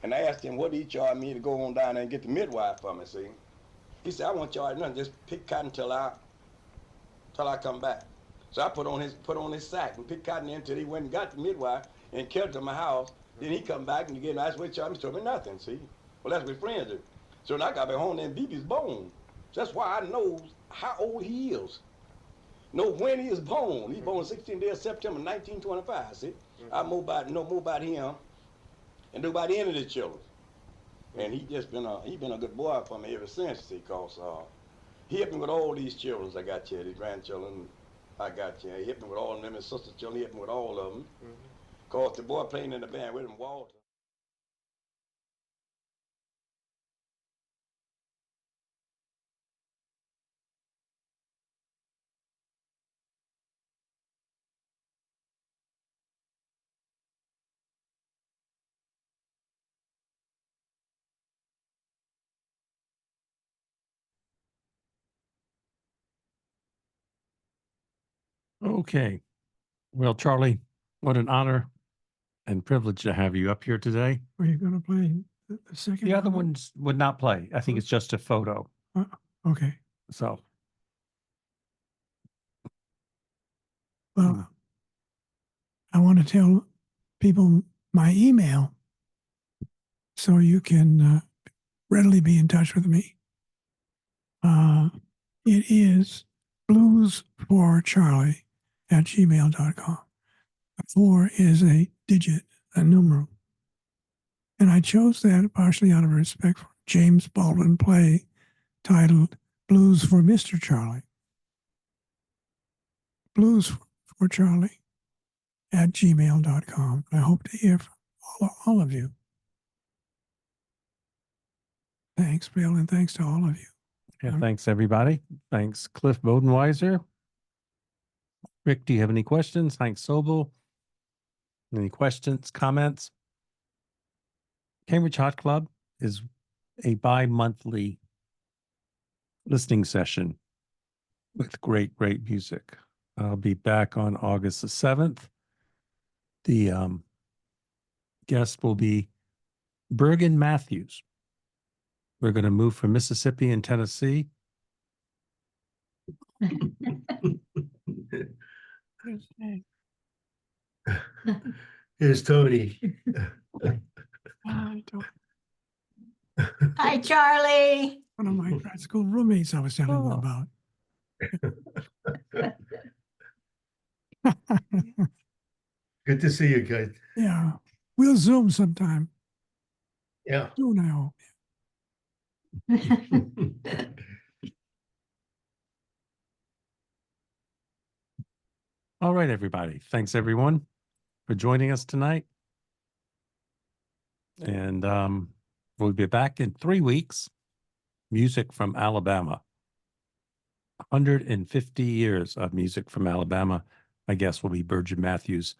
And I asked him what he charged me to go on down there and get the midwife for me, see? He said, I won't charge nothing, just pick cotton till I come back. So I put on his sack and picked cotton until he went and got the midwife and carried it to my house. Then he come back and he gave me, that's what he charged me, told me nothing, see? Well, that's what friends do. So when I got back home, then BB's born. That's why I know how old he is. Know when he was born. He born 16th day of September 1925, see? I know more about him and know about any of the children. And he just been a good boy for me ever since, see, cause he helped me with all these children I got here, these grandchildren I got here. He helped me with all of them, his sister's children, he helped me with all of them. Cause the boy playing in the band with him, Walter. Okay. Well, Charlie, what an honor and privilege to have you up here today. Are you going to play the second? The other one? ones would not play. I think it's just a photo. Okay. So, Well, I want to tell people my email so you can readily be in touch with me. It is bluesforcharlie@gmail.com. 4 is a digit, a numeral. And I chose that partially out of respect for James Baldwin play titled Blues for Mr. Charlie. bluesforcharlie@gmail.com. I hope to hear from all of you. Thanks, Bill, and thanks to all of you. yeah, thanks everybody. Thanks, Cliff Bodenweiser. Rick, do you have any questions? Thanks, Sobel. Any questions, comments? Cambridge Hot Club is a bi-monthly listening session with great music. I'll be back on August the 7th. The guest will be Bergen Matthews. We're going to move from Mississippi and Tennessee. Here's Tony. Hi, Charlie. One of my grad school roommates I was telling you about. Good to see you guys. Yeah. We'll Zoom sometime. Yeah. Soon, I hope. All right, everybody. Thanks, everyone, for joining us tonight. And we'll be back in 3 weeks. Music from Alabama. 150 years of music from Alabama. My guest will be Bergen Matthews,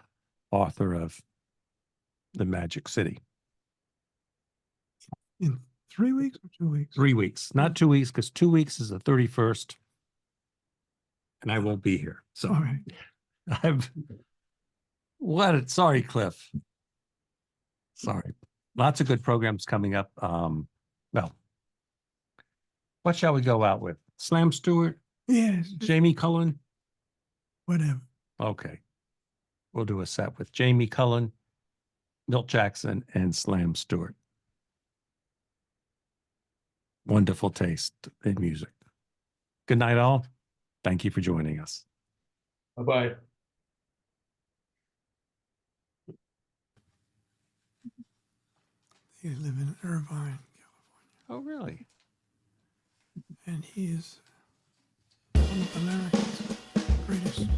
author of The Magic City. In 3 weeks or 2 weeks? 3 weeks, not 2 weeks, because 2 weeks is the 31st. And I won't be here. So All right. Sorry, Cliff. Sorry. Lots of good programs coming up. Well, what shall we go out with? Slam Stewart? Yes. Jamie Cullen? Whatever. Okay. We'll do a set with Jamie Cullen, Milt Jackson, and Slam Stewart. Wonderful taste in music. Good night, all. Thank you for joining us. Bye-bye. They live in Irvine, California. Oh, really? And he is one of America's greatest.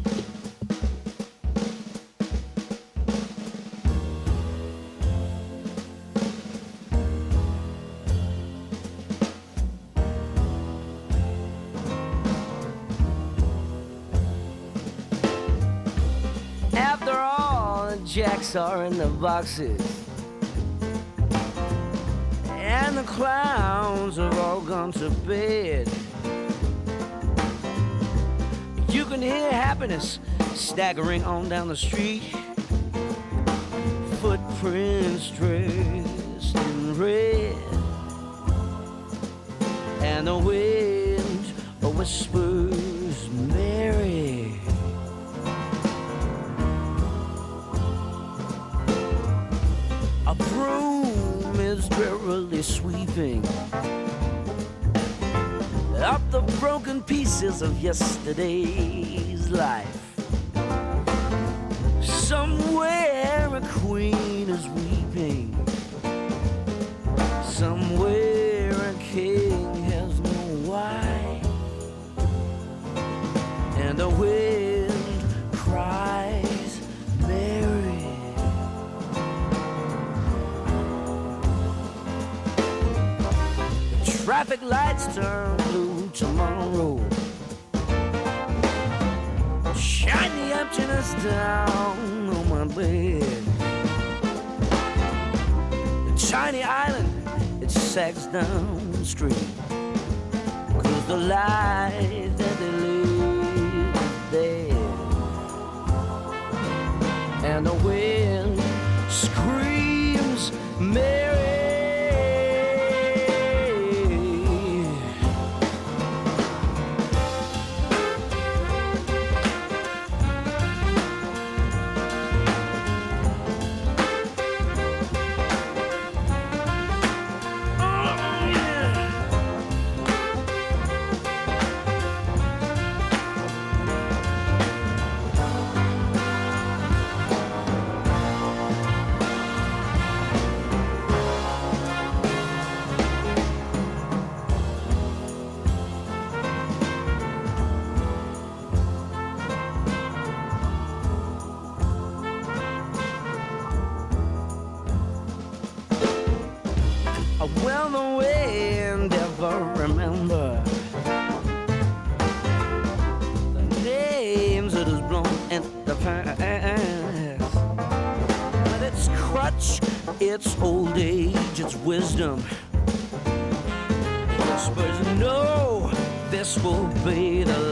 After all, the jacks are in the boxes, and the clowns have all gone to bed. You can hear happiness staggering on down the street, prince dressed in red, and the wind whispers Mary. A broom is drearily sweeping up the broken pieces of yesterday's life. Somewhere a queen is weeping, somewhere a king has no wife, and the wind cries Mary. The traffic lights turn blue tomorrow, shine the emptiness down on my bed. The tiny island, it sags down the street, 'cause the life that they live is dead. And the wind screams Mary. Well, the wind ever remember the names it has blown in the past. With its crutch, its old age, its wisdom, whispers, no, this will be the